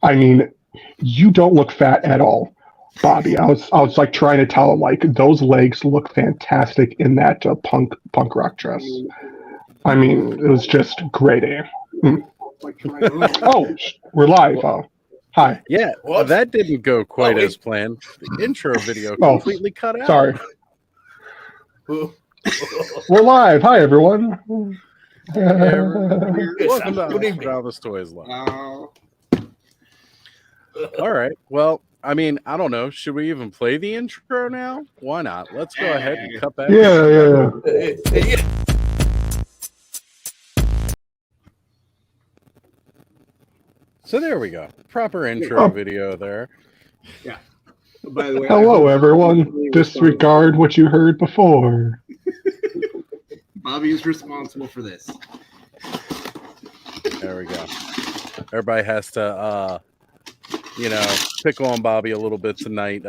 I mean, you don't look fat at all, Bobby. I was like trying to tell him like those legs look fantastic in that punk rock dress. I mean, it was just great. Mm. Oh, we're live. Hi. Yeah, What? that didn't go quite Oh, as planned. The intro video Oh, completely cut out. sorry. We're live. Hi, everyone. Welcome to Good evening. Masterversal Toys Live. All right. Well, I mean, I don't know. Should we even play the intro now? Why not? Let's go ahead and cut back. Yeah. So there we go. Proper intro video there. Yeah. By the way, Hello, everyone. Disregard what you heard before. Bobby is responsible for this. There we go. Everybody has to, pick on Bobby a little bit tonight,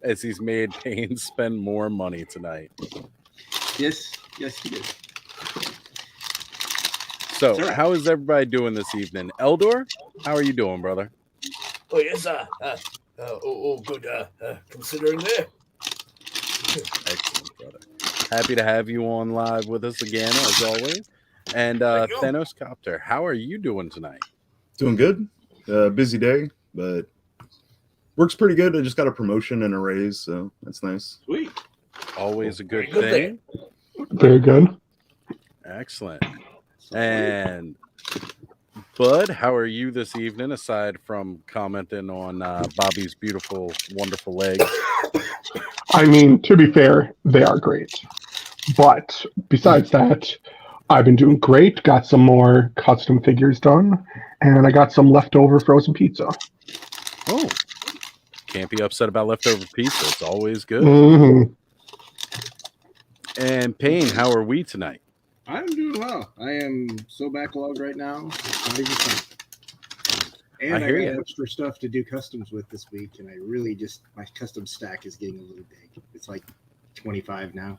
as he's made Payne spend more money tonight. Yes, he did. So, Sir. how is everybody doing this evening? Eldor, how are you doing, brother? Oh yes, good. Considering there. Excellent, brother. Happy to have you on live with us again, as always. And Thank you. Thanos Copter, how are you doing tonight? Doing good. Busy day, but works pretty good. I just got a promotion and a raise, so that's nice. Sweet. Always a good Very good thing. Very good. Excellent. And Bud, how are you this evening, aside from commenting on Bobby's beautiful, wonderful legs? I mean, to be fair, they are great. But besides that, I've been doing great. Got some more custom figures done, and I got some leftover frozen pizza. Oh, can't be upset about leftover pizza. It's always good. Mm-hmm. And Payne, how are we tonight? I'm doing well. I am so backlogged right now. It's not even funny. And I hear got ya. extra stuff to do customs with this week, and I really my custom stack is getting a little big. It's like 25 now.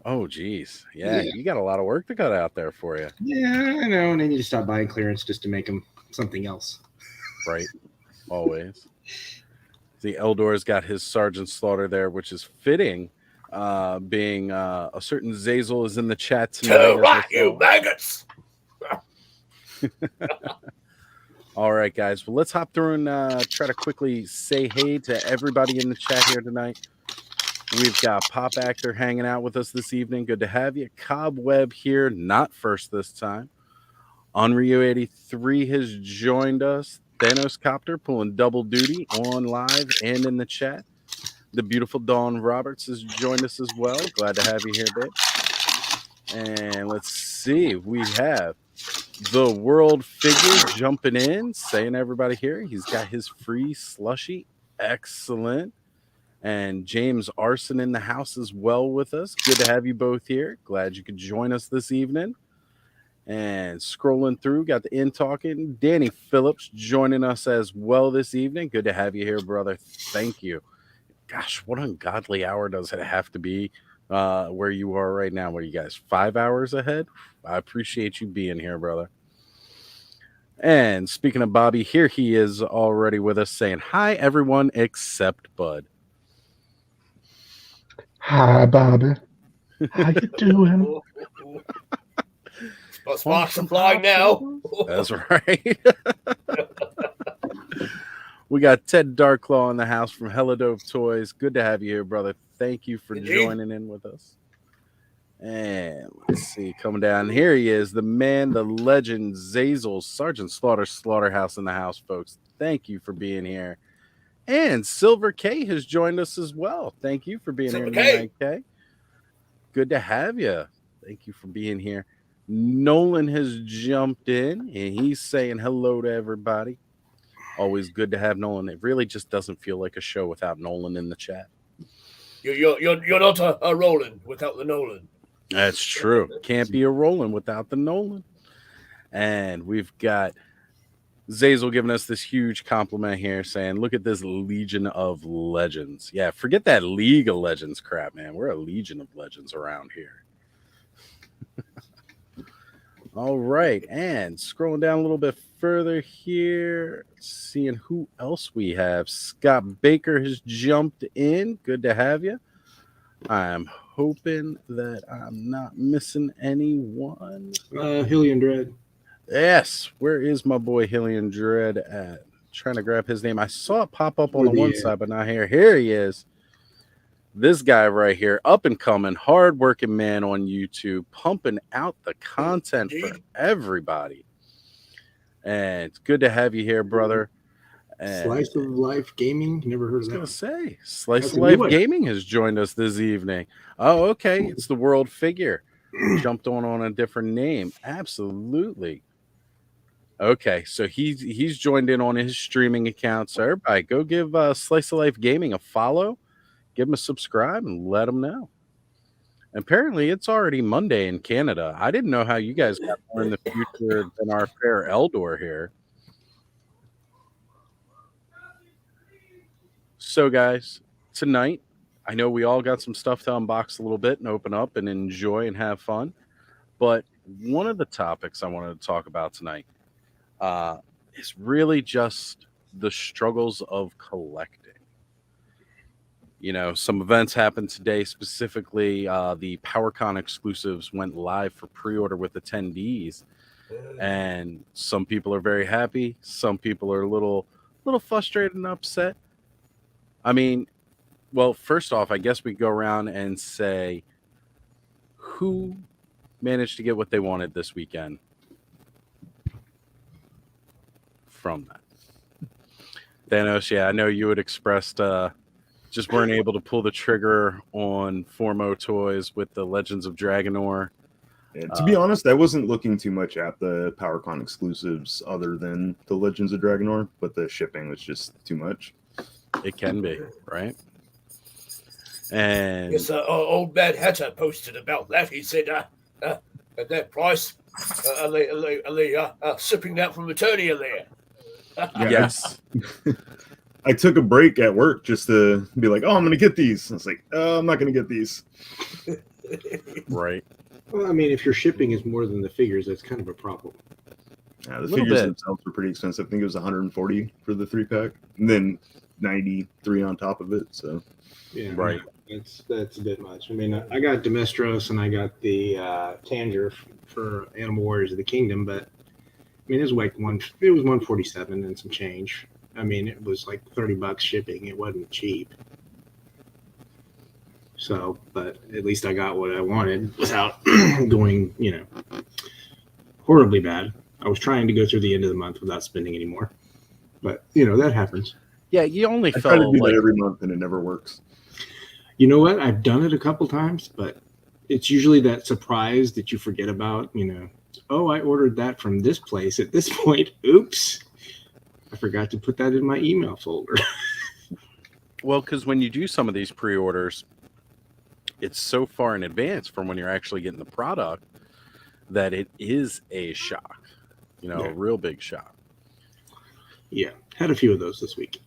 Oh, geez. Yeah, you got a lot of work to cut out there for you. Yeah, I know. And then you just stop buying clearance just to make them something else. Right. Always. The Eldor's got his Sergeant Slaughter there, which is fitting, being a certain Zazel is in the chat tonight. To as rock well. you maggots. All right, guys. Well, let's hop through and try to quickly say hey to everybody in the chat here tonight. We've got Pop Actor hanging out with us this evening. Good to have you. Cobweb here, not first this time. Unryu 83 has joined us. Thanos Copter pulling double duty on live and in the chat. The beautiful Dawn Roberts has joined us as well. Glad to have you here, babe. And let's see. We have the World Figure jumping in, saying everybody here. He's got his free slushie. Excellent. And James Arson in the house as well with us. Good to have you both here. Glad you could join us this evening. And scrolling through, got the In Talking. Danny Phillips joining us as well this evening. Good to have you here, brother. Thank you. Gosh, what ungodly hour does it have to be where you are right now? What are you guys, 5 hours ahead? I appreciate you being here, brother. And speaking of Bobby, here he is already with us saying, hi, everyone except Bud. Hi, Bobby. How you doing? Sparks are flying now. That's right. We got Ted Darklaw in the house from Helladove Toys. Good to have you here, brother. Thank you for joining in with us. And let's see, coming down. Here he is, the man, the legend, Zazel, Sergeant Slaughter, Slaughterhouse in the house, folks. Thank you for being here. And Silver K has joined us as well. Thank you for being Silver here, K. K. Good to have you. Thank you for being here. Nolan has jumped in, and he's saying hello to everybody. Always good to have Nolan. It really just doesn't feel like a show without Nolan in the chat. You're not a Roland without the Nolan. That's true. Can't be a Roland without the Nolan. And we've got Zazel giving us this huge compliment here saying, look at this Legion of Legends. Yeah, forget that League of Legends crap, man. We're a Legion of Legends around here. All right. And scrolling down a little bit further here, seeing who else we have. Scott Baker has jumped in. Good to have you. I'm hoping that I'm not missing anyone. Hillian Dread. Yes, where is my boy Hillian Dread at? Trying to grab his name. I saw it pop up on the one side, but not here. Here he is. This guy right here, up and coming, hardworking man on YouTube, pumping out the content for everybody. And it's good to have you here, brother. And Slice of Life Gaming. Never heard I was of going that. to say, Slice That's of a new Life one. Gaming has joined us this evening. Oh, okay. It's the World Figure. Jumped on a different name. Absolutely. Okay, so he's joined in on his streaming account. So everybody, go give Slice of Life Gaming a follow, give him a subscribe, and let him know. Apparently, it's already Monday in Canada. I didn't know how you guys got more in the future than our fair Eldor here. So, guys, tonight, I know we all got some stuff to unbox a little bit and open up and enjoy and have fun. But one of the topics I wanted to talk about tonight is really just the struggles of collecting. You know, some events happened today. Specifically, the PowerCon exclusives went live for pre-order with attendees, and some people are very happy. Some people are a little frustrated and upset. I mean, well, first off, I guess we go around and say who managed to get what they wanted this weekend from that. Thanos, yeah, I know you had expressed just weren't able to pull the trigger on Formo toys with the Legends of Dragonor. Yeah, to be honest, I wasn't looking too much at the PowerCon exclusives other than the Legends of Dragonor, but the shipping was just too much. It can be, right? And Yes, old Mad Hatter posted about that. He said, at that price, are they sipping that from eternity there? Yeah, yes. I took a break at work just to be like, oh, I'm going to get these. I was like, oh, I'm not going to get these. Right. Well, I mean, if your shipping is more than the figures, that's kind of a problem. Yeah, the Little figures bit. themselves were pretty expensive. I think it was 140 for the 3-pack, and then 93 on top of it. So Yeah, Right. That's a bit much. I mean, I got Domestros and I got the Tanger for Animal Warriors of the Kingdom, but I mean, it was like it was 147 and some change. I mean, it was like $30 shipping. It wasn't cheap. So, but at least I got what I wanted without going, horribly bad. I was trying to go through the end of the month without spending any more, but that happens. Yeah, you only I try to felt do like that every month, and it never works. You know what? I've done it a couple times, but it's usually that surprise that you forget about. Oh, I ordered that from this place at this point. Oops. I forgot to put that in my email folder. well, because when you do some of these pre-orders, it's so far in advance from when you're actually getting the product that it is a shock. A real big shock. Yeah, had a few of those this week.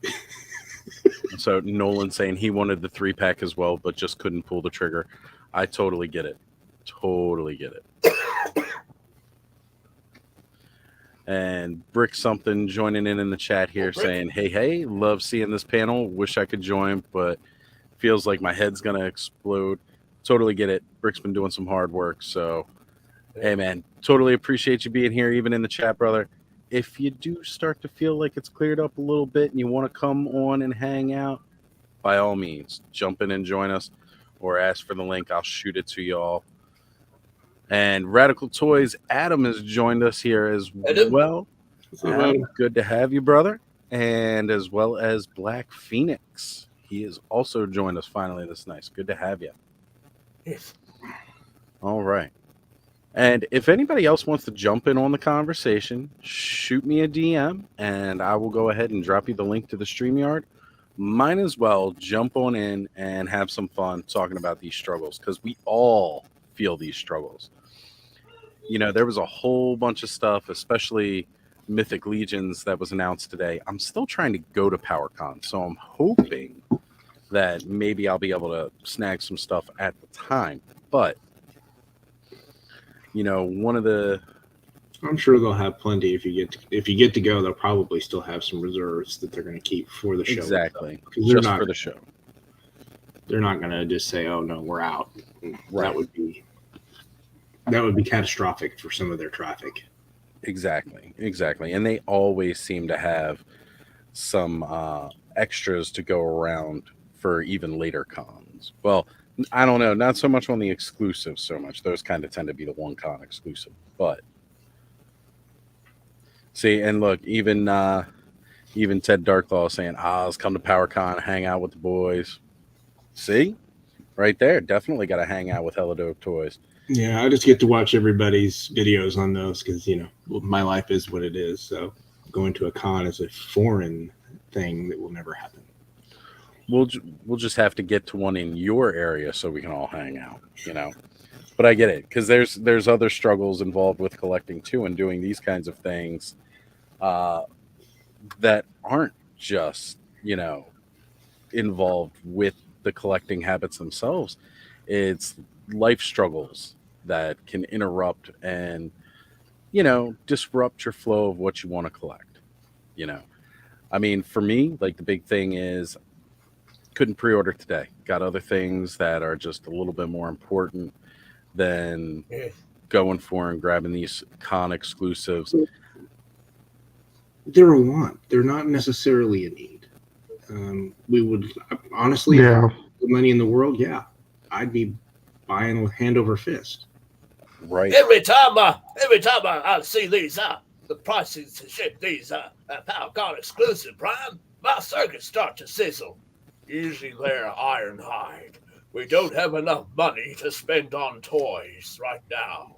So Nolan saying he wanted the 3-pack as well, but just couldn't pull the trigger. I totally get it. Totally get it. And Brick something joining in the chat here saying, hey, love seeing this panel. Wish I could join, but feels like my head's going to explode. Totally get it. Brick's been doing some hard work. So, hey, man, totally appreciate you being here, even in the chat, brother. If you do start to feel like it's cleared up a little bit and you want to come on and hang out, by all means, jump in and join us or ask for the link. I'll shoot it to y'all. And Radical Toys, Adam has joined us here as well. Adam, good to have you, brother. And as well as Black Phoenix. He has also joined us finally this night. Good to have you. Yes. All right. And if anybody else wants to jump in on the conversation, shoot me a DM and I will go ahead and drop you the link to the StreamYard. Might as well jump on in and have some fun talking about these struggles because we all feel these struggles. There was a whole bunch of stuff, especially Mythic Legions, that was announced today. I'm still trying to go to PowerCon, so I'm hoping that maybe I'll be able to snag some stuff at the time. But one of the I'm sure they'll have plenty if you get to go. They'll probably still have some reserves that they're going to keep for the show. Exactly, because they're just not for the show. they're not going to just say, "Oh no, we're out." Right. That would be catastrophic for some of their traffic. Exactly, and they always seem to have some extras to go around for even later cons. Well, I don't know, not so much on the exclusives so much. Those kind of tend to be the one con exclusive. But see, and look, even Ted Darklaw saying, let's come to PowerCon, hang out with the boys. See? Right there. Definitely got to hang out with Hella Dope Toys. Yeah, I just get to watch everybody's videos on those because, my life is what it is. So going to a con is a foreign thing that will never happen. We'll just have to get to one in your area so we can all hang out, But I get it, because there's other struggles involved with collecting too, and doing these kinds of things that aren't just involved with the collecting habits themselves. It's life struggles that can interrupt and disrupt your flow of what you want to collect. I mean, for me, like, the big thing is couldn't pre-order today. Got other things that are just a little bit more important than going for and grabbing these con exclusives. They're a want. They're not necessarily a need. We would honestly, Yeah. the money in the world, I'd be buying with hand over fist. Right. Every time I see these the prices to ship these PowerCon exclusive Prime, my circuits start to sizzle. Usually they're ironhide. We don't have enough money to spend on toys right now.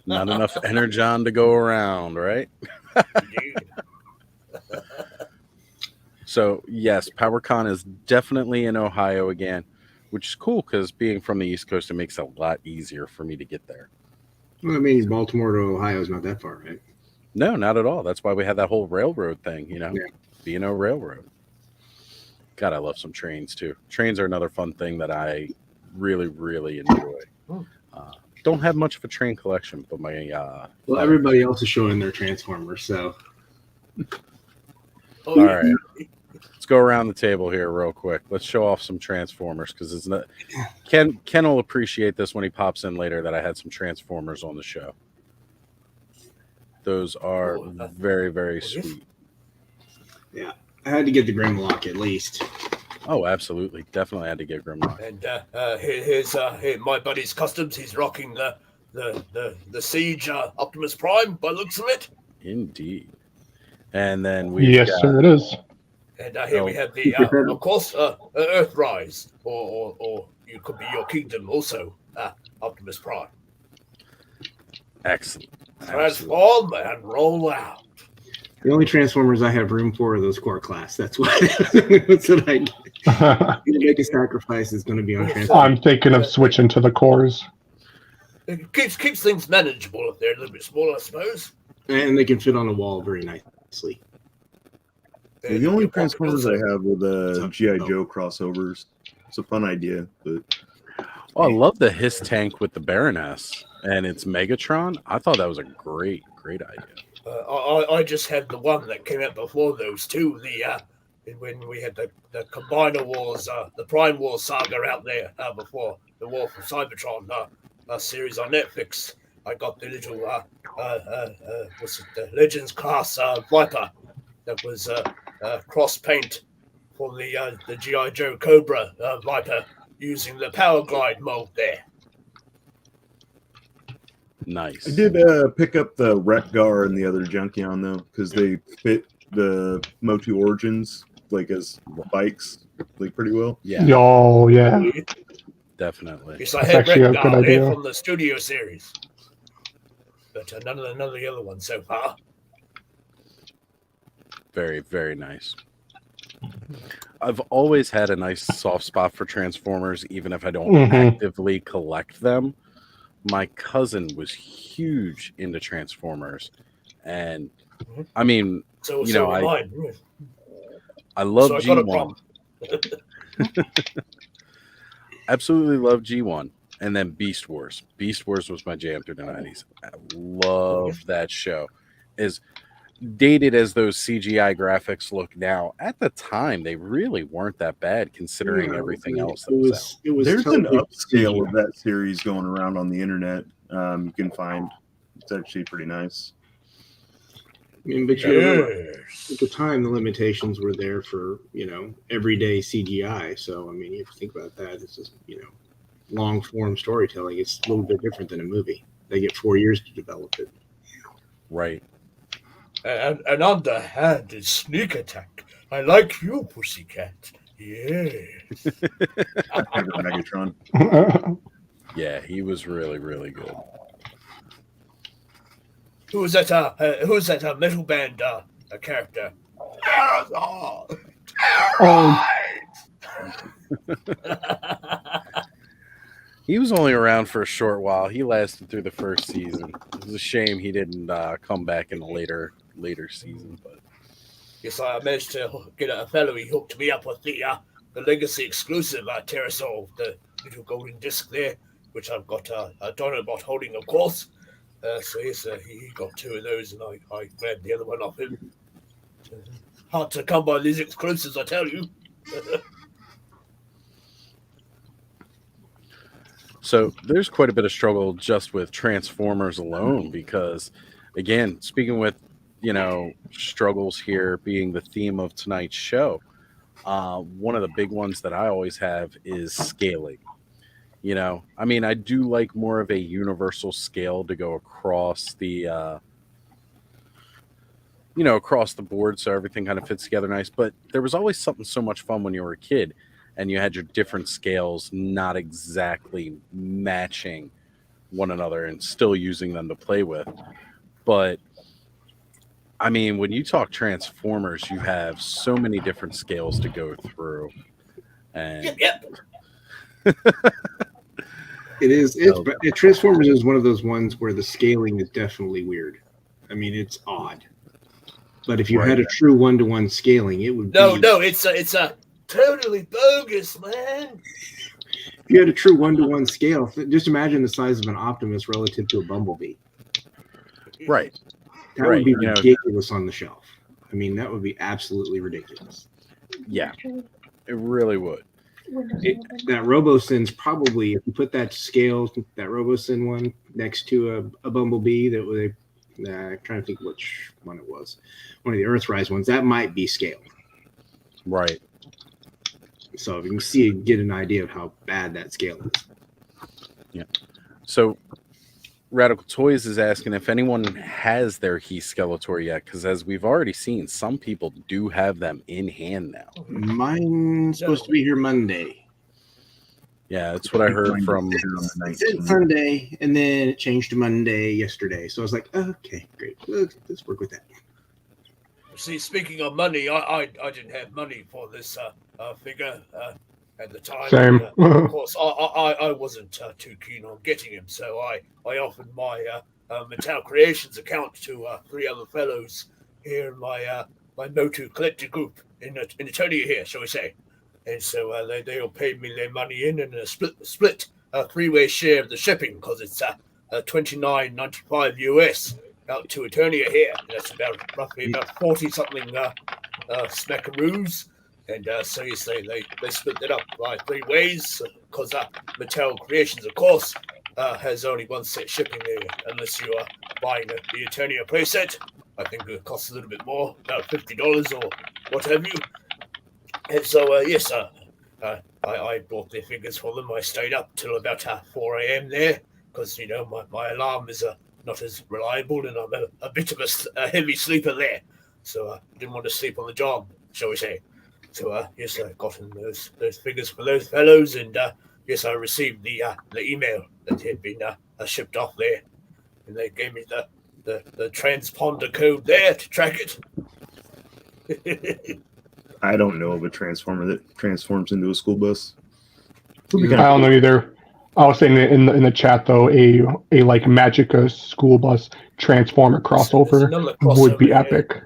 Not enough energon to go around, right? Indeed. So, yes, PowerCon is definitely in Ohio again, which is cool because being from the East Coast, it makes it a lot easier for me to get there. Well, I mean, Baltimore to Ohio is not that far, right? No, not at all. That's why we had that whole railroad thing, Yeah. B&O Railroad. God, I love some trains too. Trains are another fun thing that I really, really enjoy. Don't have much of a train collection, but my Well, everybody else is showing their Transformers, so all right. Let's go around the table here real quick. Let's show off some Transformers because it's not. Ken will appreciate this when he pops in later that I had some Transformers on the show. Those are very, very sweet. Yeah, I had to get the Grimlock at least. Oh, absolutely, definitely had to get Grimlock. And here's my buddy's customs. He's rocking the Siege Optimus Prime by the looks of it. Indeed. And then we Yes, sir, it is. And here we have the of course Earthrise, or you could be your kingdom also, Optimus Prime. Excellent. Transform and roll out. The only Transformers I have room for are those core class. That's what I get. You make a sacrifice is going to be on Transformers. I'm thinking of switching to the cores. It keeps things manageable if they're a little bit smaller, I suppose. And they can fit on the wall very nicely. The only Transformers I have were the G.I. Joe crossovers. It's a fun idea, but I love the Hiss tank with the Baroness and it's Megatron. I thought that was a great idea. I just had the one that came out before those two. When we had the Combiner Wars, the Prime Wars saga out there before the War for Cybertron series on Netflix. I got the little the Legends class Viper that was cross paint for the G.I. Joe Cobra Viper using the Power Glide mold there. Nice. I did pick up the Wreck-Gar and the other Junkion though, because they fit the Motu Origins like as bikes like pretty well. Yeah. Oh, yeah. Definitely. Yes, I That's had actually a good Wreck-Gar there idea. from the studio series, but none of the other ones so far. Very, very nice. I've always had a nice soft spot for Transformers, even if I don't actively collect them. My cousin was huge into Transformers, and I mean, I love G1. Absolutely love G1, and then Beast Wars. Beast Wars was my jam through the 90s. I loved that show. As dated as those CGI graphics look now, at the time they really weren't that bad considering everything else that was out. It was There's an totally upscale CGI. of that series going around on the internet. You can find. It's actually pretty nice. I mean, but you realize Yes. at the time the limitations were there for everyday CGI. So I mean, if you think about that, it's just long form storytelling. It's a little bit different than a movie. They get 4 years to develop it. Right. An underhanded sneak attack. I like you, pussycat. Yeah. Megatron. Yeah, he was really, really good. Who's that metal band character? Aerosol. Oh, He was only around for a short while. He lasted through the first season. It was a shame he didn't come back in the later season. But Yes, I managed to get a fellow. He hooked me up with the Legacy exclusive Terrasol, the little golden disc there, which I've got a Donobot holding, of course. So yes, he got 2 of those, and I grabbed the other one off him. Hard to come by these exclusives, I tell you. so there's quite a bit of struggle just with Transformers alone because, again, speaking with struggles here being the theme of tonight's show, one of the big ones that I always have is scaling. I mean, I do like more of a universal scale to go across the across the board, so everything kind of fits together nice. But there was always something so much fun when you were a kid and you had your different scales not exactly matching one another and still using them to play with. But I mean, when you talk Transformers, you have so many different scales to go through. And Yep. It is. But Transformers is one of those ones where the scaling is definitely weird. I mean, it's odd. But if you had a true 1-to-1 scaling, it would No, be... it's a totally bogus, man. If you had a true 1-to-1 scale, just imagine the size of an Optimus relative to a Bumblebee. right. That would be ridiculous on the shelf. I mean, that would be absolutely ridiculous. Yeah, it really would. That RoboSyn's probably, if you put that scale, that RoboSyn one next to a Bumblebee, that would... I'm trying to think which one it was. One of the Earthrise ones. That might be scale. Right. So if you can get an idea of how bad that scale is. Yeah. So Radical Toys is asking if anyone has their He Skeletor yet, because as we've already seen, some people do have them in hand now. Mine's supposed to be here Monday. Yeah, that's what I heard from. It said Sunday, and then it changed to Monday yesterday. So I was like, okay, great. Let's work with that. See, speaking of money, I didn't have money for this figure at the time. Same. Of course, I wasn't too keen on getting him, so I offered my Mattel Creations account to 3 other fellows here in my Motu collector group in Eternia here, shall we say. And so they all paid me their money in and split a 3-way share of the shipping because it's $29.95 US out to Eternia here. That's roughly about 40 something smackaroos. And so you say they split that up by 3 ways because Mattel Creations, of course, has only 1 set shipping there unless you are buying the Eternia playset. I think it costs a little bit more, about $50 or what have you. And so, yes, I bought their figures for them. I stayed up till about 4 a.m. there because, my alarm is not as reliable and I'm a bit of a heavy sleeper there. So I didn't want to sleep on the job, shall we say. So, yes, I got in those figures for those fellows. And, yes, I received the email that had been shipped off there. And they gave me the transponder code there to track it. I don't know of a transformer that transforms into a school bus. I don't know either. I was saying in the chat though, a like Magica school bus transformer crossover would be epic.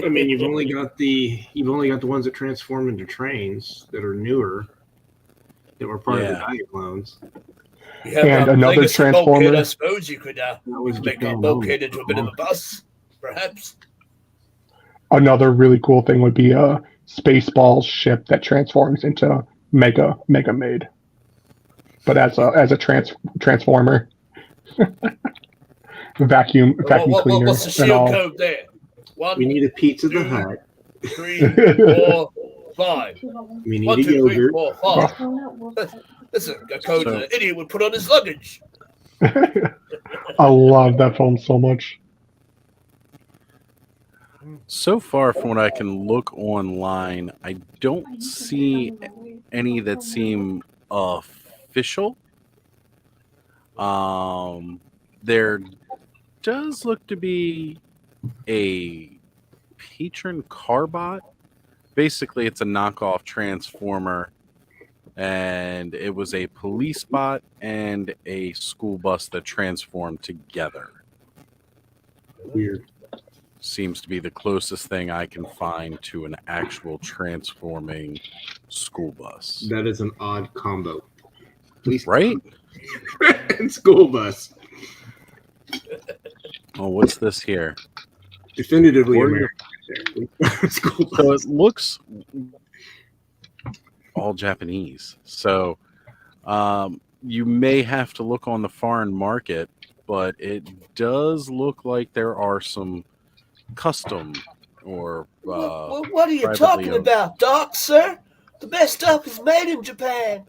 I mean, you've only got the ones that transform into trains that are newer, that were part of the Diet clones. You have And a another legacy bulkhead, Transformer. I suppose you could was make a Japan. bulkhead into a bit of a bus, perhaps. Another really cool thing would be a Spaceballs ship that transforms into Mega Maid, but as a transformer, vacuum cleaner What's the and shield all. code there? One, We need a Pizza the 2, Hut. 3, 4, 5. We need 1, a 2, 3, yogurt. 4, 5. This is a code So- an idiot would put on his luggage. I love that film so much. So far, from what I can look online, I don't see any that seem official. There does look to be a patron carbot. Basically, it's a knockoff Transformer, and it was a police bot and a school bus that transformed together. Weird. Seems to be the closest thing I can find to an actual transforming school bus. That is an odd combo. Police Right? and school bus. Oh, what's this here? Definitively Warrior- American. School bus. So it looks all Japanese. So you may have to look on the foreign market, but it does look like there are some custom or What are you privately talking owned. about, Doc, sir? The best stuff is made in Japan.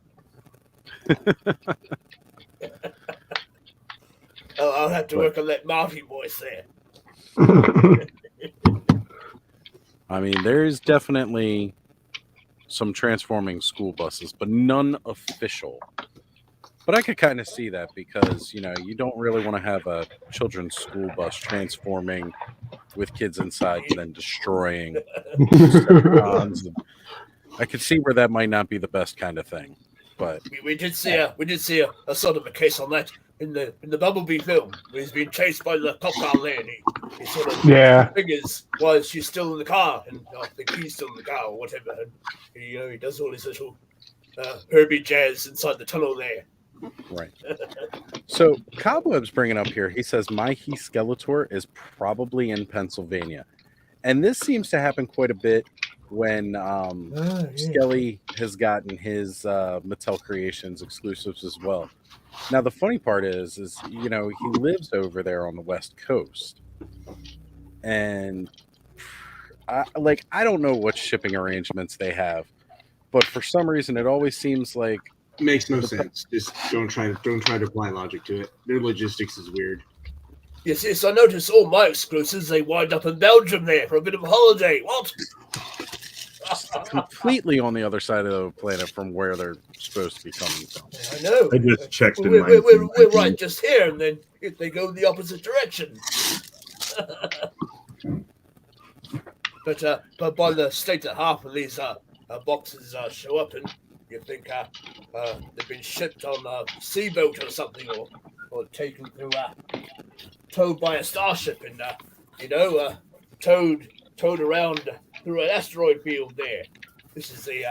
I'll have to work on that Marty voice there. I mean, there's definitely some transforming school buses, but none official. But I could kind of see that because, you know, you don't really want to have a children's school bus transforming with kids inside and then destroying. I could see where that might not be the best kind of thing. But We did see a sort of a case on that in the Bumblebee film where he's being chased by the cop car there, and he sort of Yeah. figures why she's still in the car and I think he's still in the car or whatever, and he does all his little Herbie jazz inside the tunnel there. right. So Cobweb's bringing up here, he says my He Skeletor is probably in Pennsylvania. And this seems to happen quite a bit when Skelly has gotten his Mattel Creations exclusives as well. Now the funny part is he lives over there on the West Coast, and I don't know what shipping arrangements they have, but for some reason it always seems like Makes no sense. Just don't try to apply logic to it. Their logistics is weird. Yes, I noticed all my exclusives, they wind up in Belgium there for a bit of a holiday. What? completely on the other side of the planet from where they're supposed to be coming from. I know. I just checked in We're right just here, and then they go in the opposite direction. But by the state that half of these boxes show up, and you think they've been shipped on a seaboat or something, or taken through towed by a starship, and towed around through an asteroid field there. This is the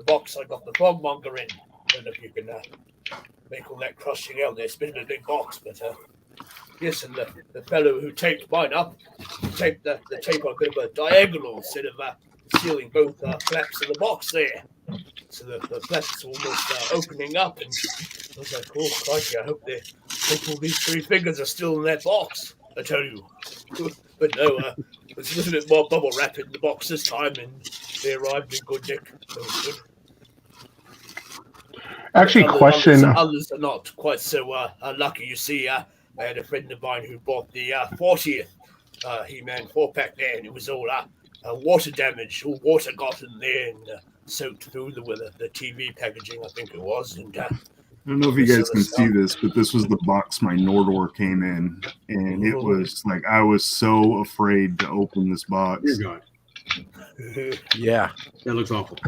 box I got the Frogmonger in. I don't know if you can make all that crushing out there. It's been in a big box, but yes, and the fellow who taped mine up, taped the tape on a bit of a diagonal instead of sealing both flaps of the box there. So the flaps almost opening up, and I was like, oh, crikey, I hope all these three fingers are still in that box, I tell you. But no, it's a little bit more bubble wrap in the box this time, and they arrived in good nick. So good. Actually, question. Others are not quite so lucky. You see, I had a friend of mine who bought the 40th He-Man 4-pack there, and it was all water damage. All water got in there and soaked through the TV packaging, I think it was. And I don't know if you guys can see this, but this was the box my Nordor came in, and it was like I was so afraid to open this box. Dear God, Yeah. that looks awful.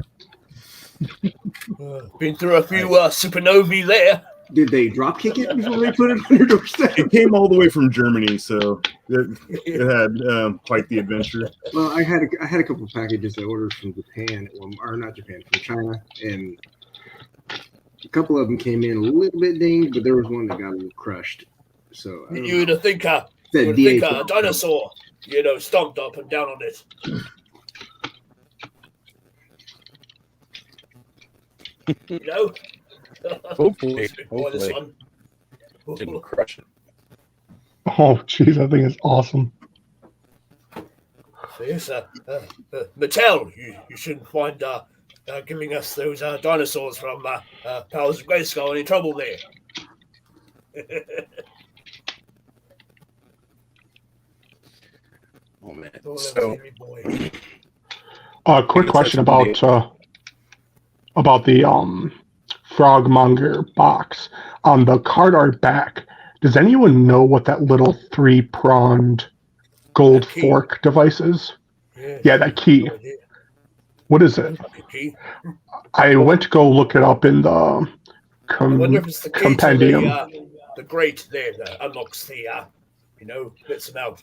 Been through a few supernovae there. Did they drop kick it before they put it on your doorstep? It came all the way from Germany, so it had quite the adventure. Well, I had a couple of packages I ordered from Japan, or not Japan, from China, and A couple of them came in a little bit dinged, but there was one that got a little crushed. So I don't You know. would think a That dinosaur, stomped up and down on it. Hopefully, It's a big boy, this hopefully. one. Didn't crush it. Oh, jeez, that thing is awesome. So yes, Mattel, you shouldn't mind giving us those dinosaurs from Powers of Grayskull any trouble there. Oh man. Oh, that was So Henry boy. Quick it's question actually about the Frogmonger box. On the card art back, does anyone know what that little 3-pronged gold That key. fork device is? Yeah, Yeah, that key. no idea. What is it? Like a key. I went to go look it up in the I wonder if it's the key compendium. to the grate there that unlocks the, lets them out.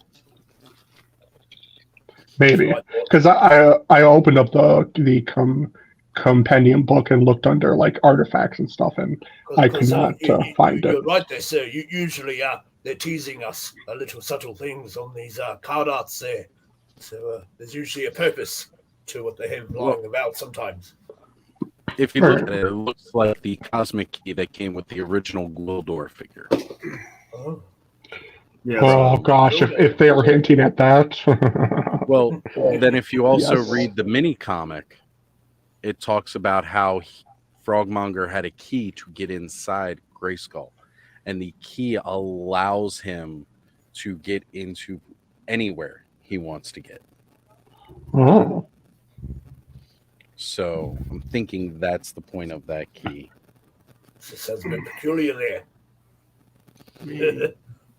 Maybe, That's what I thought. because I opened up the compendium book and looked under like artifacts and stuff, and I could not find You're it. right there, sir. Usually, they're teasing us a little subtle things on these card arts there. So there's usually a purpose to what they have lying about sometimes. if you look at it, it looks like the cosmic key that came with the original Gwildor figure. Oh. Yeah. Oh so- gosh, if they are hinting at that. Well, then if you also Yes. read the mini comic, it talks about how Frogmonger had a key to get inside Grayskull, and the key allows him to get into anywhere he wants to get. Oh. So I'm thinking that's the point of that key. This sounds a bit peculiar there.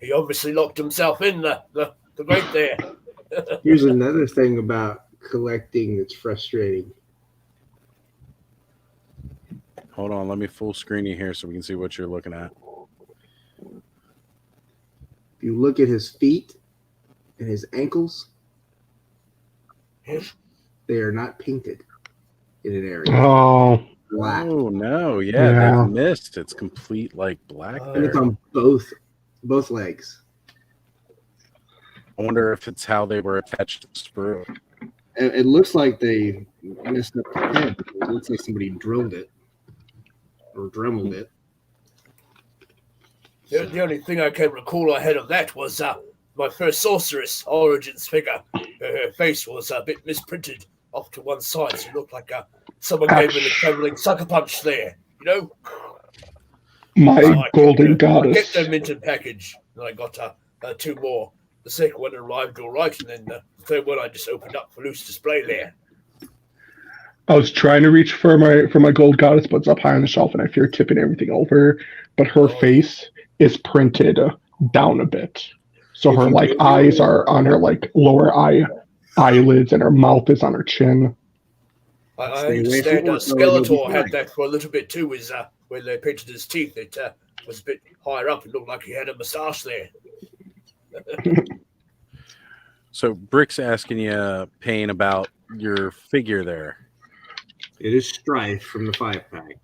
He obviously locked himself in the grate there. Here's another thing about collecting that's frustrating. Hold on, let me full screen you here so we can see what you're looking at. If you look at his feet and his ankles, Yes. they are not painted in an area. Oh. Black. Oh no, yeah, Yeah. they've missed. It's complete like black Oh. And it's there. on both legs. I wonder if it's how they were attached to the sprue. It looks like they messed up the head. It looks like somebody drilled it or dremeled it. The only thing I can recall ahead of that was my first sorceress Origins figure. Her face was a bit misprinted off to one side. So it looked like someone gave me the traveling sucker punch there. My So I golden kept, I goddess. kept the minted package, and I got two more. The second one arrived all right, and then the third one I just opened up for loose display there. I was trying to reach for my gold goddess, but it's up high on the shelf, and I fear tipping everything over. But her face is printed down a bit, so her like eyes are on her like lower eyelids, and her mouth is on her chin. I Stay away understand from it, or you'll be Skeletor had fine. that for a little bit too, is when they painted his teeth, it was a bit higher up. It looked like he had a moustache there. So Brick's asking you, Payne, about your figure there. It is Strife from the 5-pack.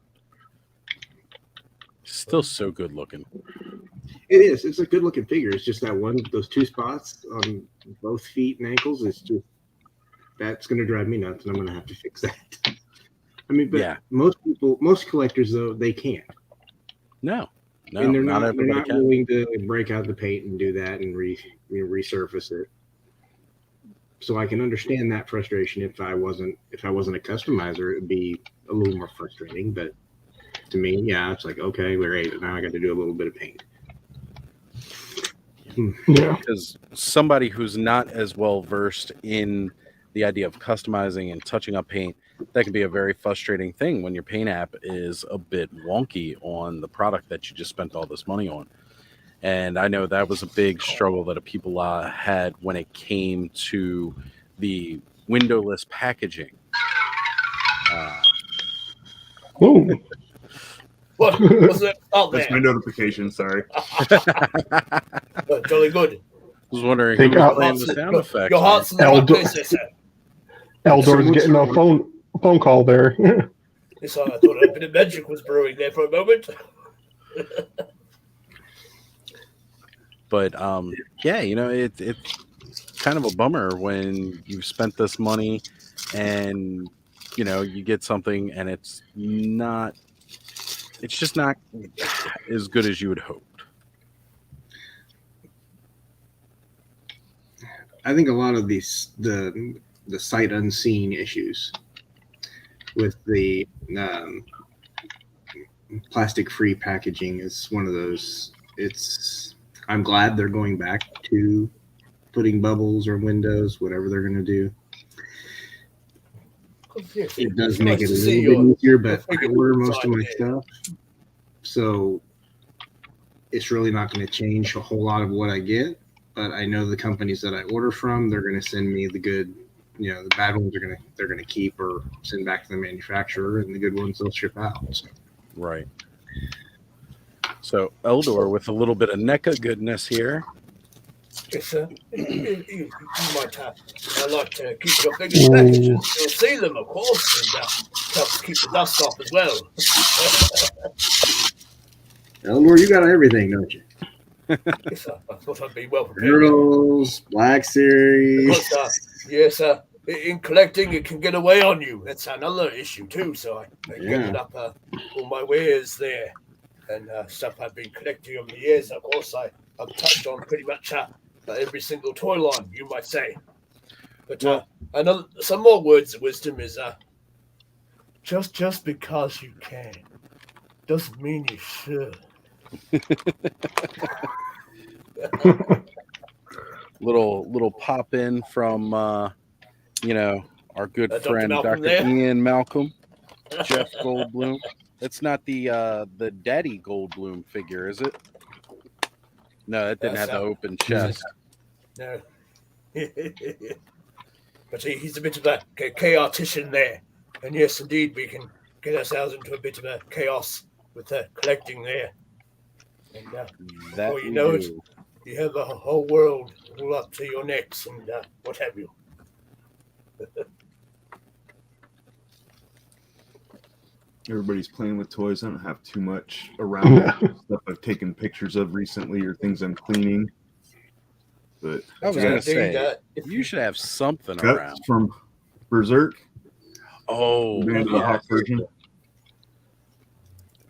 Still so good looking. It is. It's a good looking figure. It's just that those two spots on both feet and ankles. It's just that's going to drive me nuts, and I'm going to have to fix that. I mean, but Yeah. most collectors though, they can't, No, and they're not not everybody can. willing to break out the paint and do that and resurface it. So I can understand that frustration. If I wasn't a customizer, it'd be a little more frustrating. But to me, yeah, it's like, okay, great. Now I got to do a little bit of paint. Yeah. Because somebody who's not as well versed in the idea of customizing and touching up paint, that can be a very frustrating thing when your paint app is a bit wonky on the product that you just spent all this money on. And I know that was a big struggle that people had when it came to the windowless packaging. Ooh. What was it out That's my there? notification. Sorry. Jolly good. I was wondering Think who was out- playing the sound effects. Your heart's in the right Elder- place, there, sir. Eldor's getting a phone call there. Yes, I thought a bit of magic was brewing there for a moment. But yeah, it's kind of a bummer when you've spent this money and you get something and it's just not as good as you had hoped. I think a lot of the sight unseen issues with the plastic free packaging is one of those. I'm glad they're going back to putting bubbles or windows, whatever they're going to do. It does make it a little bit easier, but I order most of my stuff, so it's really not going to change a whole lot of what I get. But I know the companies that I order from, they're going to send me the good, the bad ones they're going to keep or send back to the manufacturer, and the good ones they'll ship out. So. Right. So Eldor with a little bit of NECA goodness here. Yes, sir. You might I like to keep your biggest packages. You'll see them, of course, and helps keep the dust off as well. Eldor, you got everything, don't you? Yes, sir. I thought I'd be well prepared. Girls, Black Series. Yes, sir. In collecting, it can get away on you. That's another issue, too. So I gathered up all my wares there and stuff I've been collecting over the years. Of course, I've touched on pretty much every single toy line, you might say. But another, some more words of wisdom is just because you can doesn't mean you should. little pop in from our good friend Dr. Ian Malcolm, Jeff Goldblum. That's not the Daddy Goldblum figure, is it? No, that didn't have the open chest. No. But he's a bit of a chaotician there. And yes, indeed, we can get ourselves into a bit of a chaos with the collecting there. And before you know it, you have a whole world all up to your necks and what have you. Everybody's playing with toys. I don't have too much around stuff I've taken pictures of recently or things I'm cleaning. But I was going to say, you should have something around. From Berserk. Oh, the hot version.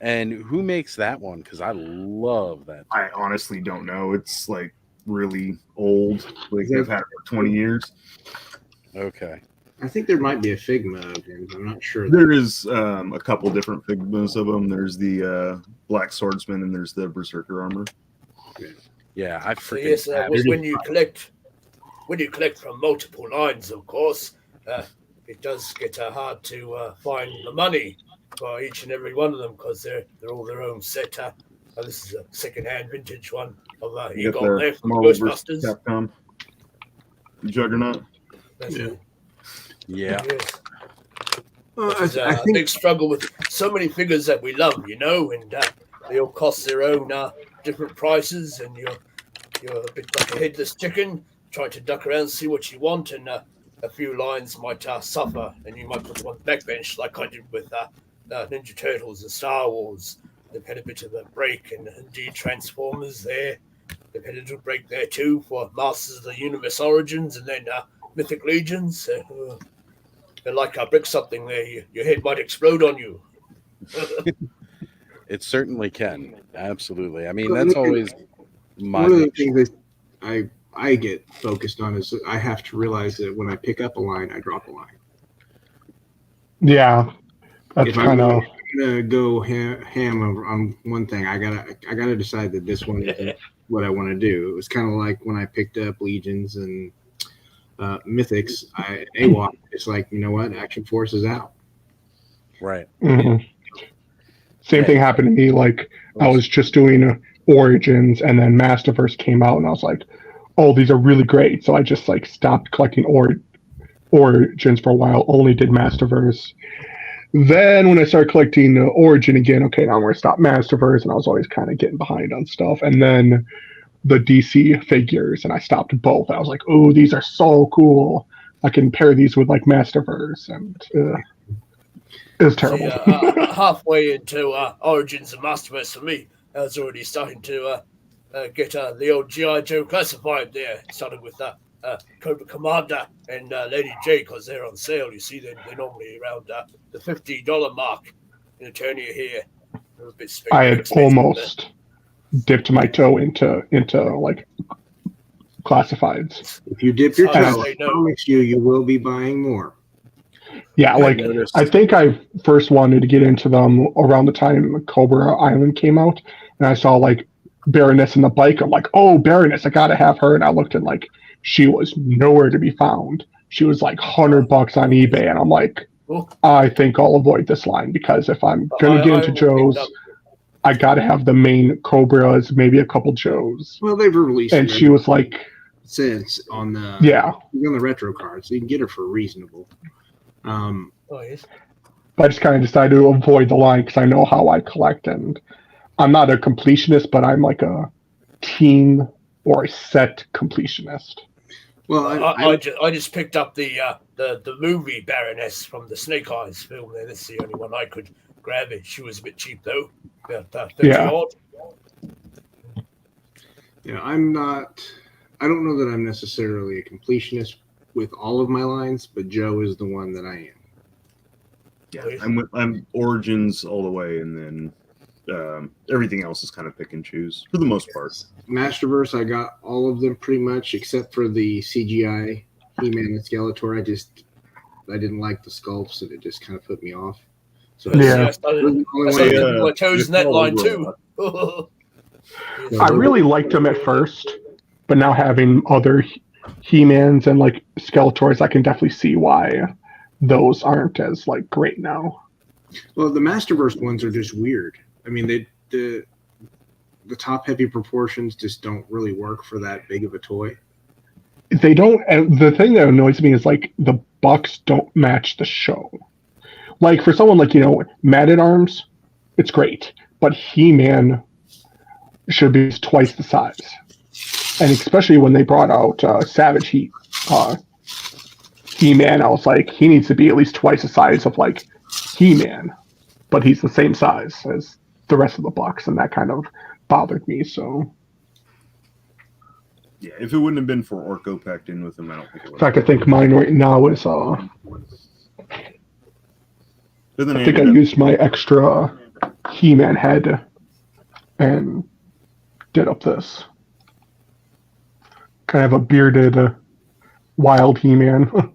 And who makes that one? Because I love that. I honestly don't know. It's like really old. Like I've had it for 20 years. Okay. I think there might be a Figma of him. I'm not sure. There is a couple different Figmas of them. There's the Black Swordsman and there's the Berserker armor. Yeah, I forget. So yes, when you collect from multiple lines, of course, it does get hard to find the money for each and every one of them because they're all their own set. This is a second-hand vintage one of Egon there from Ghostbusters. Capcom. Juggernaut. Yeah. Yes. It's a big struggle with so many figures that we love, and they all cost their own different prices, and you're a bit like a headless chicken trying to duck around and see what you want, and a few lines might suffer, and you might put them on the backbench like I did with Ninja Turtles and Star Wars. They've had a bit of a break, and indeed Transformers there. They've had a little break there too for Masters of the Universe Origins, and then Mythic Legions. And like I brick something there, your head might explode on you. It certainly can. Absolutely. I mean, that's always my one of the things that I get focused on is I have to realize that when I pick up a line, I drop a line. Yeah, that's kind of. I'm gonna go ham on one thing. I gotta decide that this one isn't what I want to do. It was kind of like when I picked up Legions and Mythics. AWOC. It's like, you know what? Action Force is out. Right. Mm-hmm. Same thing happened to me. Like I was just doing Origins, and then Masterverse came out, and I was like, "Oh, these are really great." So I just like stopped collecting Origins for a while. Only did Masterverse. Then when I started collecting Origin again, okay, now I'm going to stop Masterverse, and I was always kind of getting behind on stuff. And then the DC figures, and I stopped both. I was like, "Oh, these are so cool! I can pair these with like Masterverse." And It was terrible. Halfway into Origins and Masterverse for me, I was already starting to get the old G.I. Joe classified there, starting with Cobra Commander and Lady J, because they're on sale. You see, they're normally around the $50 mark in Eternia here. A bit I had almost dipped my toe into like classifieds. If you dip your toe, I no. promise you will be buying more. Yeah, like I think I first wanted to get into them around the time Cobra Island came out, and I saw like Baroness in the bike. I'm like, oh, Baroness, I gotta have her. And I looked and like she was nowhere to be found. She was like $100 on eBay, and I'm like, I think I'll avoid this line because if I'm gonna get into Joe's, I gotta have the main Cobras, maybe a couple Joes. Well, they've released, and she was like, since on the on the retro cards, so you can get her for reasonable. Yes. But I just kind of decided to avoid the line because I know how I collect, and I'm not a completionist, but I'm like a team or a set completionist. Well, I just picked up the movie Baroness from the Snake Eyes film. There, that's the only one I could grab. It. She was a bit cheap though. About 50 odd. Yeah, I'm not. I don't know that I'm necessarily a completionist with all of my lines, but Joe is the one that I am. Yeah, I'm Origins all the way, and then everything else is kind of pick and choose for the most part. Masterverse, I got all of them pretty much except for the CGI He-Man and Skeletor. I didn't like the sculpts, and it just kind of put me off. So I started dipping my toes in that line too. I really liked them at first, but now having other He-Mans and like Skeletors, I can definitely see why those aren't as like great now. Well, the Masterverse ones are just weird. I mean, the top heavy proportions just don't really work for that big of a toy. They don't. And the thing that annoys me is like the bucks don't match the show. Like for someone like Man at Arms, it's great, but He-Man should be twice the size. And especially when they brought out Savage Heat He-Man, I was like, he needs to be at least twice the size of like He-Man, but he's the same size as the rest of the Bucks, and that kind of bothered me. So, yeah, if it wouldn't have been for Orko packed in with him, I don't think it would. In fact, I think mine right now is. I think I used my extra He-Man head and did up this. Kind of a bearded, wild He-Man.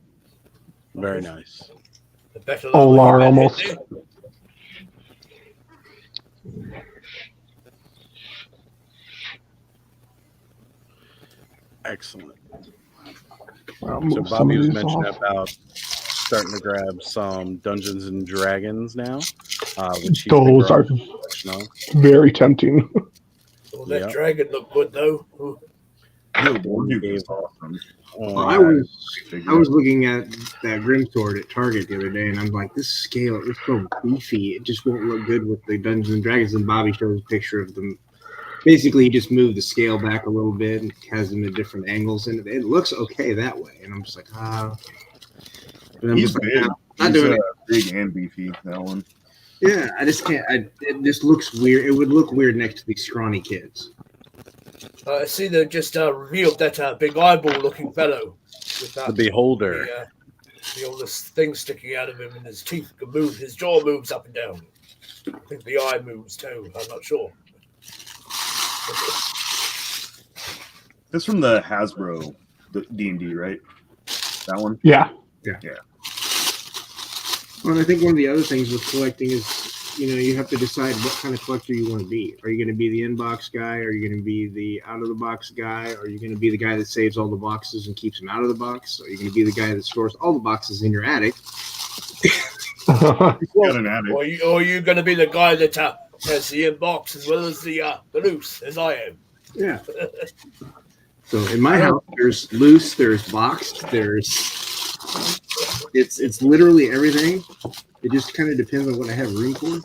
Very nice. Olar almost. Excellent. So Bobby was mentioning about starting to grab some Dungeons and Dragons now. Those are very tempting. Well, that dragon looked good though. Is awesome. Well, I was looking at that Grimsword at Target the other day, and I'm like, this scale is so beefy. It just won't look good with the Dungeons and Dragons. And Bobby shows a picture of them. Basically, he just moved the scale back a little bit and has them at different angles, and it looks okay that way. And I'm just like, And I'm He's just big. Like, not doing it. Big and beefy, that one. Yeah, I just can't. It just looks weird. It would look weird next to these scrawny kids. I see they just revealed that big eyeball-looking fellow. With the Beholder. The oldest thing sticking out of him, and his teeth can move. His jaw moves up and down. I think the eye moves too. I'm not sure. That's from the Hasbro D&D, right? That one? Yeah. Well, I think one of the other things with collecting is, you have to decide what kind of collector you want to be. Are you going to be the in-box guy? Are you going to be the out-of-the-box guy? Are you going to be the guy that saves all the boxes and keeps them out of the box? Are you going to be the guy that stores all the boxes in your attic? Or are you going to be the guy that has the in-box as well as the loose, as I am? Yeah. So in my house, there's loose, there's boxed, it's literally everything. It just kind of depends on what I have room for.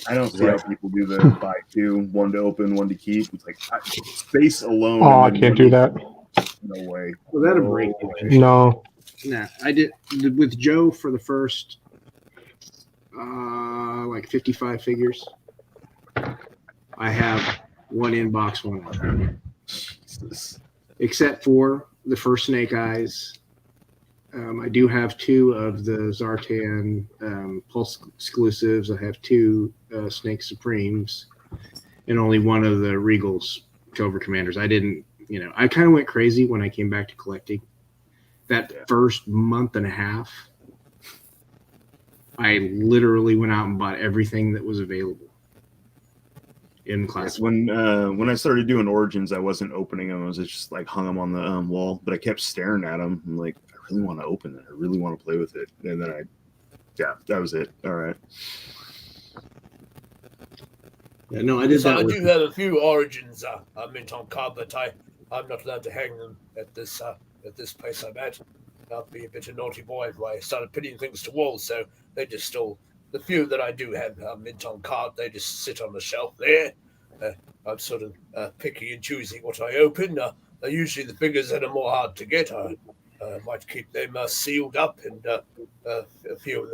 I don't see how people do the buy two, one to open, one to keep. It's like space alone. Oh, I can't do that. No way. Well, that'll break. No. Nah, I did with Joe for the first like 55 figures. I have one in box, one out. Jesus. Except for the first Snake Eyes. I do have 2 of the Zartan Pulse exclusives. I have 2 Snake Supremes, and only one of the Regal's Cobra Commanders. I didn't, I kind of went crazy when I came back to collecting. That first month and a half, I literally went out and bought everything that was available in class. When I started doing Origins, I wasn't opening them. I was just like hung them on the wall, but I kept staring at them. I'm like, I really want to open it. I really want to play with it. And then that was it. All right. Yeah, no, I did that. I do have a few Origins mint on card, but I'm not allowed to hang them at this place I'm at. I'll be a bit of a naughty boy if I started pinning things to walls, so they just stole the few that I do have mint on card. They just sit on the shelf there. I'm sort of picky and choosy what I open. Usually the figures that are more hard to get, I might keep them sealed up, and a few of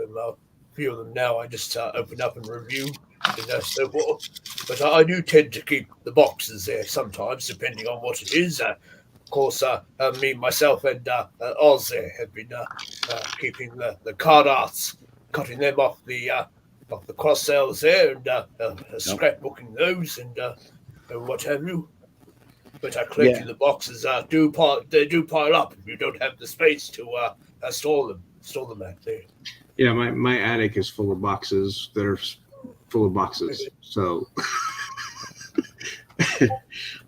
them now I just open up and review and so forth. But I do tend to keep the boxes there sometimes, depending on what it is. Of course, me, myself, and Oz there have been keeping the card arts, cutting them off the cross sales there, and scrapbooking those and what have you. But collecting the boxes do pile up if you don't have the space to store them out there. Yeah, my attic is full of boxes that are full of boxes. So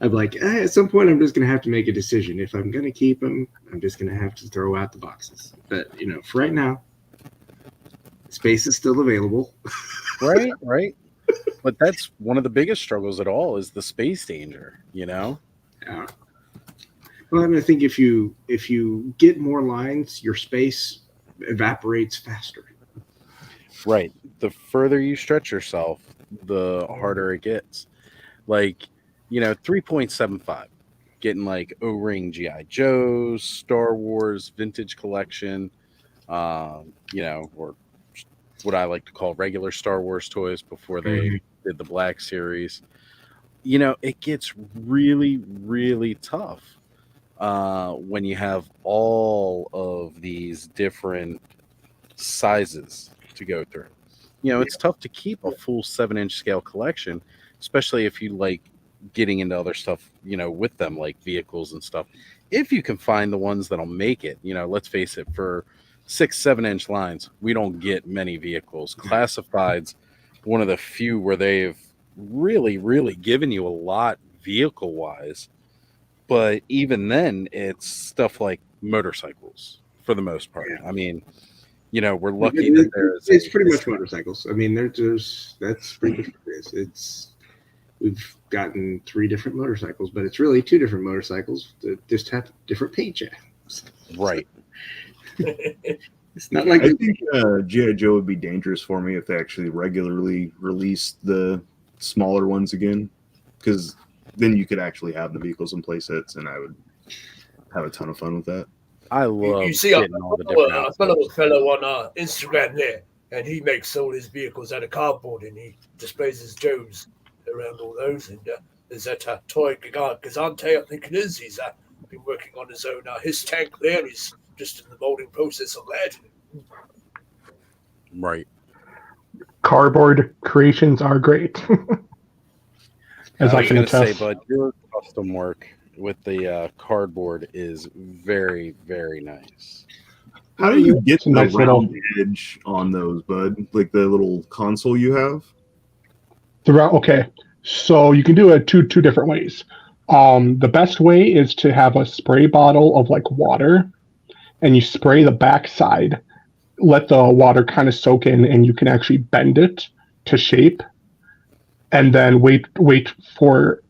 I'm like, at some point, I'm just going to have to make a decision. If I'm going to keep them, I'm just going to have to throw out the boxes. But, for right now, space is still available. Right. But that's one of the biggest struggles at all is the space danger, Yeah. Well, and I think if you get more lines, your space evaporates faster. Right. The further you stretch yourself, the harder it gets. Like, 3.75, getting like O-ring G.I. Joes, Star Wars vintage collection, or what I like to call regular Star Wars toys before they did the Black Series. It gets really, really tough when you have all of these different sizes to go through. It's tough to keep a full 7-inch scale collection, especially if you like getting into other stuff, with them, like vehicles and stuff. If you can find the ones that'll make it, let's face it, for 6-7-inch lines, we don't get many vehicles. Classified's one of the few where they've really, really given you a lot vehicle wise. But even then, it's stuff like motorcycles for the most part. Yeah. I mean, we're lucky that there's. It's pretty much motorcycles. I mean, that's pretty much what it is. We've gotten 3 different motorcycles, but it's really 2 different motorcycles that just have different paint jobs. Right. It's not like I think G.I. Joe would be dangerous for me if they actually regularly released the smaller ones again, because then you could actually have the vehicles in play sets, and I would have a ton of fun with that. I love You see getting all the different a fellow on Instagram there, and he makes all his vehicles out of cardboard, and he displays his Joes around all those. And there's that toy Gigante, I think it is. He's been working on his own his tank there. He's just in the molding process of that. Right. Cardboard creations are great. As I can attest. But your custom work with the cardboard is very, very nice. How do you get the nice round edge on those, bud? Like the little console you have? Okay, so you can do it two different ways. The best way is to have a spray bottle of like water, and you spray the backside, let the water kind of soak in, and you can actually bend it to shape, and then wait for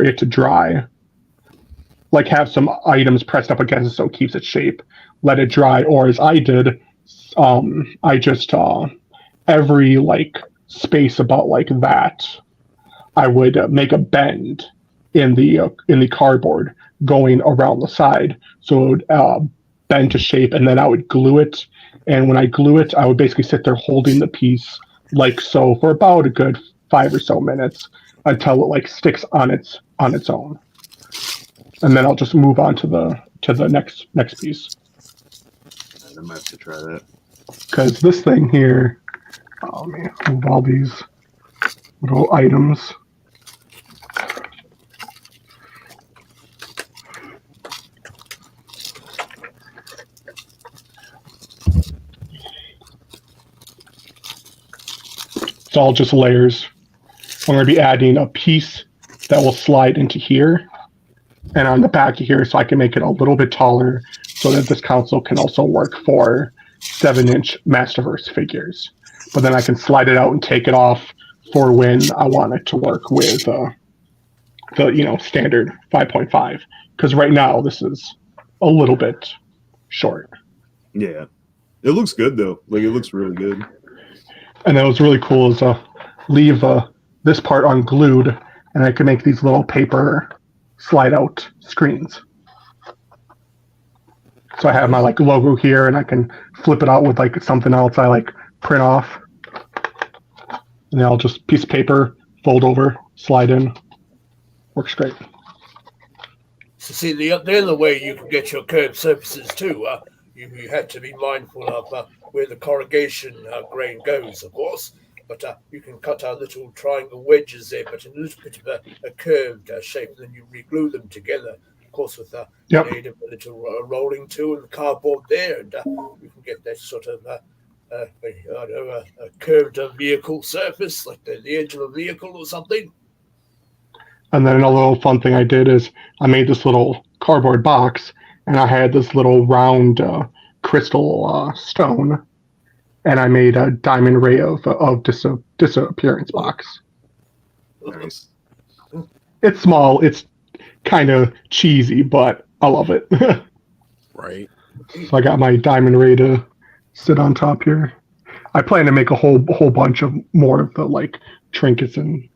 it to dry. Like have some items pressed up against it so it keeps its shape. Let it dry, or as I did, I just every like space about like that, I would make a bend in the cardboard going around the side, so it would bend to shape, and then I would glue it. And when I glue it, I would basically sit there holding the piece like so for about a good 5 or so minutes until it like sticks on its own, and then I'll just move on to the next piece. I might have to try that. Because this thing here, let me move all these little items. It's all just layers. I'm going to be adding a piece that will slide into here and on the back of here so I can make it a little bit taller so that this console can also work for 7-inch Masterverse figures. But then I can slide it out and take it off for when I want it to work with the standard 5.5. Because right now this is a little bit short. Yeah. It looks good though. Like it looks really good. And then what's really cool is leave this part unglued, and I can make these little paper slide out screens. So I have my like logo here, and I can flip it out with like something else I like print off. And then I'll just piece of paper, fold over, slide in. Works great. So see, the other way you can get your curved surfaces too, you have to be mindful of where the corrugation grain goes, of course. But you can cut out little triangle wedges there, but in a little bit of a curved shape, and then you re-glue them together, of course, with the aid of a little rolling tool and cardboard there, and you can get that sort of a curved vehicle surface, like the edge of a vehicle or something. And then another little fun thing I did is I made this little cardboard box, and I had this little round crystal stone, and I made a diamond ray of disappearance box. Nice. It's small. It's kind of cheesy, but I love it. Right. So I got my diamond ray to sit on top here. I plan to make a whole bunch of more of the like trinkets and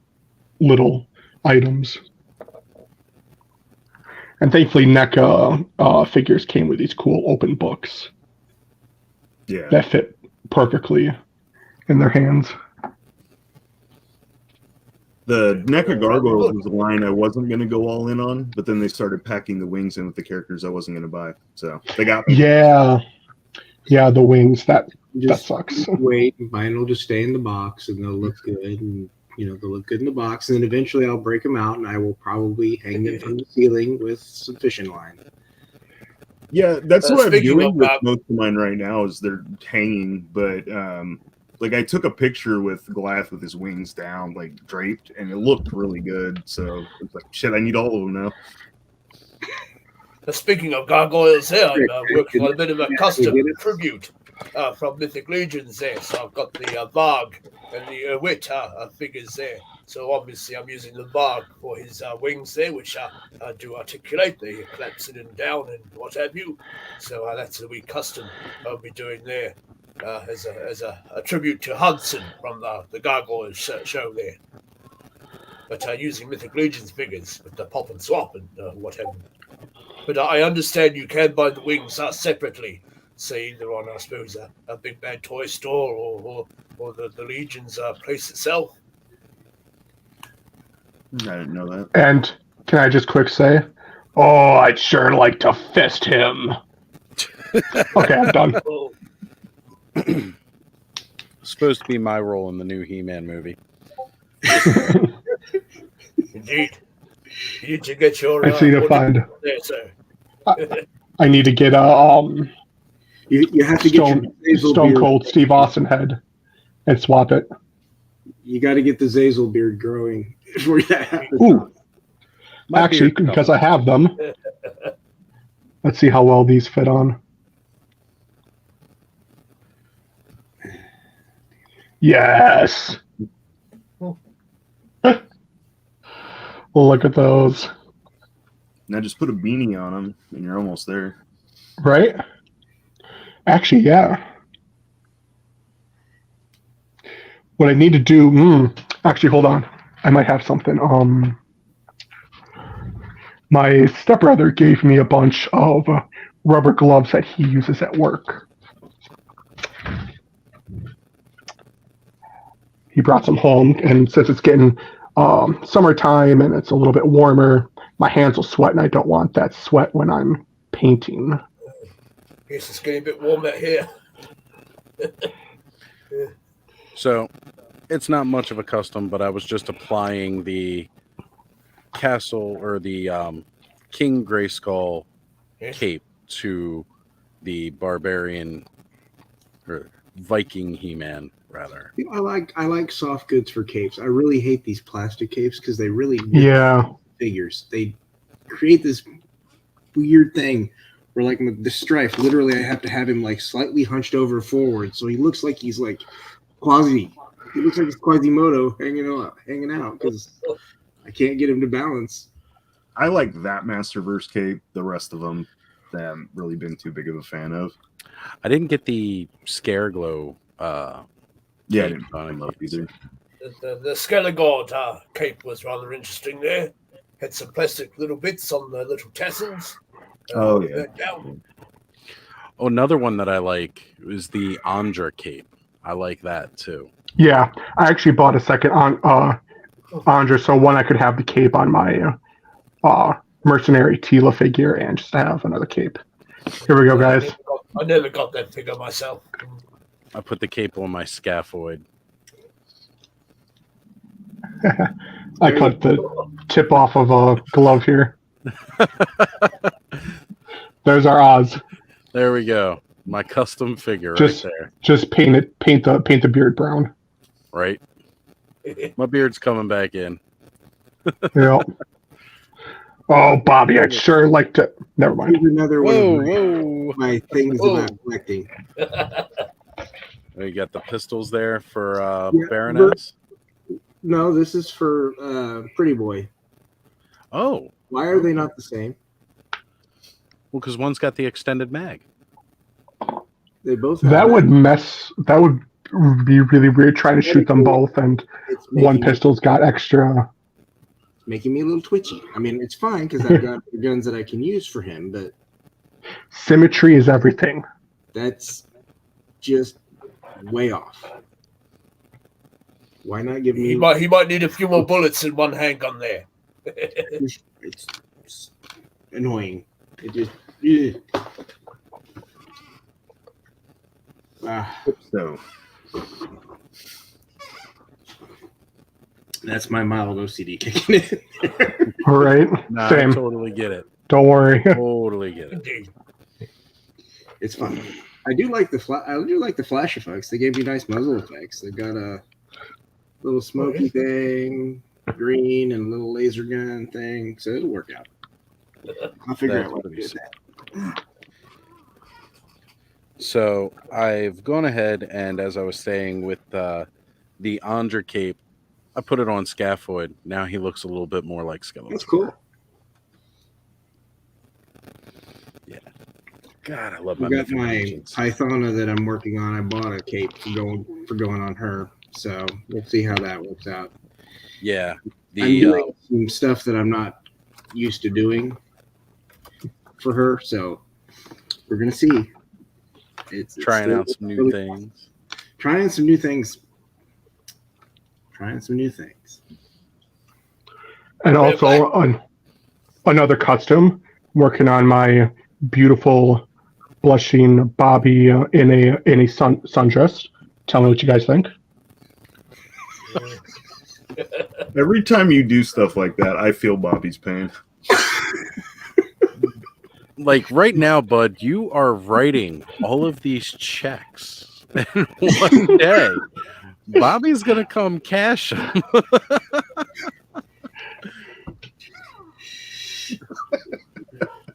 little items. And thankfully, NECA figures came with these cool open books. Yeah. That fit perfectly in their hands. The NECA Gargoyles was a line I wasn't going to go all in on, but then they started packing the wings in with the characters I wasn't going to buy. So they got me. Yeah, the wings. That sucks. Wait, mine will just stay in the box, and they'll look good, and they'll look good in the box. And then eventually, I'll break them out, and I will probably hang them from the ceiling with some fishing line. Yeah, that's what I'm doing with about- most of mine right now. Is they're hanging, but like I took a picture with Goliath with his wings down, like draped, and it looked really good. So it's like, shit, I need all of them now. Speaking of gargoyles here, I'm working on a bit of a custom tribute from Mythic Legions there. So I've got the Varg and the Wit figures there. So obviously I'm using the Varg for his wings there, which do articulate. They collapse in and down and what have you. So that's a wee custom I'll be doing there as a tribute to Hudson from the Gargoyles show there. But using Mythic Legions figures with the pop and swap and what have you. But I understand you can buy the wings separately, say either on, I suppose, a Big Bad Toy Store or the Legion's place itself. I didn't know that. And can I just quick say, oh, I'd sure like to fist him. Okay, I'm done. Oh, Supposed to be my role in the new He-Man movie. indeed. You need to get your... I need to find... There, sir. I need to get You have to get your Stone Cold Steve Austin head and swap it. You got to get the Zazel beard growing before that happens. Ooh, My actually, beard because I have them. Let's see how well these fit on. Yes. Look at those. Now just put a beanie on them, and you're almost there. Right? Actually, yeah. What I need to do... actually, hold on. I might have something. My stepbrother gave me a bunch of rubber gloves that he uses at work. he brought some home, and since it's getting summertime and it's a little bit warmer, my hands will sweat, and I don't want that sweat when I'm painting. Guess it's getting a bit warm out here. So it's not much of a custom, but I was just applying the castle or the King Grayskull cape to the barbarian or Viking He-Man, rather. I like soft goods for capes. I really hate these plastic capes because they really figures. They create this weird thing where, like, the Strife, literally I have to have him like slightly hunched over forward, so he looks like he's like He looks like he's Quasimodo hanging out because I can't get him to balance. I like that Masterverse cape. The rest of them, I haven't really been too big of a fan of. I didn't get the Scare Glow. Yeah, I didn't love either. The Skelegord cape was rather interesting there. Had some plastic little bits on the little tassels. Oh, yeah. Oh, another one that I like is the Andra cape. I like that too. Yeah, I actually bought a second Andra, so one I could have the cape on my mercenary Tila figure and just have another cape. Here we go, guys. I never got that figure myself. I put the cape on my scaphoid. I cut the tip off of a glove here. There's our Oz. There we go. My custom figure Just- right there. Just paint the beard brown. Right? My beard's coming back in. Yeah. Oh, Bobby, I'd sure like to. Never mind. Here's another Whoa, one of whoa. my things about collecting. We got the pistols there for Yeah, Baroness. No, this is for Pretty Boy. Oh, Why are they not the same? well, because one's got the extended mag. They both have That would be really weird trying to shoot them both, and It's one making- pistol's got extra. making me a little twitchy. I mean, it's fine because I've got the guns that I can use for him, but Symmetry is everything. that's just way off. Why not give me? He might need a few more bullets in one handgun there. It's annoying. It just. Ugh. So, That's my mild OCD kicking in. All right. Nah, Same. I totally get it. Don't worry. Totally get it. Indeed. It's fun. I do like the flash effects. They gave you nice muzzle effects. They've got a little smoky thing, green, and a little laser gun thing. So it'll work out. I'll figure That's out what to pretty do with that. So I've gone ahead and, as I was saying, with the Andra cape, I put it on Scaphoid. Now he looks a little bit more like Skeletor. That's cool. Yeah. God, I love my I got my Mythologians. Pythona that I'm working on. I bought a cape for going on her. So we'll see how that works out. Yeah. I'm The doing some stuff that I'm not used to doing for her. So we're gonna see. It's trying still out some new really things. Trying some new things. Trying some new things. And also another custom, working on my beautiful blushing Bobby in a sundress. Tell me what you guys think. every time you do stuff like that, I feel Bobby's pain. Like right now, Bud, you are writing all of these checks. And one day, Bobby's going to come cash them.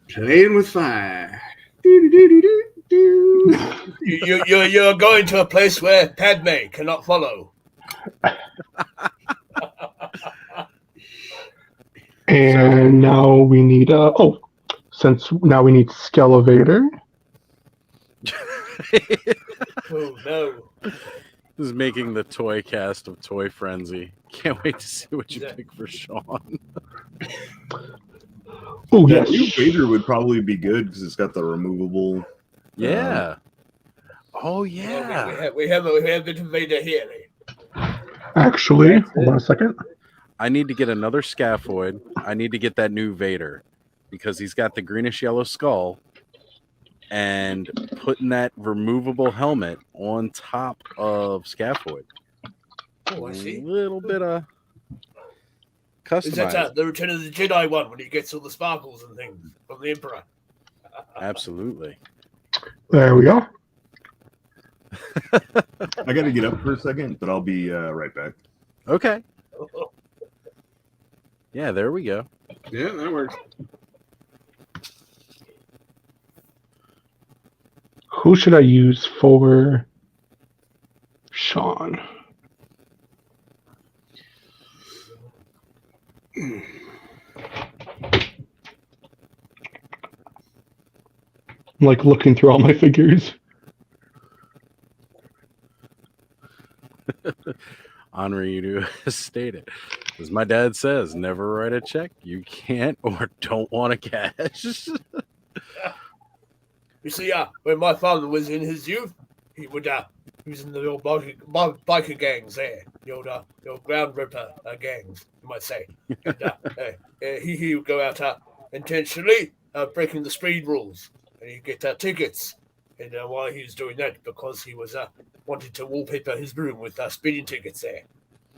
Playing with fire. Do-do-do-do-do-do. You're going to a place where Padme cannot follow. And now we need since now we need Skelevator. Oh no! This is making the toy cast of Toy Frenzy. Can't wait to see what you pick for Sean. Oh That yes. new Vader would probably be good because it's got the removable. Yeah. Oh yeah. We have a bit of Vader here. Actually, That's hold on a second. I need to get another scaphoid. I need to get that new Vader because he's got the greenish yellow skull, and putting that removable helmet on top of scaphoid. Oh, I see. A little bit of Is that customized. the Return of the Jedi one when he gets all the sparkles and things from the Emperor? Absolutely. There we go. I got to get up for a second, but I'll be right back. Okay. Yeah, there we go. Yeah, that works. Who should I use for Sean? I'm like looking through all my figures. Henri, you do state it. As my dad says, never write a check you can't or don't want to cash. You see, when my father was in his youth, he was in the old biker gangs there, the old ground ripper gangs, you might say. And, he would go out intentionally breaking the speed rules, and he'd get tickets. And while he was doing that, because he was wanted to wallpaper his room with speeding tickets there.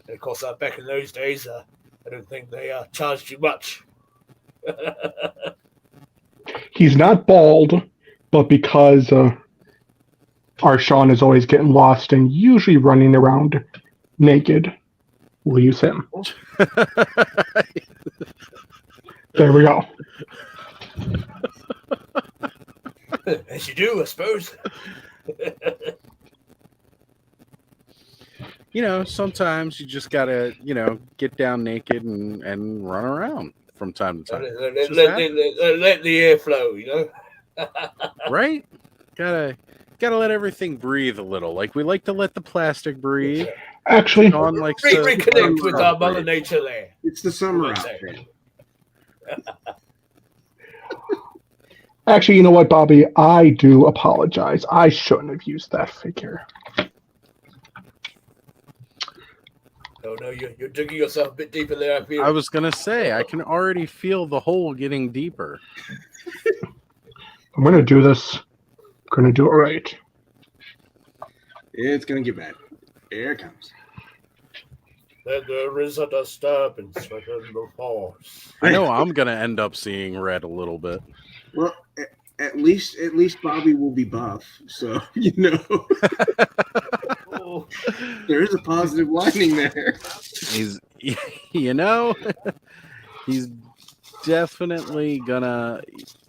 And of course, back in those days, I don't think they charged you much. He's not bald, but because our Sean is always getting lost and usually running around naked, we'll use him. There we go. As you do, I suppose. Sometimes you just gotta, get down naked and run around from time to time. Let the air flow, Right? Gotta let everything breathe a little. Like we like to let the plastic breathe. Actually, Sean likes to reconnect with Mother Nature there. It's the summer Let's outfit. you know what, Bobby? I do apologize. I shouldn't have used that figure. No, you're digging yourself a bit deeper there, I feel. I was gonna say I can already feel the hole getting deeper. I'm gonna do this. I'm gonna do it right. It's gonna get bad. Here it comes. Then there is a disturbance within the force. I know I'm gonna end up seeing red a little bit. Well, at least Bobby will be buff, so Oh, there is a positive lining there. He's he's definitely gonna.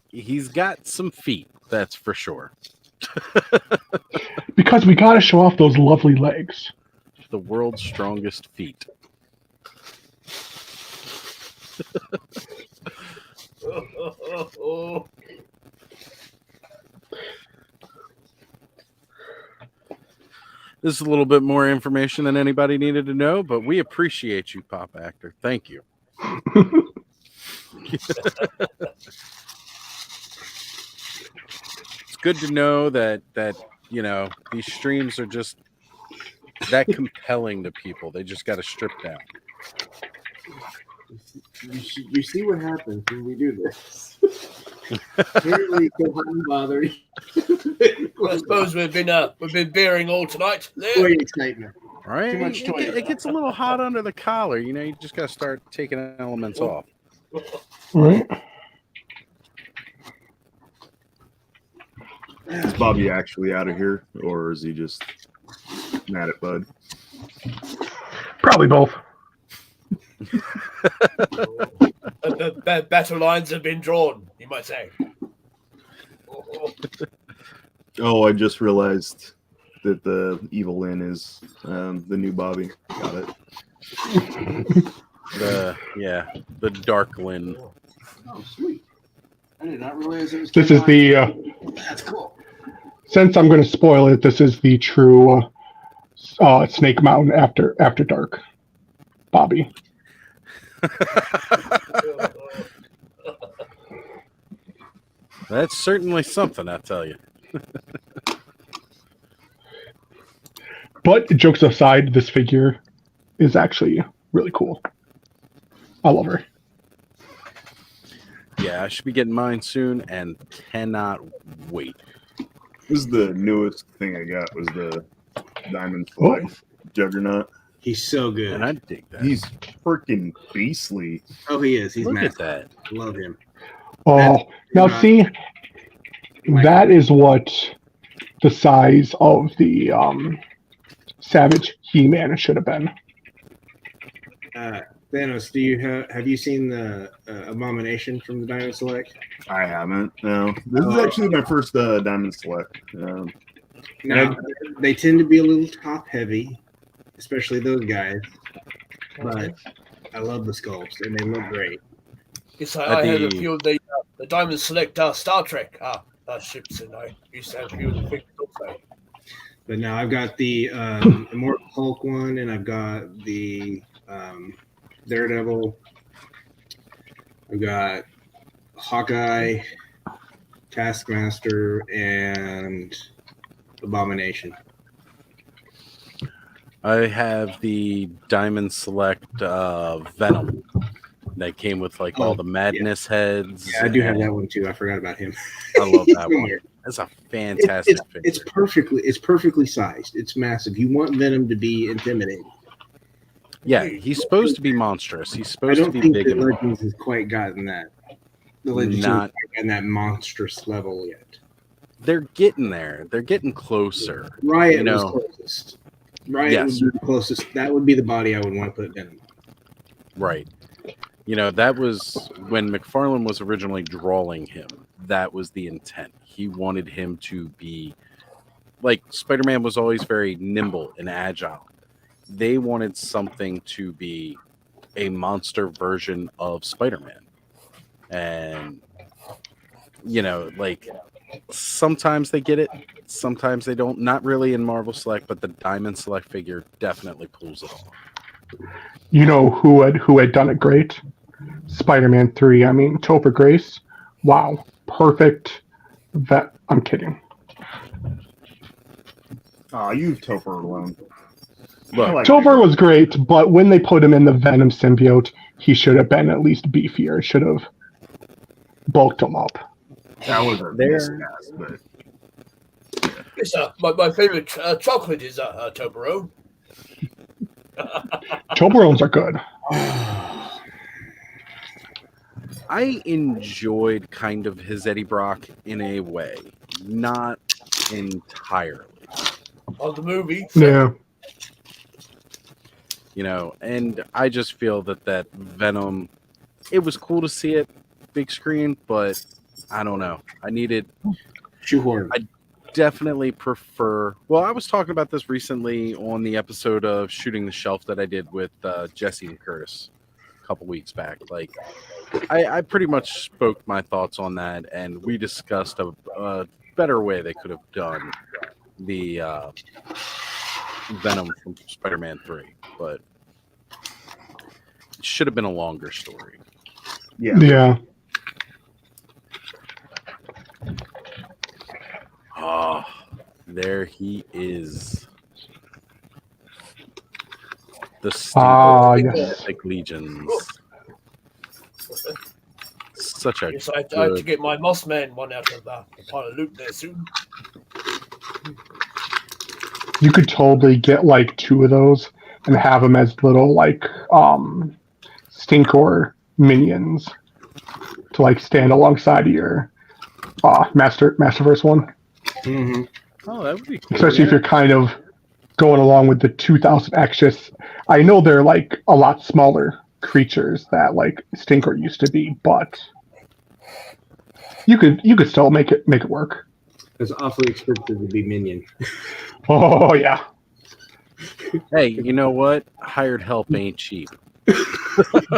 He's got some feet, that's for sure. Because we gotta show off those lovely legs. The world's strongest feet. This is a little bit more information than anybody needed to know, but we appreciate you, Pop Actor. Thank you. It's good to know that these streams are just that compelling to people. They just got to strip down. You see what happens when we do this. Apparently, so hot and bothered. I suppose we've been bearing all tonight. There. Boy, excitement. Right? Too much toy. It gets a little hot under the collar. You just got to start taking elements off. Right? Is Bobby actually out of here, or is he just mad at Bud? Probably both. Battle lines have been drawn, you might say. Oh, I just realized that the evil Lynn is the new Bobby. Got it. The Dark Lynn. Oh, sweet. I did not realize it was. This is the. That's cool. Since I'm going to spoil it, this is the true Snake Mountain after dark, Bobby. That's certainly something, I tell you. But jokes aside, this figure is actually really cool. I love her. Yeah, I should be getting mine soon and cannot wait. This is the newest thing I got was the Diamond Oh. Select Juggernaut. He's so good. And I dig that. He's freaking beastly. Oh, he is. He's Look massive. at that. Love him. Oh, now see, that is what the size of the Savage He-Man should have been. Thanos, do you have you seen the Abomination from the Diamond Select? I haven't. No, this is actually my first Diamond Select. Now, they tend to be a little top heavy, especially those guys. But I love the sculpts, and they look great. Yes, I had a few of the Diamond Select Star Trek ships, and I used to have a few of the figures also. But now I've got the Immortal Hulk one, and I've got the Daredevil. I've got Hawkeye, Taskmaster, and Abomination. I have the Diamond Select Venom that came with like all the madness heads. Yeah, I do have that one too. I forgot about him. I love that one. That's a fantastic figure. It's perfectly sized. It's massive. You want Venom to be intimidating. Yeah, he's supposed to be monstrous. He's supposed I to don't be think big the and Legends has quite gotten that. The Legends haven't gotten that monstrous level yet. They're getting there. They're getting closer. Riot was closest. Riot would be the closest. That would be the body I would want to put Venom on. Right. You know, that was when McFarlane was originally drawing him. That was the intent. He wanted him to be like Spider-Man was always very nimble and agile. They wanted something to be a monster version of Spider-Man. And, you know, like sometimes they get it, sometimes they don't. Not really in Marvel Select, but the Diamond Select figure definitely pulls it off. You know who had done it great? Spider-Man 3. I mean, Topher Grace. Wow. Perfect. I'm kidding. Oh, you Topher alone. Look, Topher was great, but when they put him in the Venom symbiote, he should have been at least beefier. Should have bulked him up. That was a miscast, but Yes, my favorite chocolate is Toblerone. Toblerones are good. I enjoyed kind of his Eddie Brock in a way, not entirely. Of the movie. Yeah. You know, and I just feel that Venom, it was cool to see it big screen, but I don't know. I needed shoehorn. I definitely prefer. Well, I was talking about this recently on the episode of Shooting the Shelf that I did with Jesse and Curtis a couple weeks back. Like, I pretty much spoke my thoughts on that, and we discussed a better way they could have done the Venom from Spider-Man 3, but it should have been a longer story. Yeah. Oh, there he is. The Mythic Legions. Such a yes, I have to get my Mossman one out of the pile of loot there soon. You could totally get like 2 of those and have them as little like Stinkor minions to like stand alongside of your Masterverse one. Mm-hmm. Oh, that would be cool. Especially if you're kind of going along with the 2000 Extras. I know they're like a lot smaller creatures that like Stinkor used to be, but you could still make it work. It's awfully expensive to be minion. Oh yeah. Hey, you know what? Hired help ain't cheap.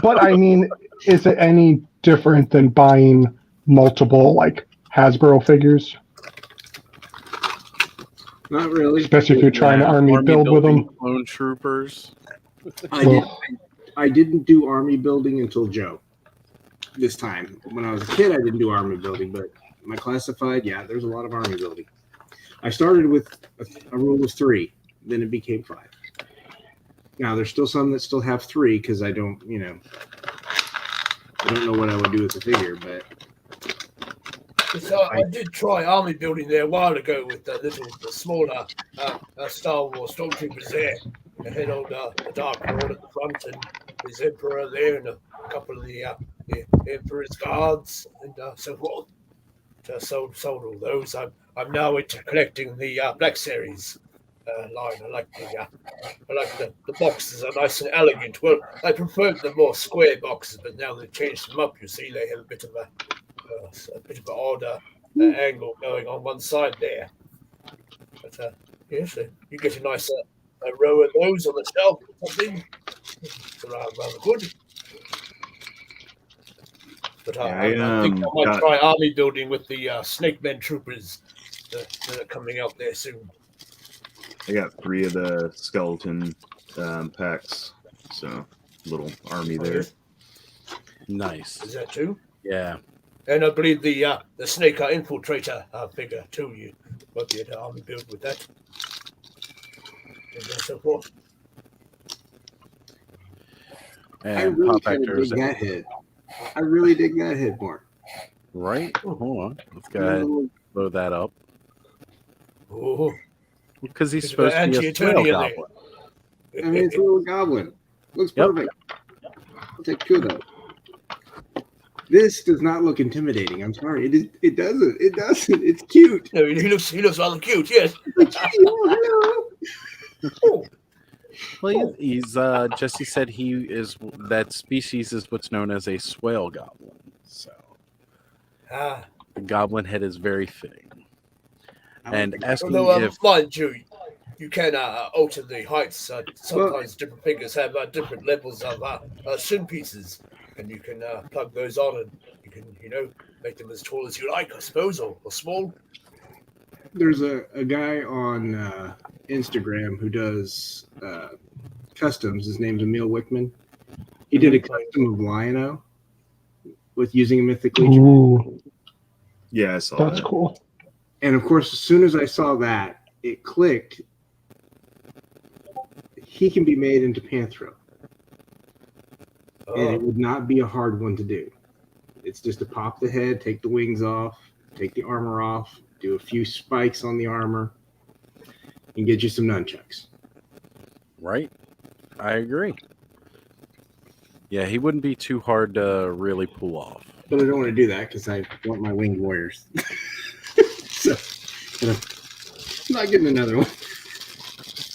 But I mean, is it any different than buying multiple like Hasbro figures? Not really. Especially if you're trying to army build with them. Clone troopers. I didn't do army building until Joe. This time, when I was a kid, I didn't do army building, but my classified, there's a lot of army building. I started with a rule of 3, then it became 5. Now there's still some that still have 3 because I don't know what I would do with the figure, but So I did try army building there a while ago with the smaller Star Wars stormtroopers there. I had old the Dark Lord at the front and his Emperor there and a couple of the Emperor's guards and so forth. Sold all those. I'm now into collecting the Black Series line. I like the boxes are nice and elegant. Well, I preferred the more square boxes, but now they've changed them up. You see, they have a bit of an odd angle going on one side there. But yes, you get a nice row of those on the shelf or something. It's rather good. But I think I might try army building with the Snake Men troopers that are coming out there soon. I got 3 of the skeleton packs, so little army there. Nice. Is that too? Yeah. And I believe the Snake Infiltrator figure too. You might be able to army build with that. And so forth. And I really Pop kind of Actors. dig that head. I really dig that head more. Right? Hold on. Let's go ahead and load that up. Oh, Because he's supposed to be a swale goblin. I mean, it's a little goblin. Looks perfect. I'll take 2 of those. This does not look intimidating. I'm sorry. It doesn't. It doesn't. It's cute. No, he looks rather cute. Yes. Hello. Well, he's Jesse said that species is what's known as a swale goblin. So the goblin head is very fitting. And asking if mind you can alter the heights. Sometimes different figures have different levels of shin pieces, and you can plug those on, and you can make them as tall as you like, I suppose, or small. There's a guy on Instagram who does customs. His name's Emil Wickman. He did a custom of Lion-O with using a mythic legion. Ooh, Yeah, I saw that's that. cool. And of course, as soon as I saw that, it clicked. He can be made into Panthro. And it would not be a hard one to do. It's just to pop the head, take the wings off, take the armor off, do a few spikes on the armor, and get you some nunchucks. right? I agree. Yeah, he wouldn't be too hard to really pull off. But I don't want to do that because I want my winged warriors. So I'm not getting another one.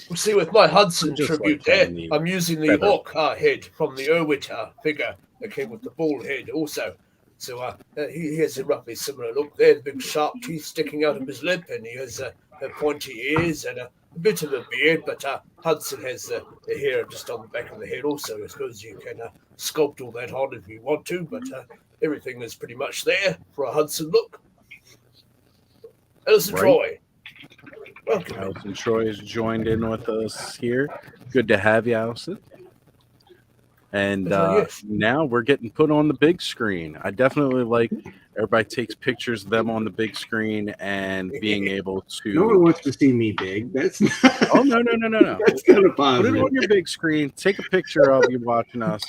Well, see, with my Hudson Just tribute like there, having the I'm using the feather. orc head from the Urwit figure that came with the ball head also. So he has a roughly similar look there, the big sharp teeth sticking out of his lip, and he has pointy ears and a bit of a beard, but Hudson has the hair just on the back of the head also. I suppose you can sculpt all that on if you want to, but everything is pretty much there for a Hudson look. Elson Right. Troy. Welcome. Allison Troy has joined in with us here. Good to have you, Allison. And Yes. now we're getting put on the big screen. I definitely like everybody takes pictures of them on the big screen and being able to. No one wants to see me big. That's not, Oh, no. that's kind of Put positive. it on your big screen. Take a picture of you watching us.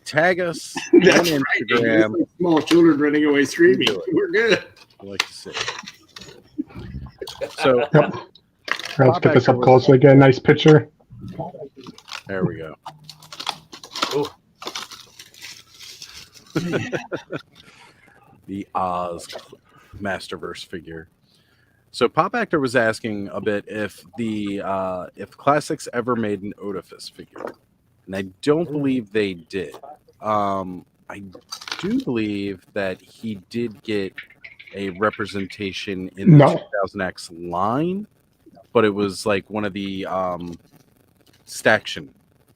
Tag us That's on right. Instagram. It's like small children running away screaming. Do it. We're good. I like to see. So Yep. Let's get this up close so we get a nice picture. there we go. Oh, The Oz Masterverse figure. So Pop Actor was asking a bit if Classics ever made an Oedipus figure, and I don't believe they did. I do believe that he did get a representation in the No. 2000X line, but it was like one of the staction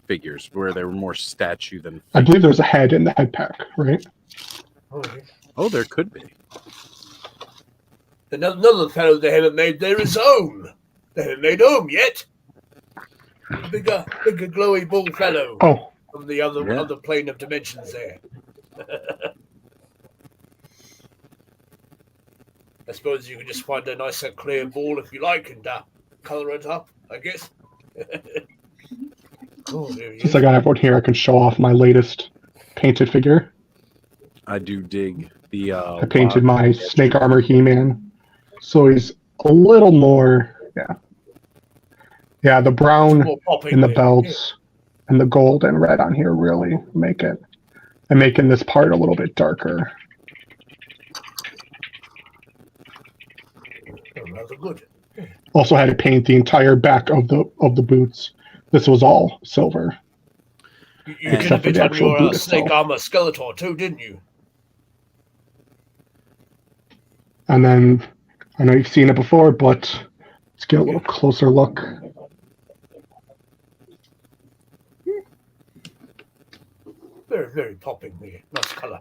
figures where they were more statue than I believe there's a head in the head pack, right? Oh, there could be. Another fellow they haven't made there is Ohm. They haven't made Ohm yet. A bigger glowy ball fellow Oh, from the other Yeah. other plane of dimensions there. I suppose you can just find a nice clear ball if you like and color it up, I guess. Oh, there he Since is. I got everyone here, I can show off my latest painted figure. I do dig the. I painted wad my gesture. snake armor He-Man, so he's a little more, yeah. The brown More popping in the there. belts and the gold and red on here really make it. I'm making this part a little bit darker. Oh, rather good. Also had to paint the entire back of the boots. This was all silver. You And- did a Except for bit the on actual your boot snake itself. armor Skeletor too, didn't you? And then I know you've seen it before, but let's get a little closer look. Very, very popping there. Nice colour.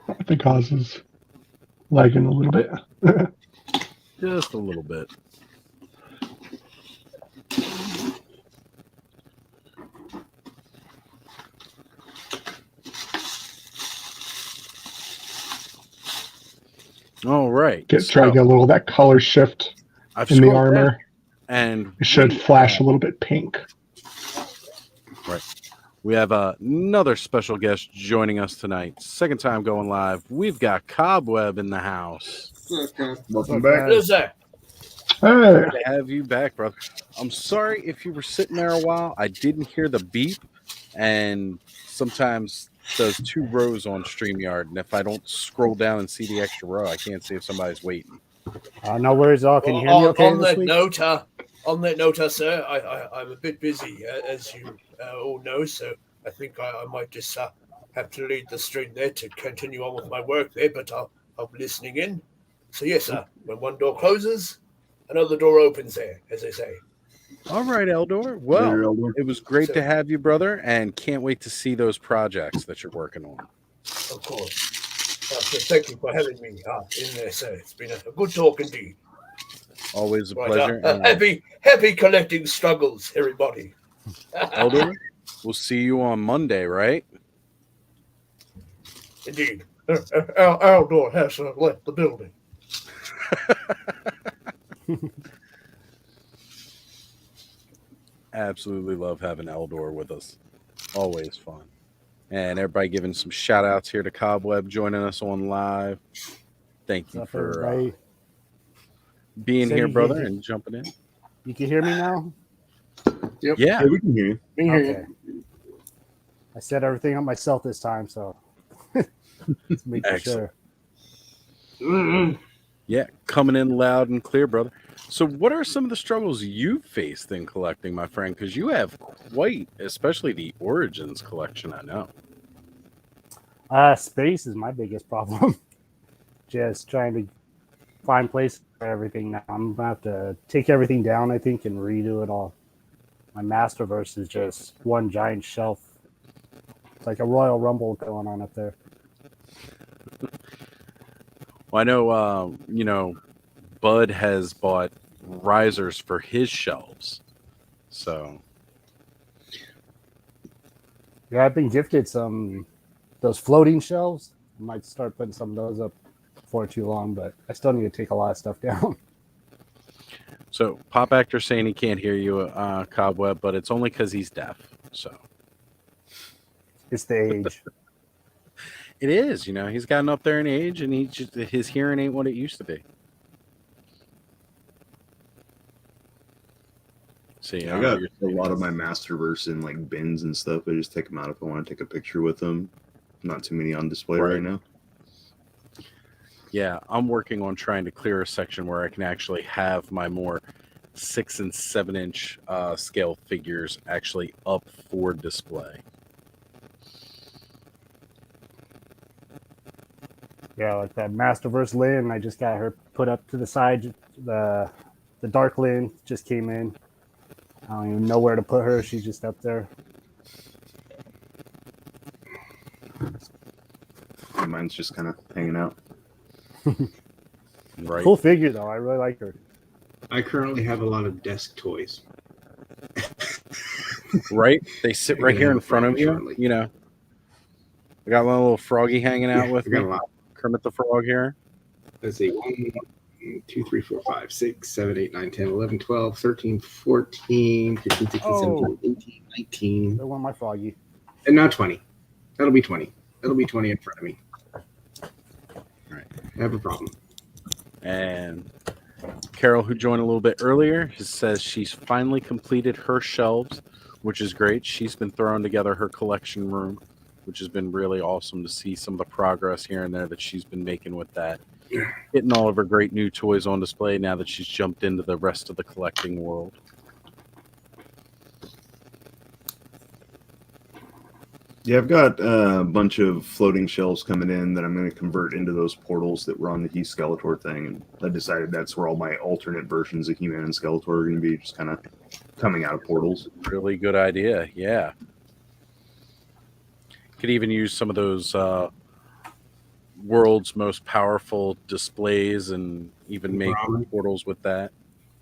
I think Oz is lagging a little bit. Just a little bit. All right. Try to get a little of that color shift I've in the scrolled down, armor. and It should we flash a little bit pink. We have another special guest joining us tonight. Second time going live. We've got Cobweb in the house. Welcome back. Who's that? Hey, Good to have you back, brother. I'm sorry if you were sitting there a while. I didn't hear the beep, and sometimes those 2 rows on StreamYard, and if I don't scroll down and see the extra row, I can't see if somebody's waiting. No worries at all. Can you hear me okay on this that week? note, sir, I'm a bit busy, as you all know, so I think I might just have to lead the stream there to continue on with my work there, but I'll be listening in. So yes, when one door closes, another door opens there, as they say. All right, Eldor. Well, Later, Eldor. it was great So- to have you, brother, and can't wait to see those projects that you're working on. Of course. So thank you for having me in there, sir. It's been a good talk indeed. Always a Right, pleasure. And, happy collecting struggles, everybody. Eldor, we'll see you on Monday, right? Indeed. Aldor has left the building. Absolutely love having Eldor with us. Always fun. And everybody giving some shout outs here to Cobweb joining us on live. Thank you What's up, for everybody? being So here, you brother, can- and jumping in. You can hear me now? Yeah. Yeah, we can hear you. Okay. I set everything up myself this time, so let's make Excellent. sure. Yeah, coming in loud and clear, brother. So, what are some of the struggles you faced in collecting, my friend? Because you have quite, especially the Origins collection, I know. Space is my biggest problem. Just trying to find places for everything now. I'm gonna have to take everything down, I think, and redo it all. My Masterverse is just one giant shelf. It's like a Royal Rumble going on up there. Well, I know, Bud has bought risers for his shelves. So, Yeah, I've been gifted those floating shelves. I might start putting some of those up before too long, but I still need to take a lot of stuff down. so Pop Actor saying he can't hear you, Cobweb, but it's only because he's deaf. So, It's the age. it is, he's gotten up there in age and his hearing ain't what it used to be. See, I got a lot of my Masterverse in like bins and stuff. I just take them out if I want to take a picture with them. Not too many on display right now. Yeah, I'm working on trying to clear a section where I can actually have my more 6 and 7 inch scale figures actually up for display. Yeah, like that Masterverse Lynn, I just got her put up to the side. The Dark Lynn just came in. I don't even know where to put her. She's just up there. Mine's just kind of hanging out. Right. Cool figure though. I really like her. I currently have a lot of desk toys. Right? They sit You're right gonna here have in a front of problem you. shortly. I got one little froggy hanging out Yeah, with I got me. a lot. Kermit the Frog here. Let's see. 2, 3, 4, 5, 6, 7, 8, 9, 10, 11, 12, 13, 14, 15, 16, Oh. 17, 18, 19, There went my froggy. and now 20. That'll be 20. That'll be 20 in front of me. Right. I have a problem. And Carol, who joined a little bit earlier, says she's finally completed her shelves, which is great. She's been throwing together her collection room, which has been really awesome to see some of the progress here and there that she's been making with that. Getting all of her great new toys on display now that she's jumped into the rest of the collecting world. Yeah, I've got a bunch of floating shelves coming in that I'm going to convert into those portals that were on the He Skeletor thing. And I decided that's where all my alternate versions of He-Man and Skeletor are going to be, just kind of coming out of portals. Really good idea, yeah. Could even use some of those world's most powerful displays and even make Ramen. portals with that.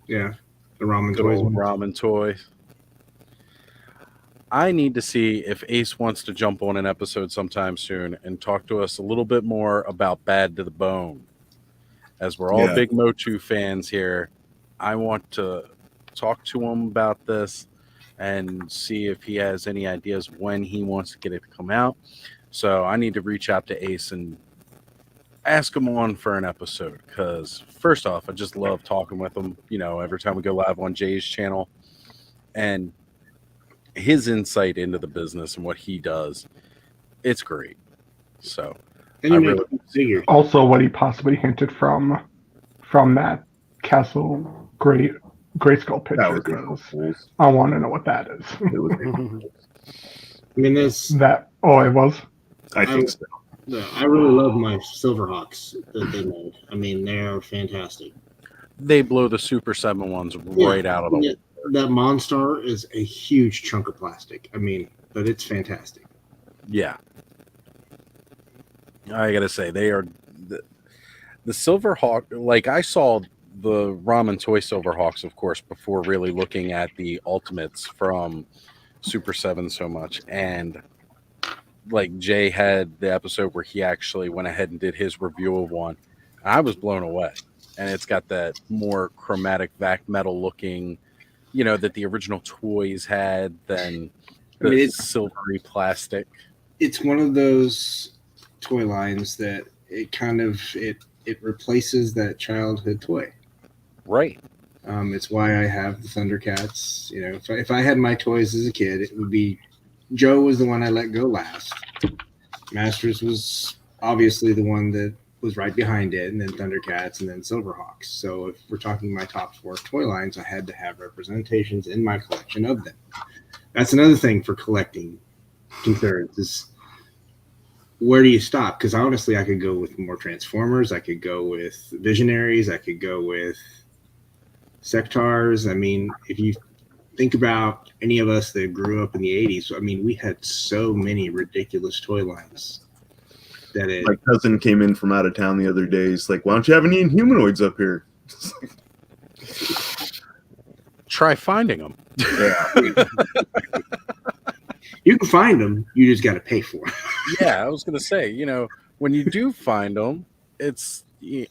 Yeah, the ramen Good toys. old ramen toy. I need to see if Ace wants to jump on an episode sometime soon and talk to us a little bit more about Bad to the Bone. As we're all big Motu fans here, I want to talk to him about this and see if he has any ideas when he wants to get it to come out. So I need to reach out to Ace and ask him on for an episode, because first off, I just love talking with him, you know, every time we go live on Jay's channel, and his insight into the business and what he does, it's great. So And I you really make figures. Also, what he possibly hinted from that Castle Grayskull picture, That was because I want to know what that is. It was I mean, this. That it was. I think so. I really love my Silverhawks that they made. I mean, they are fantastic. they blow the Super 7 ones right out of the Yeah, that Monstar is a huge chunk of plastic. I mean, but it's fantastic. Yeah. I gotta say, they are the Silverhawk. Like, I saw the Ramen Toy Silverhawks, of course, before really looking at the Ultimates from Super 7 so much. And like, Jay had the episode where he actually went ahead and did his review of one. I was blown away. And it's got that more chromatic vac metal looking, you know, that the original toys had than the it's silvery plastic. It's one of those toy lines that it kind of it replaces that childhood toy. Right. It's why I have the Thundercats. You know, if I had my toys as a kid, it would be Joe was the one I let go last. Masters was obviously the one that was right behind it, and then Thundercats, and then Silverhawks. So if we're talking my top 4 toy lines, I had to have representations in my collection of them. That's another thing for collecting concerns is where do you stop? Because honestly, I could go with more Transformers. I could go with Visionaries. I could go with Sectars. I mean, if you think about any of us that grew up in the 80s, I mean, we had so many ridiculous toy lines. My cousin came in from out of town the other day. He's like, why don't you have any Inhumanoids up here? Try finding them. Yeah. You can find them. You just got to pay for them. Yeah, I was going to say, you know, when you do find them, it's Yeah,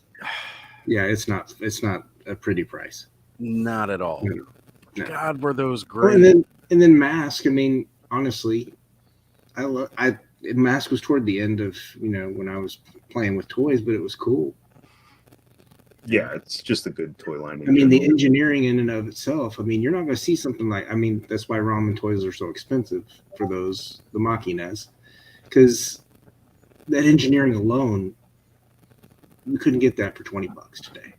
it's not a pretty price. not at all. No. God, were those Oh, great. and then Mask. I mean, honestly, Mask was toward the end of, you know, when I was playing with toys, but it was cool. Yeah, it's just a good toy line. I mean, the engineering in and of itself, I mean, you're not going to see something like, I mean, that's why ramen toys are so expensive for the Machinas, because that engineering alone, you couldn't get that for $20 today.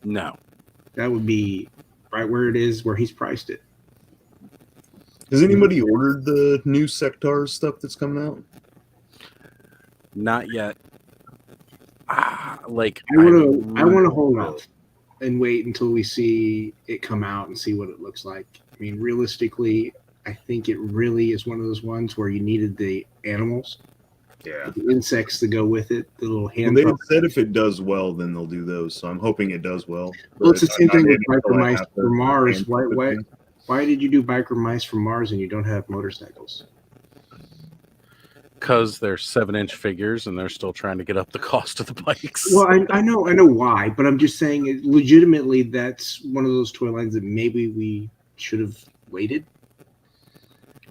No. That would be right where it is, where he's priced it. Has anybody ordered the new Sectars stuff that's coming out? Not yet. I want to hold off and wait until we see it come out and see what it looks like. I mean, realistically, I think it really is one of those ones where you needed the animals, the insects to go with it, the little hand. Well, they said if it does well, then they'll do those. So I'm hoping it does well. Well, it's the same thing with Biker Biker Mice from Mars. Why did you do Biker Mice from Mars and you don't have motorcycles? because they're 7-inch figures and they're still trying to get up the cost of the bikes. Well, I know why, but I'm just saying, legitimately, that's one of those toy lines that maybe we should have waited.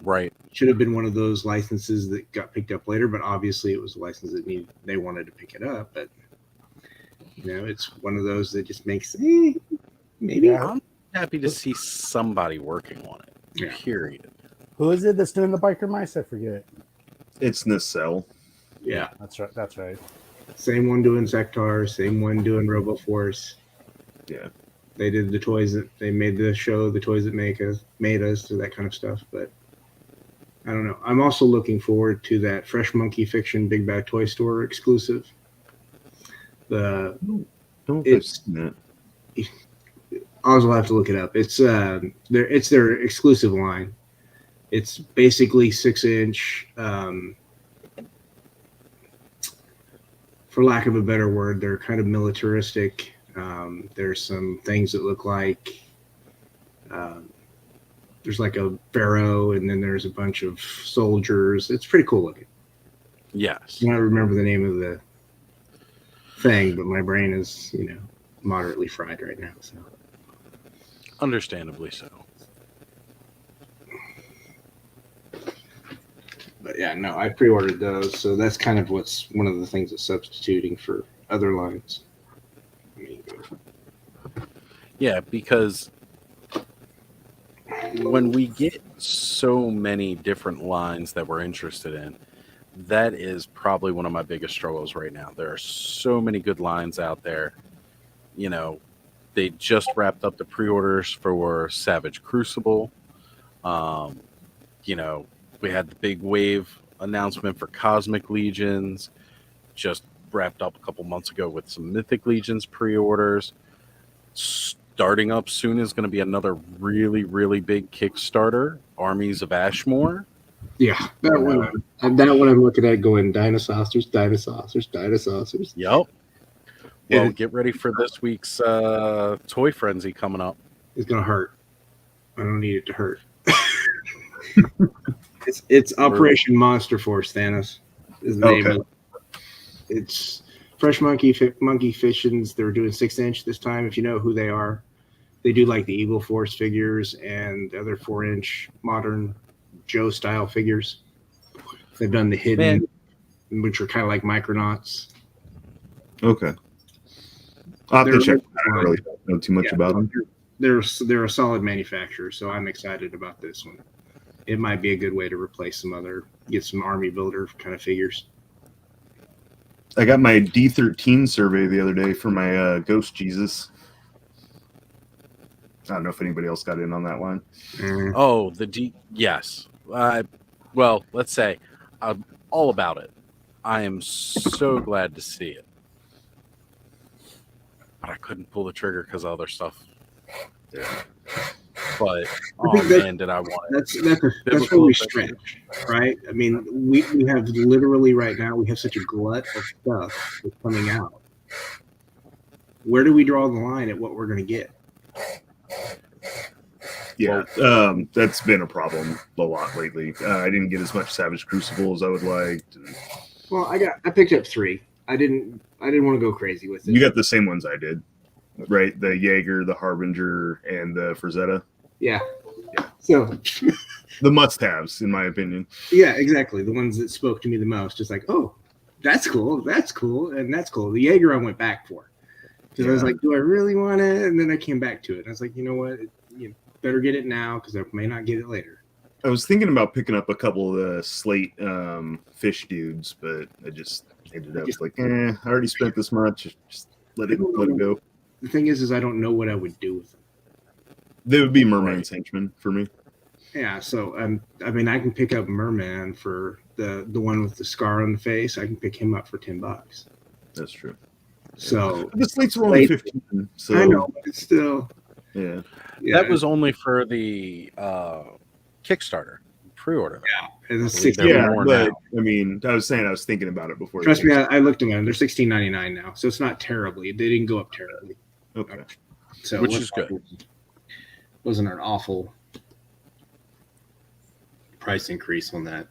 Right. Should have been one of those licenses that got picked up later, but obviously it was a license that they wanted to pick it up. But it's one of those that just makes maybe. Yeah. I'm happy to see somebody working on it. Yeah. Period. Who is it that's doing the biker mice? I forget. It's Nacelle. Yeah, That's right. That's right. same one doing Sectar, same one doing RoboForce. Yeah. They did the toys that they made the show, the toys that made us, so that kind of stuff. But I don't know. I'm also looking forward to that Fresh Monkey Fiction Big Bad Toy Store exclusive. Don't know if I've It's seen it. I'll have to look it up. It's their exclusive line. It's basically 6-inch. For lack of a better word, they're kind of militaristic. There's some things that look like there's like a pharaoh, and then there's a bunch of soldiers. It's pretty cool looking. Yes. I don't remember the name of the thing, but my brain is moderately fried right now. So Understandably so. but yeah, no, I pre-ordered those, so that's kind of what's one of the things that's substituting for other lines. I mean, Yeah, because when we get so many different lines that we're interested in, that is probably one of my biggest struggles right now. There are so many good lines out there. They just wrapped up the pre-orders for Savage Crucible. We had the big wave announcement for Cosmic Legions, just wrapped up a couple months ago with some Mythic Legions pre-orders. Starting up soon is going to be another really, really big Kickstarter, Armies of Ashmore. yeah, that one I'm looking at going dinosaurs. Yep. Well, And get ready for this week's Toy Frenzy coming up. it's gonna hurt. I don't need it to hurt. It's Operation Monster Force. Thanos is the name of it. It's Fresh Monkey Fissions. They're doing 6-inch this time. If you know who they are, they do like the Eagle Force figures and the other 4-inch modern Joe style figures. They've done the hidden, which are kind of like Micronauts. Okay. I'll have to check. I don't really know too much Yeah, about them. They're a solid manufacturer, so I'm excited about this one. It might be a good way to replace get some army builder kind of figures. I got my D13 survey the other day for my Ghost Jesus. I don't know if anybody else got in on that one. Oh, yes. Well, let's say I'm all about it. I am so glad to see it. But I couldn't pull the trigger because of other stuff. Yeah. But man, did I want it? That's where we stretch, right? I mean, we have literally right now we have such a glut of stuff that's coming out. Where do we draw the line at what we're going to get? Yeah, that's been a problem a lot lately. I didn't get as much Savage Crucible as I would like. Well, I picked up 3. I didn't want to go crazy with it. You got the same ones I did, right? The Jaeger, the Harbinger, and the Frazetta. Yeah. So the must-haves, in my opinion. Yeah, exactly. The ones that spoke to me the most. Just like, oh, that's cool, and that's cool. The Jaeger I went back for because I was like, do I really want it? And then I came back to it. I was like, you know what? You better get it now because I may not get it later. I was thinking about picking up a couple of the Slate fish dudes, but I just ended up I already spent this much. Just let it go. The thing is I don't know what I would do with them. They would be Merman's henchmen for me. Yeah, so I mean, I can pick up Merman for the one with the scar on the face. I can pick him up for $10. That's true. So the slates were only 15. So I know, but it's still yeah. That was only for the Kickstarter pre-order. Yeah, it's $16. But I mean, I was thinking about it before. Trust me, I looked at them. They're $16.99 now, so it's not terribly. They didn't go up terribly. Okay, so which is good. Wasn't an awful price increase on that.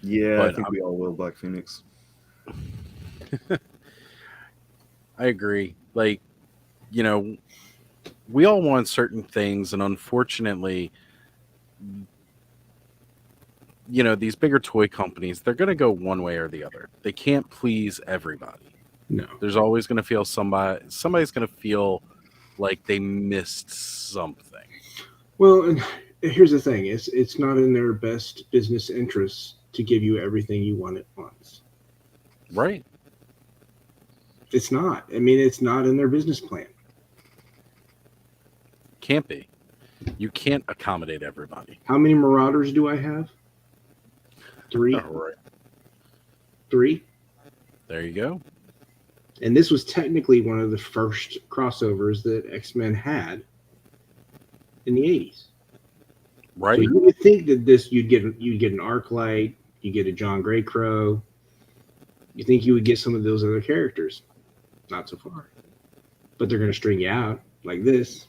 Yeah, But I think we all will Black Phoenix. I agree. Like, you know, we all want certain things, and unfortunately, you know, these bigger toy companies, they're going to go one way or the other. They can't please everybody. No. There's always going to feel somebody's going to feel like they missed something. Well, and here's the thing: it's not in their best business interests to give you everything you want at once. Right. It's not. I mean, it's not in their business plan. Can't be. You can't accommodate everybody. How many Marauders do I have? 3. All right. 3. There you go. And this was technically one of the first crossovers that X-Men had in the 80s. Right. So you would think that this you'd get an Arclight, you get a John Greycrow. You think you would get some of those other characters. Not so far. But they're going to string you out like this.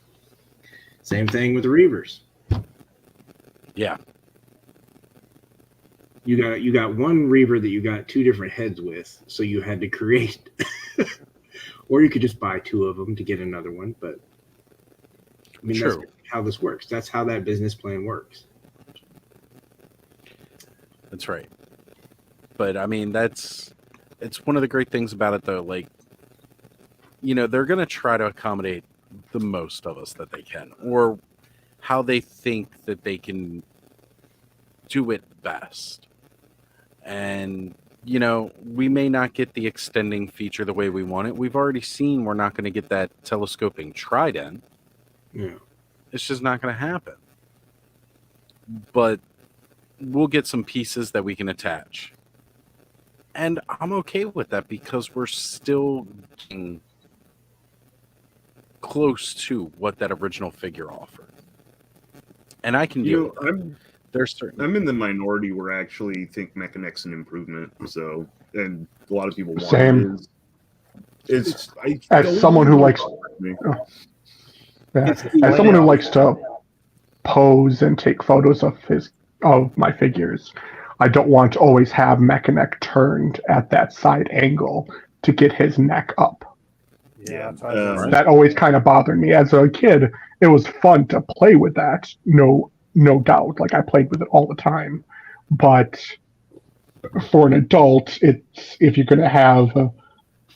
Same thing with the Reavers. Yeah. You got one Reaver that you got 2 different heads with, so you had to create. Or you could just buy 2 of them to get another one, but I mean, True. That's how this works. That's how that business plan works. That's right. But I mean, it's one of the great things about it, though. Like, you know, they're going to try to accommodate the most of us that they can, or how they think that they can do it best. And, you know, we may not get the extending feature the way we want it. We've already seen we're not going to get that telescoping trident. Yeah. It's just not going to happen. But we'll get some pieces that we can attach. And I'm okay with that because we're still getting close to what that original figure offered. And I can deal with that. There's certain. I'm in the minority where I actually think Mechanec's an improvement. So, and a lot of people want Same. it. As someone who likes, as someone who likes to pose and take photos of my figures, I don't want to always have Mechanec turned at that side angle to get his neck up. Yeah, That always kind of bothered me. As a kid, it was fun to play with that, no doubt. Like, I played with it all the time. But for an adult, it's if you're going to have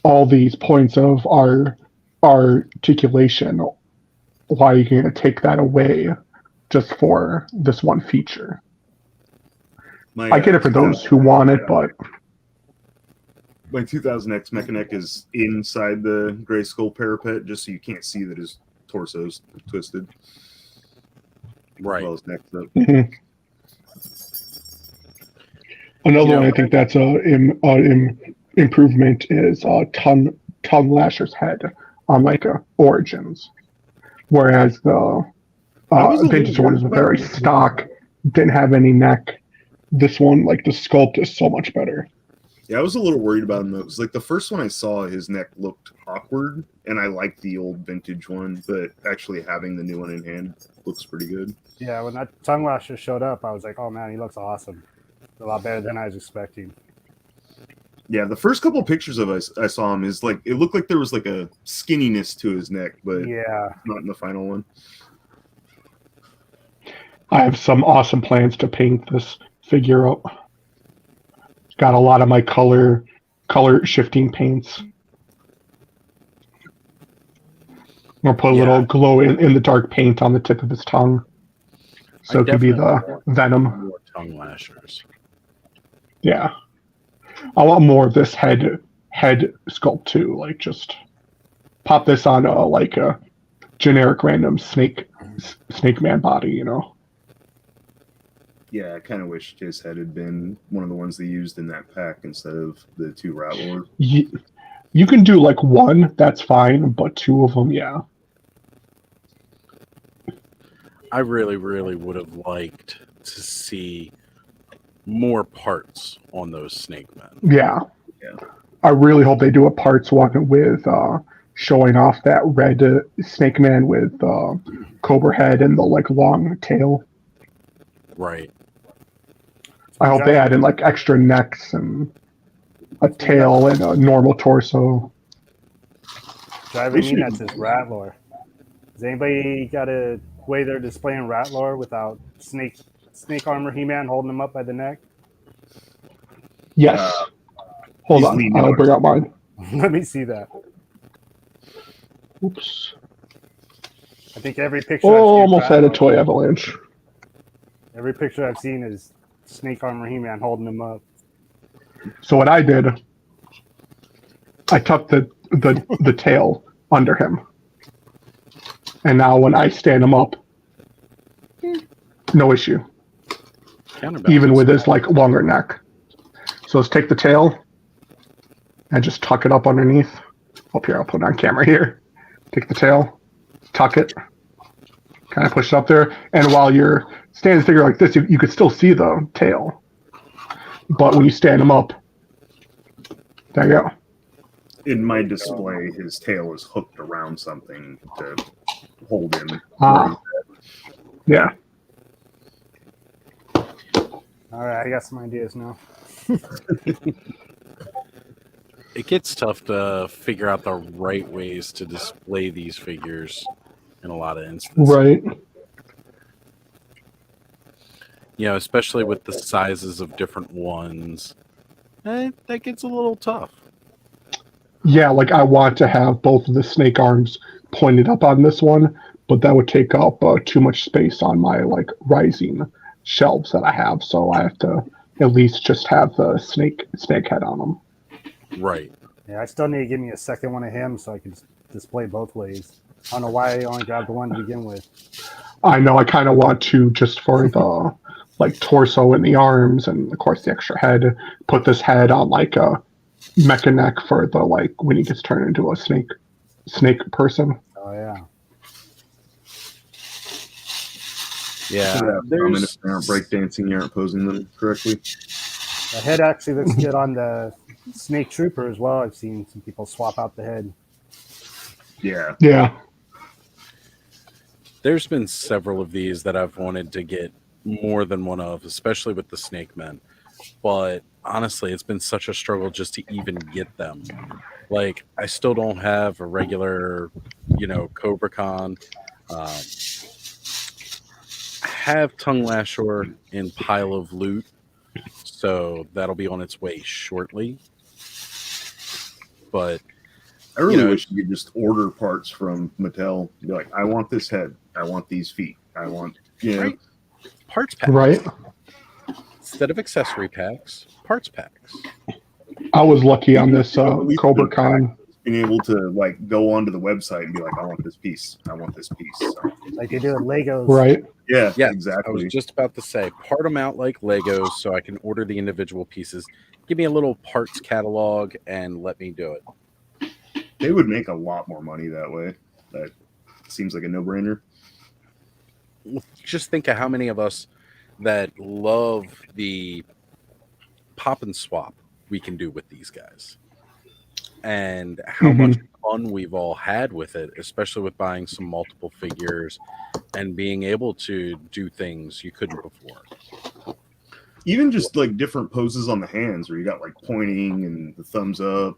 all these points of articulation, why are you going to take that away just for this one feature? I get it for those who want it, but my 2000X Mechanec is inside the Gray Skull parapet, just so you can't see that his torso's twisted. Right. Well, his neck's up. Another one I think that's improvement is Tongue Lasher's head on like Origins, whereas the vintage one is very stock, didn't have any neck. This one, like, the sculpt is so much better. Yeah, I was a little worried about him though, because like the first one I saw, his neck looked awkward, and I liked the old vintage one, but actually having the new one in hand looks pretty good. Yeah, when that Tongue Lasher showed up, I was like, oh man, he looks awesome. A lot better than I was expecting. Yeah, the first couple of pictures of I saw him is like it looked like there was like a skinniness to his neck, but yeah, not in the final one. I have some awesome plans to paint this figure up. Got a lot of my color shifting paints. Or put a little glow in the dark paint on the tip of his tongue, so it could be the venom. More tongue lashers. Yeah, I want more of this head sculpt too. Like, just pop this on a generic random snake man body, you know. Yeah, I kind of wished his head had been one of the ones they used in that pack instead of the 2 Rat Lord. You can do like 1, that's fine, but 2 of them, yeah. I really, really would have liked to see more parts on those snake men. Yeah. I really hope they do a parts one with showing off that red snake man with cobra head and the like long tail. Right. I hope they add in like extra necks and a tail and a normal torso. Driving me nuts is Rattler. Has anybody got a way they're displaying Rattler without snake armor He-Man holding him up by the neck? Yes. Hold he's on. leaning I'll on bring out mine. Let me see that. Oops. I think every picture. Oh, I've seen almost had a Rattler- toy avalanche. Every picture I've seen is snake armor He-Man holding him up. So what I did, I tucked the tail under him. And now when I stand him up, no issue. Even with his like longer neck. So let's take the tail and just tuck it up underneath. Up here, I'll put it on camera here. Take the tail, tuck it, kind of push it up there. And while you're standing the figure like this, you could still see the tail. But when you stand him up, there you go. In my display, his tail is hooked around something to hold him. Yeah. All right, I got some ideas now. It gets tough to figure out the right ways to display these figures in a lot of instances. Right. You know, especially with the sizes of different ones. That gets a little tough. Yeah, like I want to have both of the snake arms pointed up on this one, but that would take up too much space on my like rising shelves that I have. So I have to at least just have the snake head on them. Right. Yeah, I still need to give me a second one of him so I can display both ways. I don't know why I only grabbed the one to begin with. I know I kind of want to just for the like torso and the arms and of course the extra head, put this head on like a mecha neck for the like when he gets turned into a snake person. Oh yeah. Yeah. If they aren't breakdancing, you aren't posing them correctly. The head actually looks good on the Snake Trooper as well. I've seen some people swap out the head. Yeah. Yeah. There's been several of these that I've wanted to get more than one of, especially with the Snake Men. But honestly, it's been such a struggle just to even get them. Like, I still don't have a regular, Cobra Con. I have Tongue Lasher in Pile of Loot, so that'll be on its way shortly. But I really wish you could just order parts from Mattel. Be like, I want this head. I want these feet. I want, right. Parts packs. Right. Instead of accessory packs, parts packs. I was lucky on this Cobra Con. Being able to like go onto the website and be like, I want this piece. I want this piece. Like they do with Legos. Right. Yeah, Yeah, exactly. I was just about to say, part them out like Legos so I can order the individual pieces. Give me a little parts catalog and let me do it. They would make a lot more money that way. That seems like a no-brainer. Just think of how many of us that love the pop and swap we can do with these guys. And how much fun we've all had with it, especially with buying some multiple figures and being able to do things you couldn't before. Even just like different poses on the hands where you got like pointing and the thumbs up.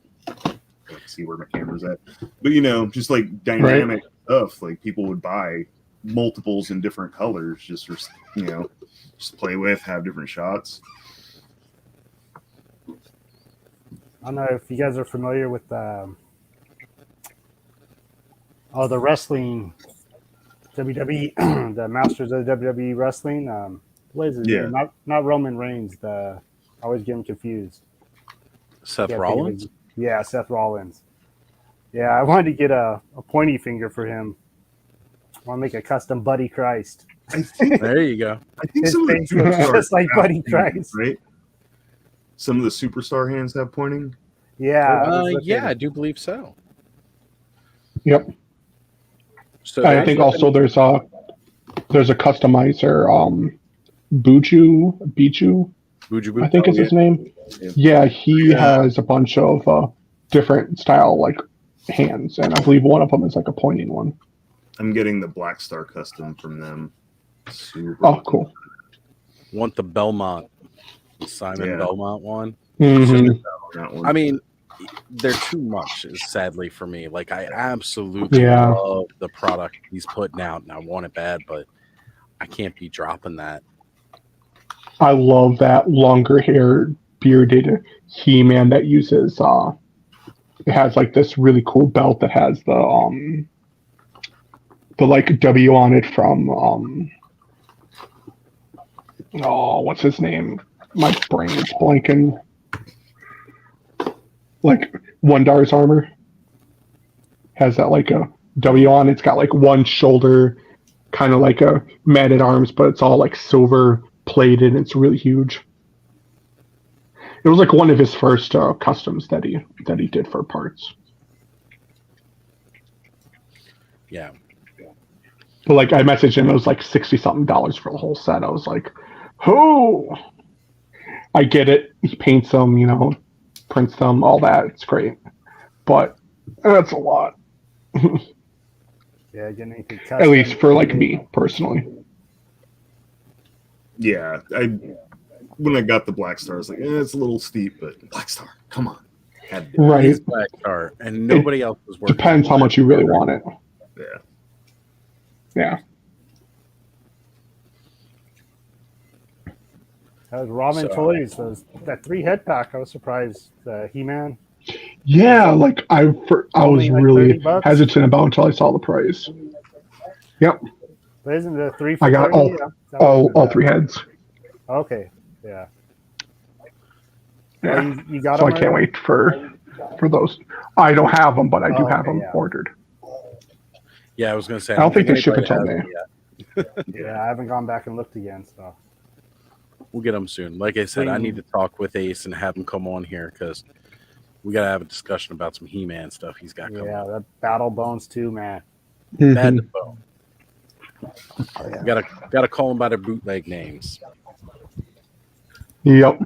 Let's see where my camera's at. But just like dynamic stuff, like people would buy multiples in different colors just for, just play with, have different shots. I don't know if you guys are familiar with the wrestling WWE, the Masters of WWE wrestling. What is his name? Not Roman Reigns. I always get him confused. Seth Rollins? Yeah, Seth Rollins. Yeah, I wanted to get a pointy finger for him. I want to make a custom Buddy Christ. There you go. I think His some of face the looks superstars just like have Buddy pointing, Christ. right? Some of the superstar hands have pointing. Yeah. Yeah, I do believe so. Yep. So I think also there's a customizer, Buju, I think is his name. Yeah, he has a bunch of different style like hands, and I believe one of them is like a pointing one. I'm getting the Black Star custom from them. Oh, cool. Want the Belmont. The Simon Yeah. Belmont one. Mhm. That one. I mean, they're too much, sadly, for me. Like, I absolutely Yeah. love the product he's putting out, and I want it bad, but I can't be dropping that. I love that longer hair bearded He-Man that uses it has like this really cool belt that has the like W on it from oh, what's his name? My brain is blanking. Like Wondar's armor has that like a W on it. It's got like one shoulder, kind of like a man at arms, but it's all like silver plated. And it's really huge. It was like one of his first customs that he did for parts. Yeah. But like I messaged him, it was like $60 something for the whole set. I was like, "Oh, I get it. He paints them, you know, prints them, all that. It's great, but that's a lot. Yeah, getting anything At least for like me personally. Yeah, when I got the Black Star, I was like, it's a little steep, but Black Star, come on. Had to. Right. It's Black Star, and nobody else was working. Depends how much you really want it. Yeah. Yeah. That was Ramen Toys. That 3-head pack. I was surprised. He-Man. Yeah, like I was Only like really $30? hesitant about until I saw the price. Yep, But isn't the 3 for I got 30? Yeah, all 3 heads. Okay. Yeah. Yeah, Oh, you got so I them can't already? wait for those. I don't have them, but I do Oh, have okay, them yeah. ordered. Yeah, I was going to say. I don't think they ship anybody until has May. them yet. Yeah, I haven't gone back and looked again. So We'll get them soon. Like I said, I need to talk with Ace and have him come on here because we got to have a discussion about some He-Man stuff he's got coming. yeah, that Battle Bones too, man. Bad Mhm. to bone. Gotta call them by their bootleg names. Yep.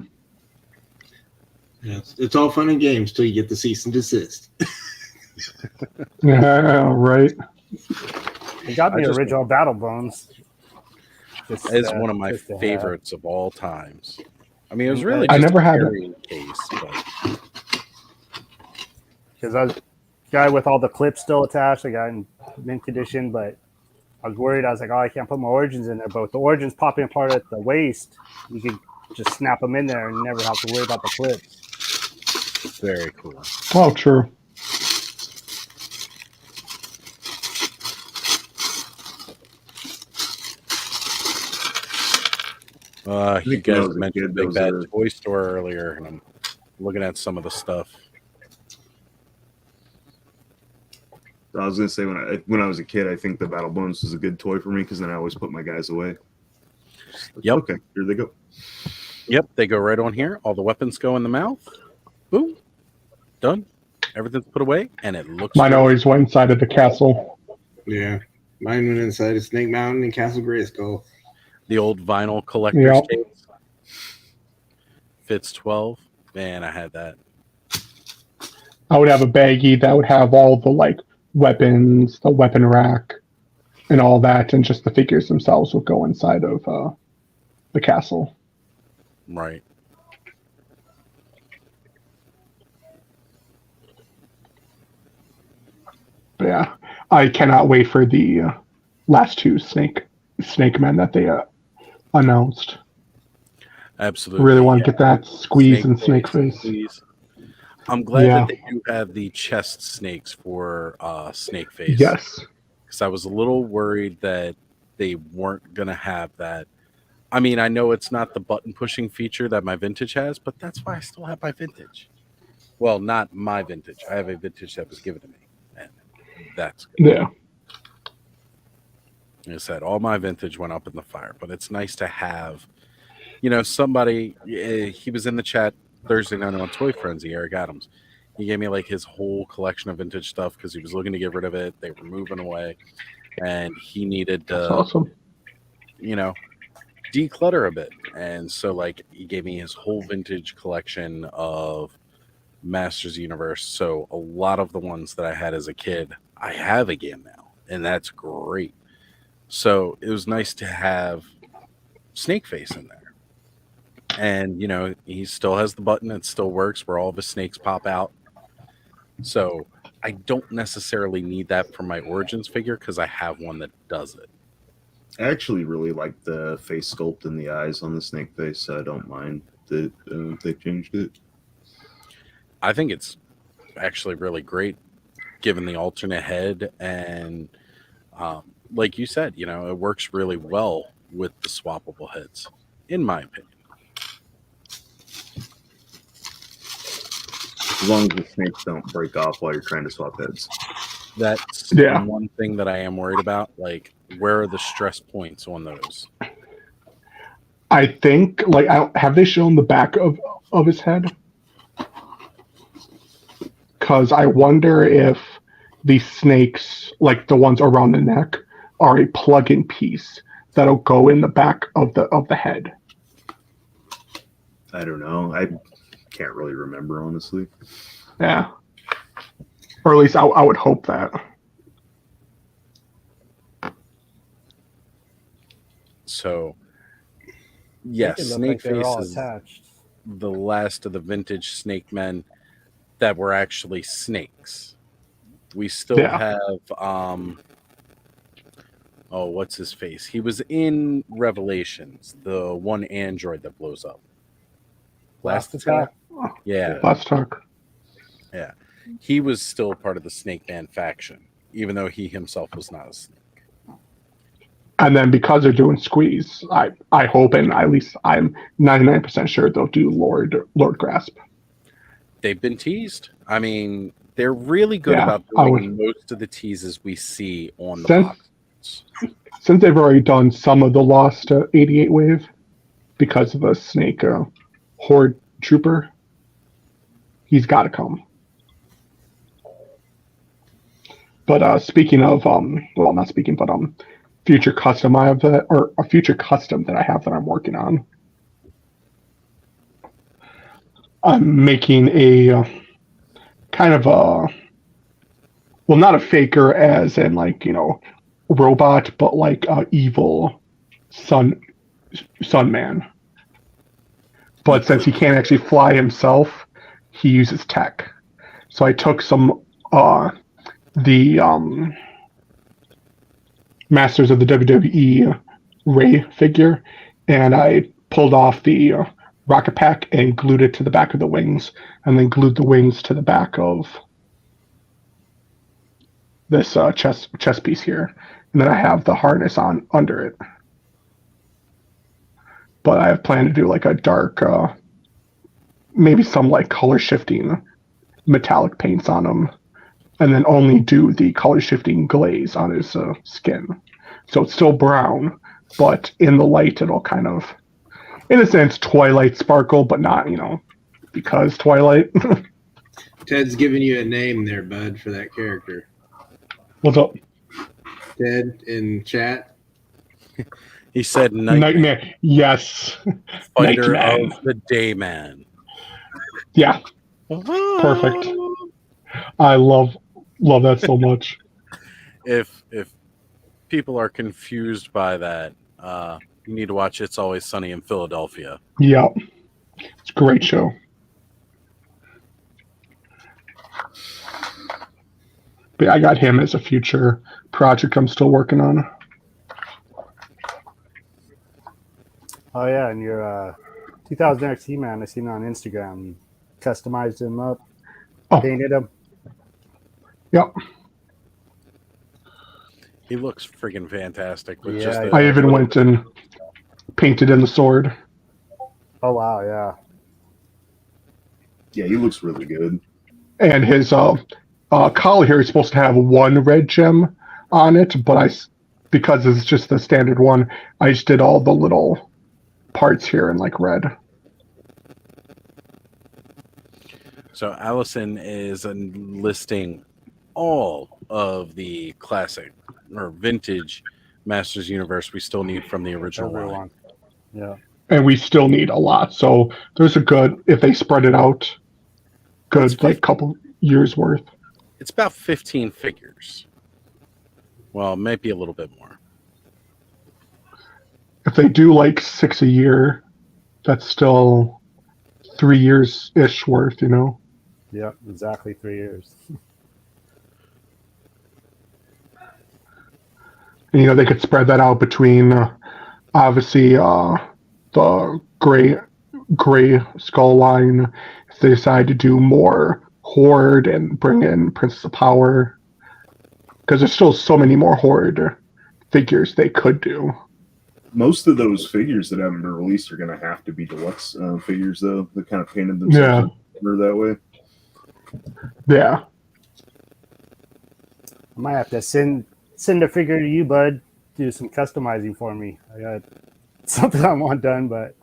Yeah, it's all fun and games till you get the cease and desist. Yeah, right. They got I the just- original Battle Bones. It's one of my just to have. favorites of all times. I mean, it was really I just never a had it. carrying case, but Because I was guy with all the clips still attached. I got in mint condition, but I was worried. I was like, oh, I can't put my origins in there. But with the origins popping apart at the waist, you could just snap them in there and never have to worry about the clips. very cool. Oh, true. You think when I guys was a mentioned kid, Big those Bad are- Toy Store earlier, and I'm looking at some of the stuff. I was gonna say when I was a kid, I think the Battle Bones was a good toy for me because then I always put my guys away. Yep. Okay, here they go. Yep, they go right on here. All the weapons go in the mouth. Boom. Done. Everything's put away, and it looks Mine good. always went inside of the castle. Yeah. Mine went inside of Snake Mountain and Castle Grayskull. The old vinyl collector's Yep. case. Fits 12. Man, I had that. I would have a baggie that would have all the like weapons, the weapon rack, and all that, and just the figures themselves would go inside of the castle. Right. But yeah, I cannot wait for the last two snake men that they announced. Absolutely. Really want to yeah. get that squeeze and snake face. Squeeze. I'm glad Yeah. that they do have the chest snakes for snake face. Yes. Because I was a little worried that they weren't going to have that. I mean, I know it's not the button pushing feature that my vintage has, but that's why I still have my vintage. Well, not my vintage. I have a vintage that was given to me. And that's good. Yeah. Like I said, all my vintage went up in the fire, but it's nice to have, somebody. He was in the chat Thursday night on Toy Frenzy, Eric Adams. He gave me like his whole collection of vintage stuff because he was looking to get rid of it. They were moving away, and he needed That's to, awesome. declutter a bit. And so, like, he gave me his whole vintage collection of Masters Universe. So a lot of the ones that I had as a kid, I have again now, and that's great. So it was nice to have Snakeface in there. And, he still has the button. It still works where all of his snakes pop out. So I don't necessarily need that for my Origins figure because I have one that does it. I actually really like the face sculpt and the eyes on the snake face, so I don't mind that they changed it. I think it's actually really great given the alternate head. And like you said, it works really well with the swappable heads, in my opinion. As long as the snakes don't break off while you're trying to swap heads. That's Yeah. one thing that I am worried about. Like, where are the stress points on those? I think, like, have they shown the back of his head? Because I wonder if the snakes, like the ones around the neck, are a plug-in piece that'll go in the back of the head. I don't know. I can't really remember, honestly. Yeah. Or at least I would hope that. So, yes, They look Snake like they're Face all is attached. the last of the vintage snake men that were actually snakes. We still Yeah. have what's his face? He was in Revelations, the one android that blows up. Last Attack? Yeah. Last talk. Yeah. He was still part of the Snake Man faction, even though he himself was not a snake. And then because they're doing Squeeze, I hope, and at least I'm 99% sure they'll do Lord Grasp. They've been teased. I mean, they're really good Yeah, about I doing most of the teases we see on the Since- box. Since they've already done some of the Lost 88 wave because of a snake horde trooper, he's got to come. But speaking of, well, not speaking, but future custom I have or a future custom that I have that I'm working on. I'm making a kind of a, well, not a faker as in like, robot, but like evil sun man. But since he can't actually fly himself, he uses tech. So I took some the Masters of the WWE Ray figure, and I pulled off the rocket pack and glued it to the back of the wings, and then glued the wings to the back of this chest piece here, and then I have the harness on under it. But I have planned to do like a dark, maybe some like color shifting metallic paints on him, and then only do the color shifting glaze on his skin. So it's still brown, but in the light it'll kind of, in a sense, Twilight sparkle, but not, because Twilight. Ted's giving you a name there, bud, for that character. What's up? Ted in chat. He said Nightmare. Yes. Fighter Nightman. of the Day Man. Yeah. Perfect. I love that so much. If people are confused by that, you need to watch It's Always Sunny in Philadelphia. Yeah. It's a great show. But I got him as a future project I'm still working on. Oh yeah, and your 2000 XT man, I seen on Instagram. You customized him up, painted him. Yep. He looks friggin' fantastic. With Yeah, just yeah. I even went and painted in the sword. Oh wow, yeah. Yeah, he looks really good. And his collar here is supposed to have one red gem on it, but because it's just the standard one, I just did all the little parts here in like red. So Allison is listing all of the classic or vintage Masters Universe we still need from the original line. Everyone. Yeah. And we still need a lot. So there's a good, if they spread it out, good like couple years worth. It's about 15 figures. Well, maybe a little bit more. If they do like 6 a year, that's still 3 years ish worth, you know. Yep, exactly 3 years. And, you know, they could spread that out between obviously the gray skull line. If they decide to do more horde and bring in Princess of Power, because there's still so many more horde figures they could do. Most of those figures that haven't been released are going to have to be deluxe figures, though. They kind of painted themselves that way. Yeah. I might have to send a figure to you, bud. Do some customizing for me. I got something I want done, but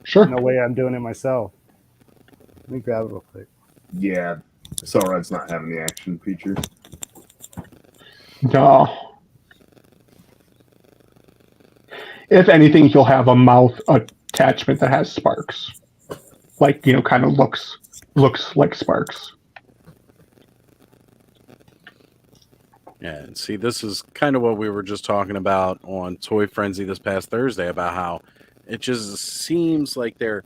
Sure. no way I'm doing it myself. Let me grab it real quick. Yeah, Cellride's not having the action feature. No. If anything, he'll have a mouth attachment that has sparks. Like, you know, kind of looks like sparks. Yeah, and see, this is kind of what we were just talking about on Toy Frenzy this past Thursday about how it just seems like they're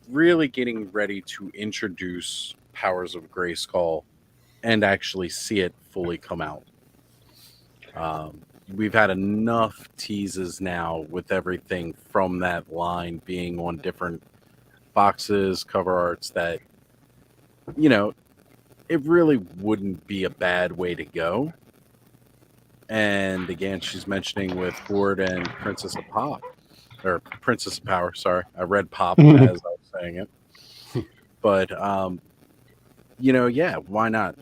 really getting ready to introduce Powers of Grayskull and actually see it fully come out. We've had enough teases now with everything from that line being on different boxes, cover arts, that, you know, it really wouldn't be a bad way to go. And again, she's mentioning with Horde and Princess of Power. Sorry, I read Pop as I was saying it. But you know, yeah, why not?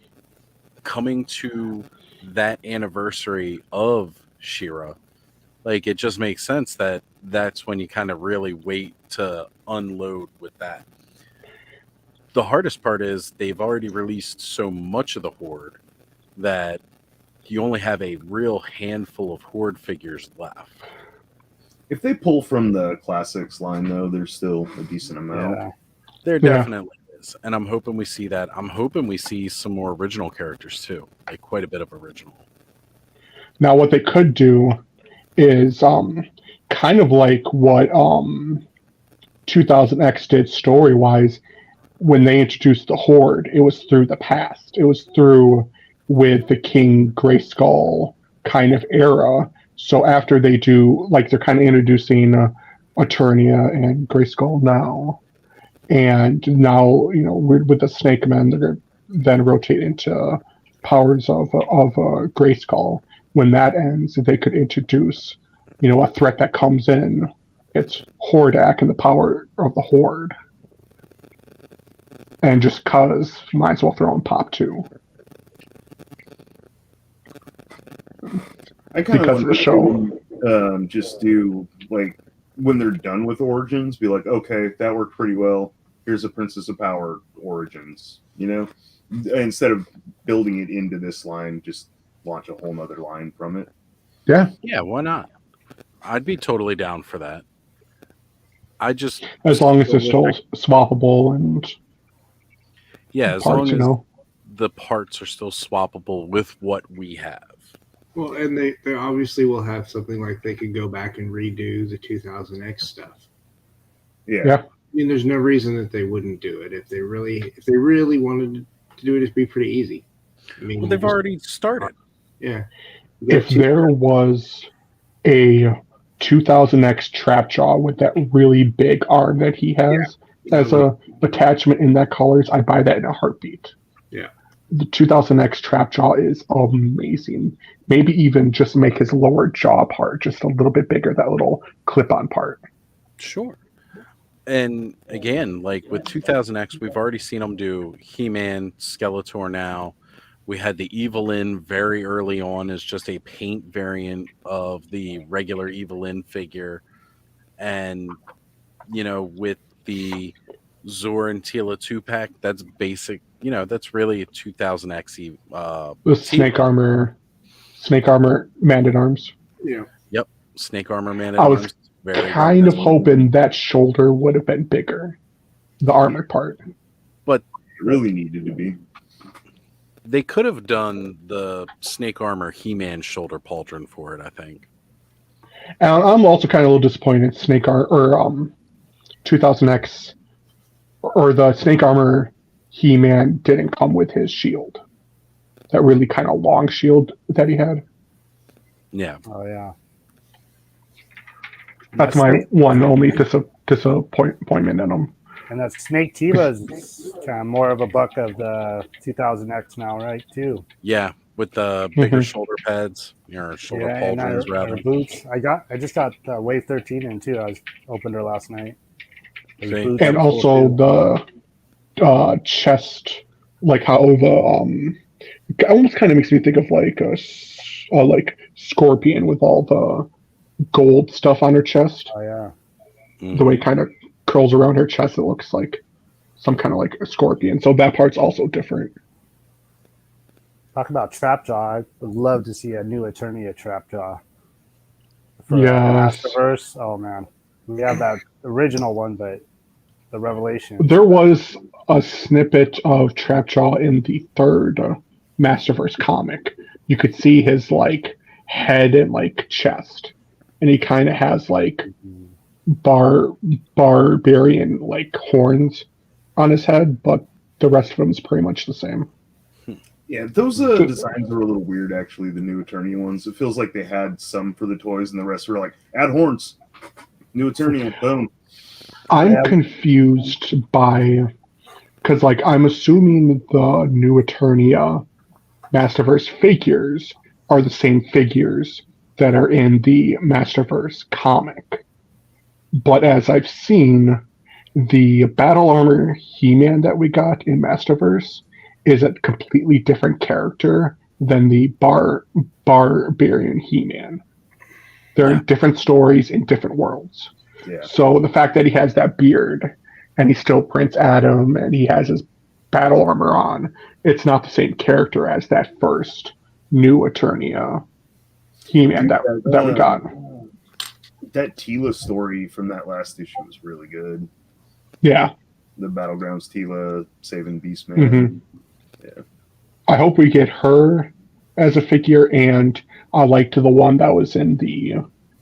Coming to that anniversary of She-Ra, like, it just makes sense that that's when you kind of really wait to unload with that. The hardest part is they've already released so much of the Horde that you only have a real handful of Horde figures left. If they pull from the classics line, though, there's still a decent amount. Yeah. There definitely is, and I'm hoping we see that. I'm hoping we see some more original characters too, like quite a bit of original. Now, what they could do is kind of like what 2000X did story-wise. When they introduced the Horde, it was through the past. It was through with the King Grayskull kind of era. So after they do, like, they're kind of introducing Eternia and Grayskull now. And now, you know, with the Snake Men, they're going to then rotate into Powers of Grayskull. When that ends, they could introduce, you know, a threat that comes in. It's Hordak and the power of the Horde. And just cause, you might as well throw in Pop too. I kind Because of the show. Just do, like, when they're done with Origins, be like, okay, that worked pretty well. Here's a Princess of Power Origins, you know? Instead of building it into this line, just launch a whole nother line from it. Yeah. Yeah, why not? I'd be totally down for that. As long as they're still swappable and as parts, long as you know. the parts are still swappable with what we have. Well, and they obviously will have something like they could go back and redo the 2000X stuff. Yeah. I mean, there's no reason that they wouldn't do it if they really wanted to do it. It'd be pretty easy. I mean, Well, they've already started. Yeah. If there was a 2000X Trapjaw with that really big arm that he has as a attachment in that colors, I'd buy that in a heartbeat. Yeah. The 2000X Trapjaw is amazing. Maybe even just make his lower jaw part just a little bit bigger, that little clip-on part. Sure. And again, like with 2000X, we've already seen them do He-Man, Skeletor now. We had the Evelyn very early on as just a paint variant of the regular Evelyn figure. And, you know, with the Zor and Tila 2-pack, that's basic, you know, that's really a 2000X. The Snake Armor Man-at-Arms. Yeah. Yep. Snake Armor Man I was arms. Very kind of reminiscent. hoping that shoulder would have been bigger. The armored part. It really needed to be. They could have done the Snake Armor He-Man shoulder pauldron for it, I think. And I'm also kind of a little disappointed 2000X or the Snake Armor He-Man didn't come with his shield. That really kind of long shield that he had. Yeah. Oh yeah. That's my one only disappointment in him. And that Snake Tiba is kind of more of a buck of the 2000X now, right? Too. Yeah, with the bigger Mhm. shoulder pads, or shoulder Yeah, and pauldrons, rather. our boots. I just got Wave 13 in too. I opened her last night. Those See? boots And are cool, also too. the chest, like how the it almost kind of makes me think of like a like Scorpion with all the gold stuff on her chest. Oh yeah. The way it kind of curls around her chest, it looks like some kind of like a scorpion. So that part's also different. Talk about Trapjaw. I would love to see a new Eternia Trapjaw. For Yes. Masterverse. Oh man, we have that original one, but the Revelation. There was a snippet of Trapjaw in the third Masterverse comic. You could see his like head and like chest, and he kind of has like barbarian like horns on his head, but the rest of him is pretty much the same. Yeah, those designs are a little weird, actually, the new Eternia ones. It feels like they had some for the toys, and the rest were like, add horns. New Eternia, boom. I'm confused by, because like I'm assuming the new Eternia Masterverse figures are the same figures that are in the Masterverse comic. But as I've seen, the Battle Armor He-Man that we got in Masterverse is a completely different character than the Barbarian He-Man. They're in different stories in different worlds. Yeah. So the fact that he has that beard and he's still Prince Adam and he has his battle armor on, it's not the same character as that first new Eternia He-Man that we got. That Tila story from that last issue was really good. Yeah. The Battlegrounds Tila saving Beastman. Mm-hmm. Yeah. I hope we get her as a figure, and I liked the one that was in the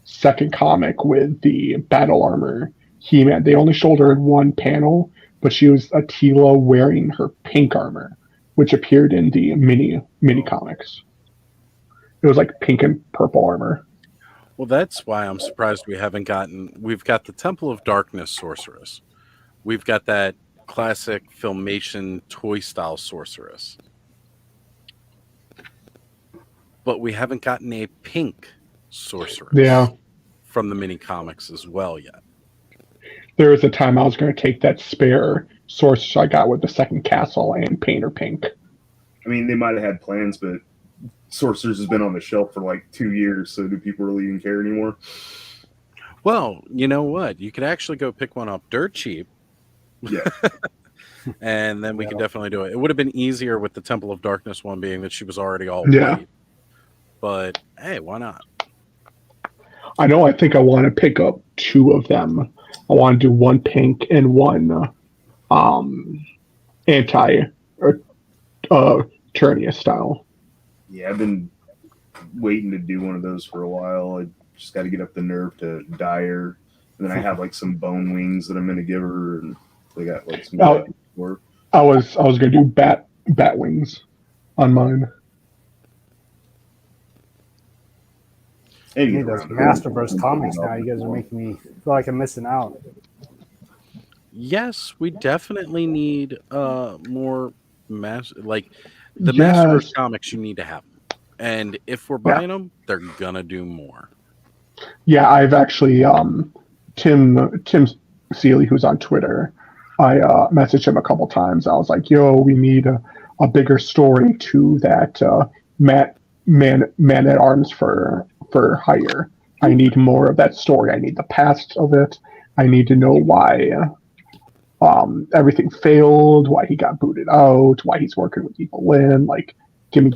second comic with the battle armor He-Man. They only showed her in one panel, but she was a Tila wearing her pink armor, which appeared in the mini comics. It was like pink and purple armor. Well, that's why I'm surprised we've got the Temple of Darkness Sorceress. We've got that classic Filmation toy style sorceress. But we haven't gotten a pink sorceress from the mini comics as well yet. There was a time I was going to take that spare sorceress I got with the second castle and paint her pink. I mean, they might have had plans, but Sorcerers has been on the shelf for like 2 years, so do people really even care anymore? Well, you know what? You could actually go pick one up dirt cheap. Yeah. And then we can definitely do it. It would have been easier with the Temple of Darkness one being that she was already all Yeah. white. But hey, why not? I know I think I want to pick up two of them. I want to do one pink and one anti Eternia style. Yeah, I've been waiting to do one of those for a while. I just got to get up the nerve to dye her. And then I have like some bone wings that I'm going to give her, and they got like some. I was going to do bat wings on mine. Hey, those Masterverse comics now, you guys are making me feel like I'm missing out. Yes, we definitely need more Masterverse comics. You need to have them, and if we're buying them, they're gonna do more. Yeah, I've actually Tim Seeley, who's on Twitter, I messaged him a couple times. I was like, "Yo, we need a bigger story to that man at arms for hire. I need more of that story. I need the past of it. I need to know why everything failed, why he got booted out, why he's working with Evil Lynn. Like, gimme.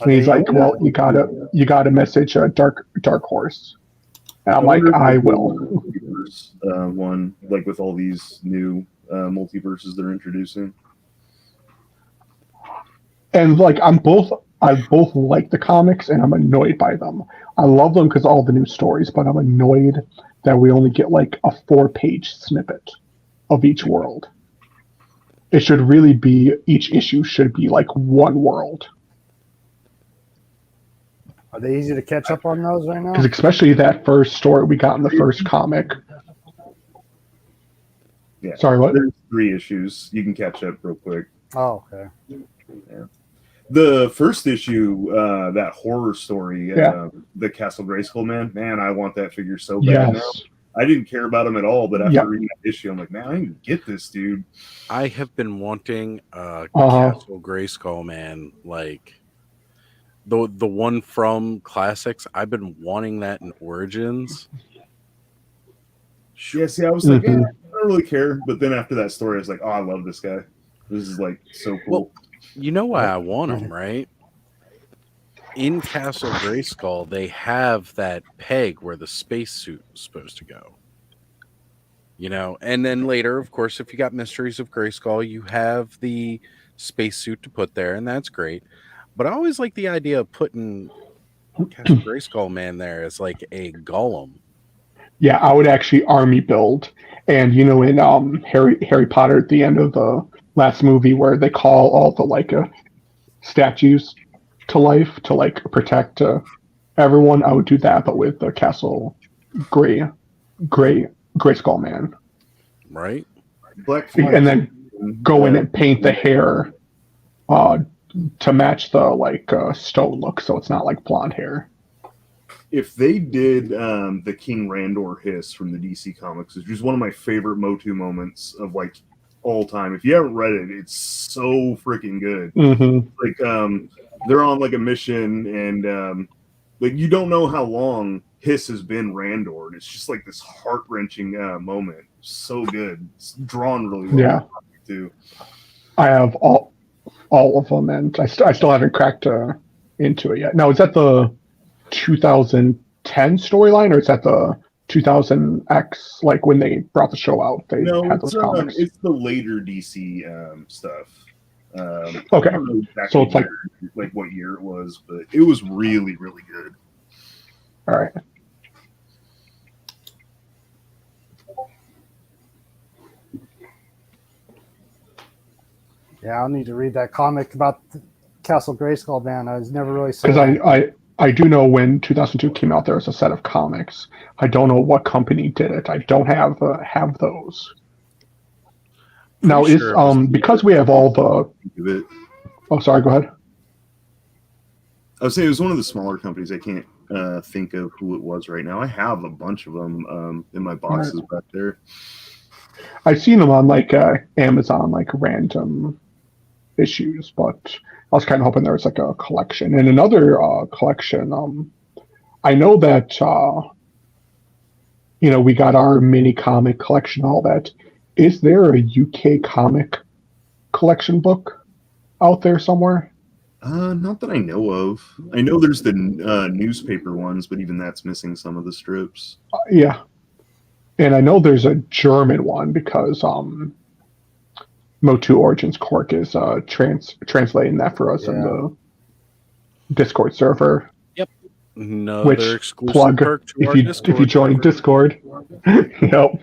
And he's like, well, you gotta message Dark Horse. And I'm like, I will. One, like with all these new multiverses they're introducing. And like, I'm both I both like the comics and I'm annoyed by them. I love them because all the new stories, but I'm annoyed that we only get like a 4-page snippet of each world. It should really be, each issue should be like one world. Are they easy to catch up on those right now? Because especially that first story we got in the first comic. Yeah. Sorry, what? There's 3 issues. You can catch up real quick. Oh, okay. Yeah. The first issue, that horror story, the Castle Grayskull man, I want that figure so bad now. I didn't care about him at all, but after reading that issue, I'm like, man, I can get this dude. I have been wanting Castle Grayskull man, like the one from Classics. I've been wanting that in Origins. Yeah, see, I was like, I don't really care. But then after that story, I was like, oh, I love this guy. This is like so cool. Well, you know why I want him, right? In Castle Grayskull, they have that peg where the spacesuit is supposed to go. You know, and then later, of course, if you got Mysteries of Grayskull, you have the spacesuit to put there, and that's great. But I always like the idea of putting Castle Grayskull man there as like a golem. Yeah, I would actually army build. And you know, in Harry Potter at the end of the last movie where they call all the like statues to life to like protect everyone, I would do that, but with the Castle Grayskull man. Right. Black and then go in and paint the hair to match the like stone look, so it's not like blonde hair. If they did the King Randor hiss from the DC comics, which is one of my favorite Motu moments of like all time. If you haven't read it, it's so freaking good. Like they're on like a mission and like you don't know how long Hiss has been Randor. It's just like this heart-wrenching moment. So good. It's drawn really well. Yeah. Too. I have all of them, and I still haven't cracked into it yet. Now, is that the 2010 storyline, or is that the 2000X, like when they brought the show out? They had those comics. It's the later DC stuff. Okay. I don't know exactly So it's like what year it was, but it was really, really good. All right. Yeah, I'll need to read that comic about the Castle Grayskull man. I was never really because I do know when 2002 came out, there was a set of comics. I don't know what company did it. I don't have those. Now is because we have all the. Oh, sorry. Go ahead. I would say it was one of the smaller companies. I can't think of who it was right now. I have a bunch of them in my boxes back there. I've seen them on like Amazon, like random issues, but I was kind of hoping there was like a collection. And another collection, I know that we got our mini comic collection, all that. Is there a UK comic collection book out there somewhere? Not that I know of. I know there's the newspaper ones, but even that's missing some of the strips. Yeah. And I know there's a German one because Motu Origins Cork is translating that for us in the Discord server. Yep. No, which exclusive plug perk to our Discord if you join server. Discord. Yep.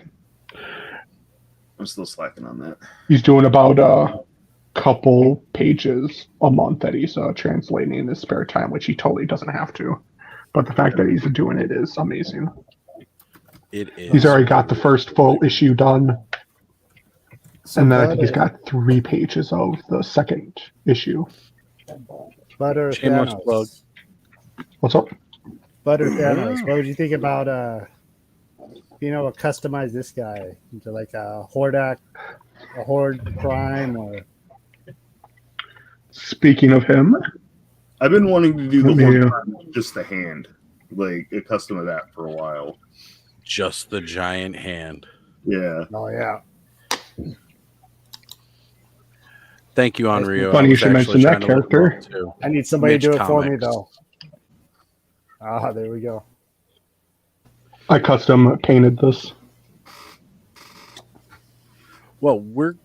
I'm still slacking on that. He's doing about a couple pages a month that he's translating in his spare time, which he totally doesn't have to. But the fact that he's doing it is amazing. It is. He's already got the first full issue done. And then I think he's got 3 pages of the second issue. Butter Shameless Thanos. plug. What's up? Butter Thanos. What would you think about customize this guy into like a Horde Prime or? Speaking of him, I've been wanting to do the Yeah. Horde just the hand, like a custom of that for a while. Just the giant hand. Yeah. Oh yeah. Thank you, Onryo. Funny I you was should actually mention that trying to look him up, character. too. I need somebody Mitch to do it for me Comics. though. Ah, there we go. I custom painted this. Well, one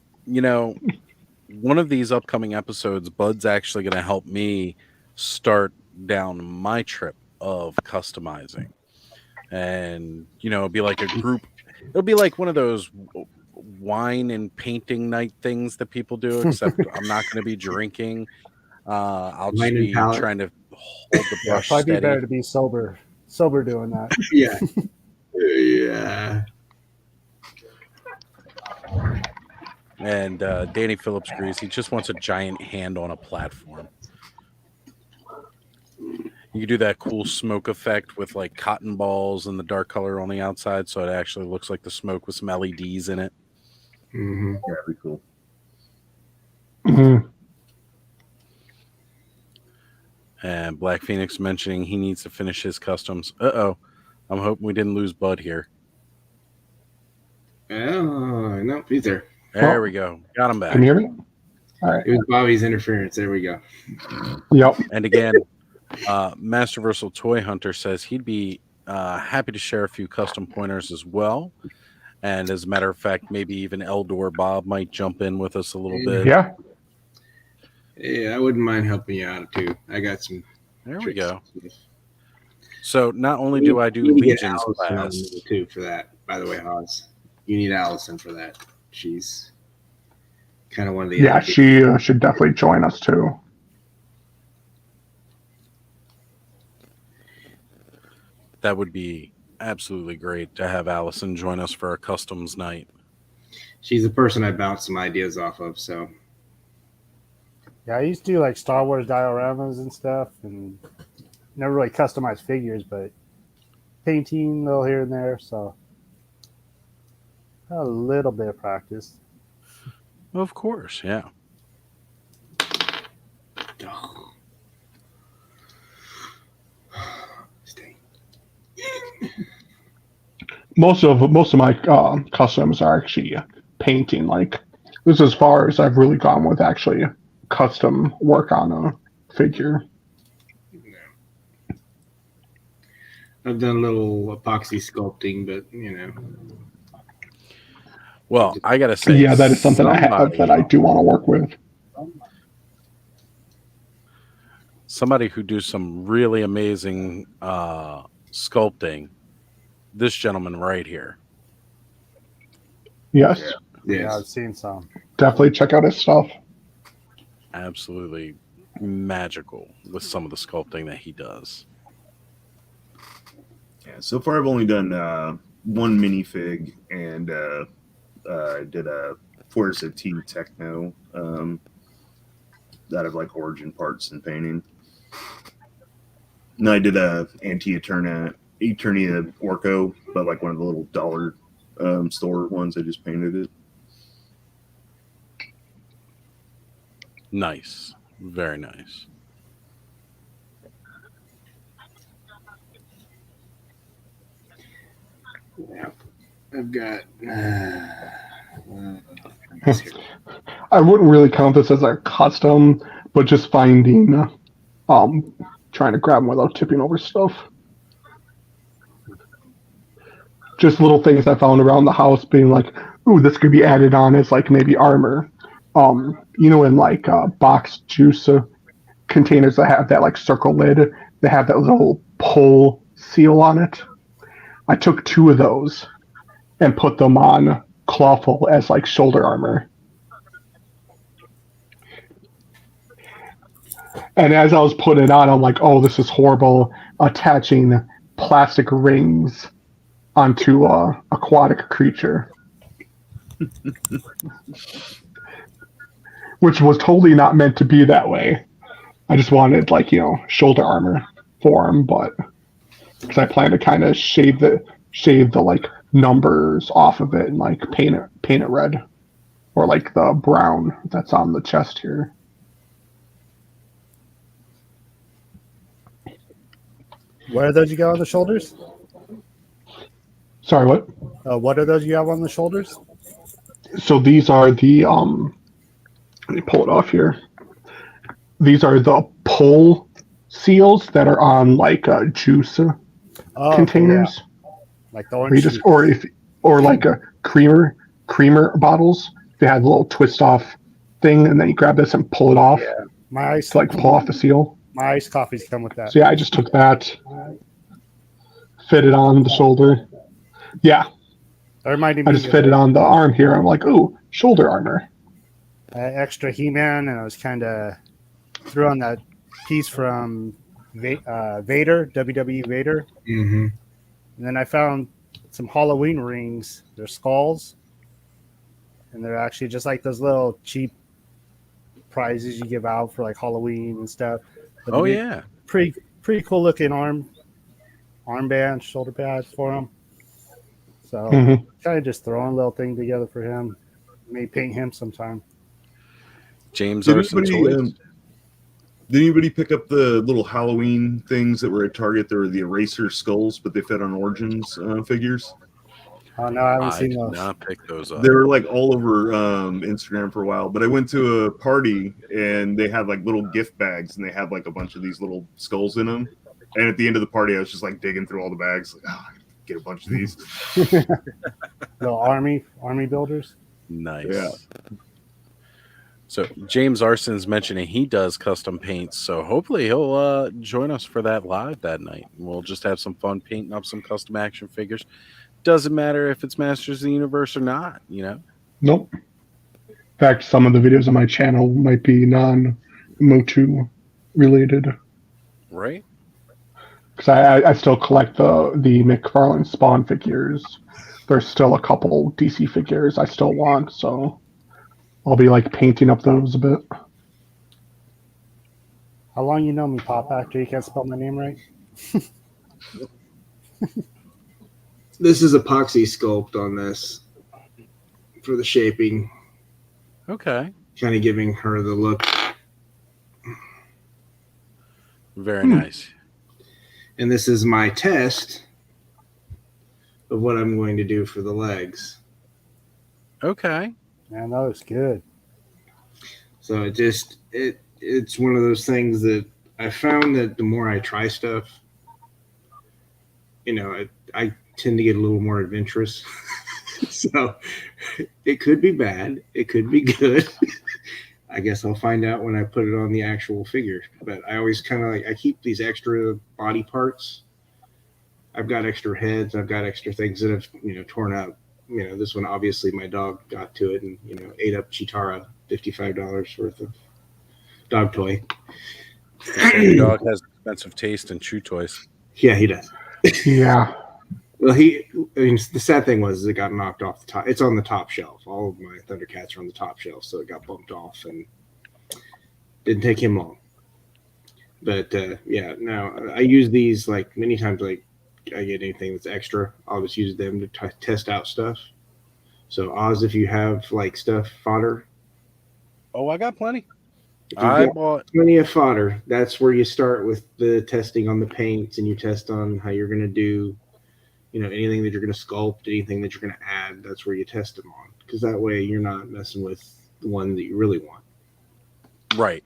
of these upcoming episodes, Bud's actually going to help me start down my trip of customizing. And, it'll be like a group. It'll be like one of those wine and painting night things that people do, except I'm not going to be drinking. I'll just Wine and be palette. trying to hold the Yeah, brush probably be steady. better to be sober doing that. Yeah. Yeah. And Danny Phillips agrees. He just wants a giant hand on a platform. You can do that cool smoke effect with like cotton balls and the dark color on the outside, so it actually looks like the smoke with some LEDs in it. Mm-hmm. Yeah, that'd be cool. Mhm. And Black Phoenix mentioning he needs to finish his customs. I'm hoping we didn't lose Bud here. Oh, no, he's there. There we go. Got him back. Can you hear me? All right. It was Bobby's interference. There we go. Yep. And again, Masterversal Toyhunter says he'd be happy to share a few custom pointers as well. And as a matter of fact, maybe even Eldor Bob might jump in with us a little bit. Yeah. Yeah, I wouldn't mind helping you out too. I got some. There we tricks go. and stuff. So not only do I do You need to get Legion's Allison on class, there, too for that. By the way, Hawes, you need Allison for that. She's kind of one of the Yeah, other she should definitely join us too. that would be absolutely great to have Allison join us for a customs night. She's the person I bounce some ideas off of. So Yeah, I used to do like Star Wars dioramas and stuff, and never really customized figures, but painting a little here and there. So a little bit of practice. Of course, yeah. stay. Most of my customs are actually painting. Like this is as far as I've really gone with actually custom work on a figure. I've done a little epoxy sculpting, but Well, I gotta say, Yeah, that is something I have that I do want to work with. somebody who do some really amazing sculpting. This gentleman right here. Yes, Yeah, yes. I've seen some. definitely check out his stuff. Absolutely magical with some of the sculpting that he does. Yeah, so far I've only done one minifig, and I did a Force of Team Techno out of like origin parts and painting. And I did a Eternia Orco, but like one of the little dollar store ones. I just painted it. Nice. Very nice. Yeah. I've got. I wouldn't really count this as a custom, but just finding, trying to grab them without tipping over stuff. Just little things I found around the house, being like, "Ooh, this could be added on as like maybe armor." In like box juice containers that have that like circle lid, they have that little pull seal on it. I took 2 of those and put them on Clawful as like shoulder armor. And as I was putting it on, I'm like, "Oh, this is horrible!" Attaching plastic rings onto a aquatic creature, which was totally not meant to be that way. I just wanted shoulder armor for him, but because I plan to kind of shave the like numbers off of it and like paint it red, or like the brown that's on the chest here. What are those you got on the shoulders? Sorry, what? What are those you have on the shoulders? So these are the let me pull it off here. These are the pull seals that are on like juice containers. Yeah. Like the orange. Or like a creamer bottles. They have a little twist off thing, and then you grab this and pull it off Yeah. My ice. to like pull off the seal. My iced coffees come with that. So yeah, I just took that, fitted on the shoulder. Yeah, That reminded I me just of fitted on the arm here. I'm like, ooh, shoulder armor. extra He-Man, and I was kind of threw on that piece from Vader, WWE Vader, Mm-hmm. and then I found some Halloween rings. They're skulls, and they're actually just like those little cheap prizes you give out for like Halloween and stuff. But Oh they yeah. pretty cool looking armband, shoulder pads for him. So Mhm. kind of just throwing a little thing together for him. May paint him sometime. James Did Arson anybody, Toys. did anybody pick up the little Halloween things that were at Target? They were the eraser skulls, but they fit on Origins figures. Oh no, I haven't I seen did those. not pick those up. They were like all over Instagram for a while. But I went to a party and they had like little gift bags and they had like a bunch of these little skulls in them. And at the end of the party, I was just like digging through all the bags, like, oh, I gotta get a bunch of these. Little army builders. Nice. Yeah. So James Arson's mentioning he does custom paints, so hopefully he'll join us for that live that night. We'll just have some fun painting up some custom action figures. Doesn't matter if it's Masters of the Universe or not, you know. Nope. In fact, some of the videos on my channel might be non-Motu related. Right? Because I still collect the McFarlane Spawn figures. There's still a couple DC figures I still want, so I'll be like painting up those a bit. How long you know me, Pop Actor? You can't spell my name right? This is epoxy sculpt on this for the shaping, Okay. kind of giving her the look. Very nice. And this is my test of what I'm going to do for the legs. Okay. Man, that looks good. So it's one of those things that I found that the more I try stuff, you know, I tend to get a little more adventurous. So it could be bad. It could be good. I guess I'll find out when I put it on the actual figure. But I always kind of I keep these extra body parts. I've got extra heads. I've got extra things that have, torn up. This one, obviously, my dog got to it and, ate up Chitara, $55 worth of dog toy. Your dog has expensive taste in chew toys. Yeah, he does. Yeah. Well, the sad thing was it got knocked off the top. It's on the top shelf. All of my Thundercats are on the top shelf, so it got bumped off and didn't take him long. But now I use these like many times. Like I get anything that's extra, I'll just use them to test out stuff. So Oz, if you have like stuff fodder, Oh, I got plenty. if you've I got bought. plenty of fodder, that's where you start with the testing on the paints, and you test on how you're going to do. Anything that you're going to sculpt, anything that you're going to add, that's where you test them on. Because that way you're not messing with the one that you really want. Right.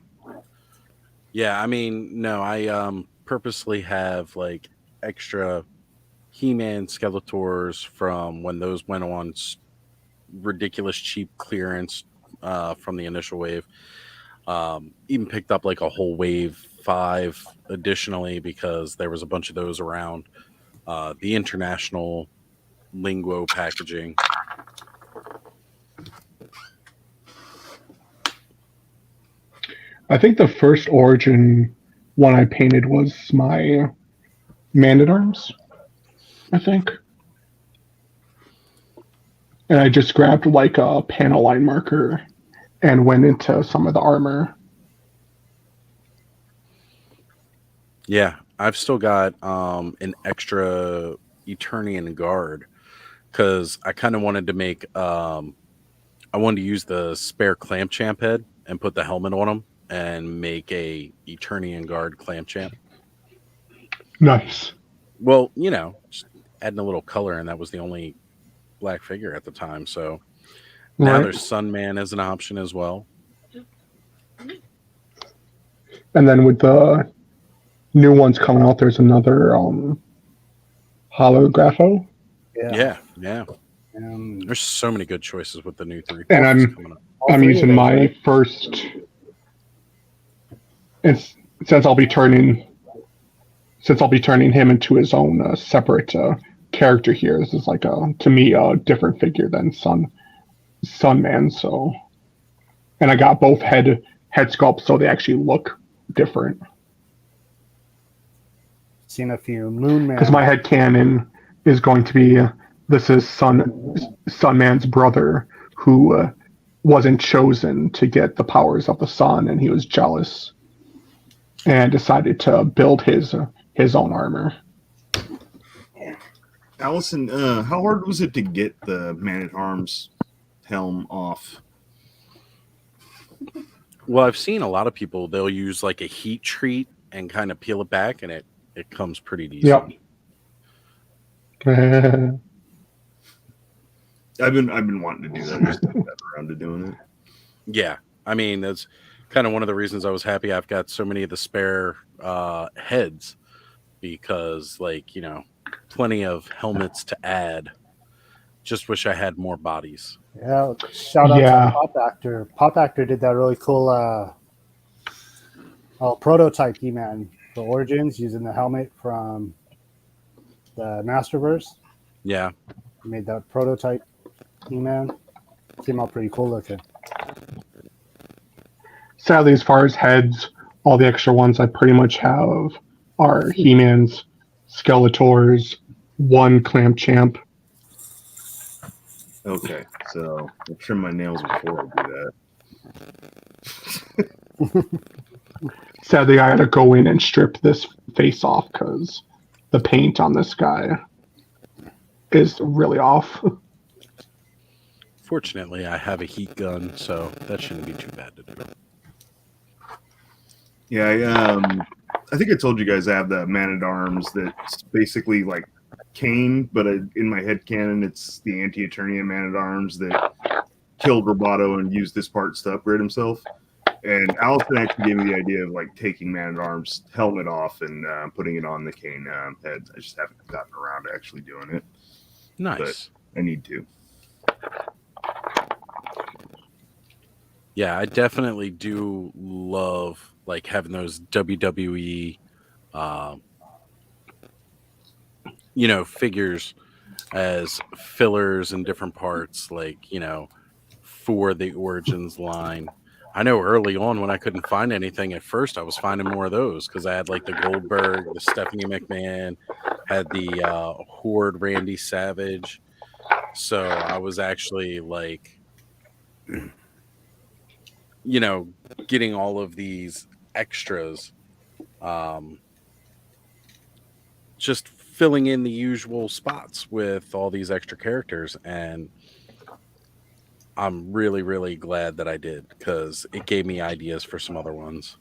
Yeah, I mean, no, I purposely have like extra He-Man Skeletors from when those went on ridiculous cheap clearance from the initial wave. Even picked up like a whole wave 5 additionally because there was a bunch of those around. The international lingo packaging. I think the first Origin one I painted was my Man-at-Arms, I think. And I just grabbed like a panel line marker and went into some of the armor. Yeah, I've still got an extra Eternian Guard because I kind of wanted to make I wanted to use the spare Clamp Champ head and put the helmet on him and make a Eternian Guard Clamp Champ. Nice. Well, just adding a little color, and that was the only black figure at the time. So now Right. there's Sunman as an option as well. And then with the new ones coming out, there's another holographo. Yeah. Um, There's so many good choices with the new 3 And coming up. all I'm three of using those, my right? first. since I'll be turning him into his own separate character here. This is like to me a different figure than Sunman. So, and I got both head sculpts, so they actually look different. Seen a few Moon Man. Because my head canon is going to be this is Sunman's brother who wasn't chosen to get the powers of the sun, and he was jealous and decided to build his own armor. Allison, how hard was it to get the Man-at-Arms helm off? Well, I've seen a lot of people, they'll use like a heat treat and kind of peel it back, and it comes pretty decent. Yep. I've been wanting to do that. Just haven't got around to doing it. Yeah. I mean, that's kind of one of the reasons I was happy I've got so many of the spare heads, because, like, you know, plenty of helmets to add. Just wish I had more bodies. Yeah, shout out to Pop Actor. Pop Actor did that really cool prototype He-Man, the Origins, using the helmet from the Masterverse. Yeah. He made that prototype He-Man. Came out pretty cool looking. Sadly, as far as heads, all the extra ones I pretty much have are He-Man's, Skeletor's, one Clamp Champ. Okay, so I'll trim my nails before I do that. Sadly, I had to go in and strip this face off because the paint on this guy is really off. Fortunately, I have a heat gun, so that shouldn't be too bad to do. Yeah, I think I told you guys I have the Man-at-Arms that's basically like Kane, but in my head canon, it's the Anti-Eternia Man-at-Arms that killed Roboto and used this parts to upgrade himself. And Allison actually gave me the idea of like taking Man-at-Arms helmet off and putting it on the Kane head. I just haven't gotten around to actually doing it. Nice. But I need to. Yeah, I definitely do love like having those WWE you know, figures as fillers in different parts, like, you know, for the Origins line. I know early on when I couldn't find anything at first, I was finding more of those because I had like the Goldberg, the Stephanie McMahon, had the Horde Randy Savage. So I was actually like, you know, getting all of these extras, just filling in the usual spots with all these extra characters. And I'm really, really glad that I did because it gave me ideas for some other ones.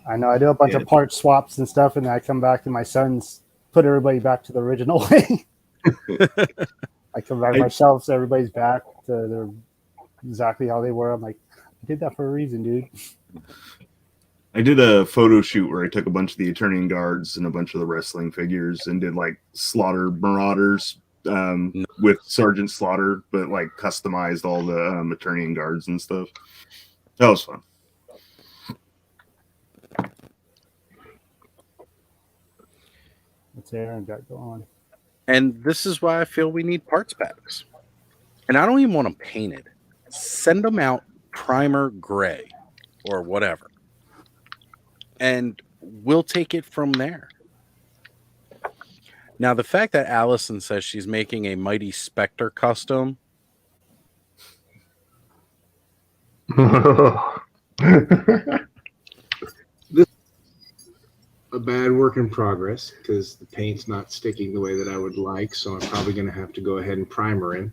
I know I do a bunch of part swaps and stuff, and then I come back to my son's, put everybody back to the original way. I come back myself, so everybody's back to their exactly how they were. I'm like, I did that for a reason, dude. I did a photo shoot where I took a bunch of the Eternian guards and a bunch of the wrestling figures and did like Slaughter Marauders with Sergeant Slaughter, but like customized all the Eternian guards and stuff. That was fun. What's Aaron got going? And this is why I feel we need parts packs. And I don't even want them painted. Send them out primer gray or whatever. And we'll take it from there. Now, the fact that Allison says she's making a Mighty Spectre custom. This a bad work in progress because the paint's not sticking the way that I would like. So I'm probably going to have to go ahead and primer him,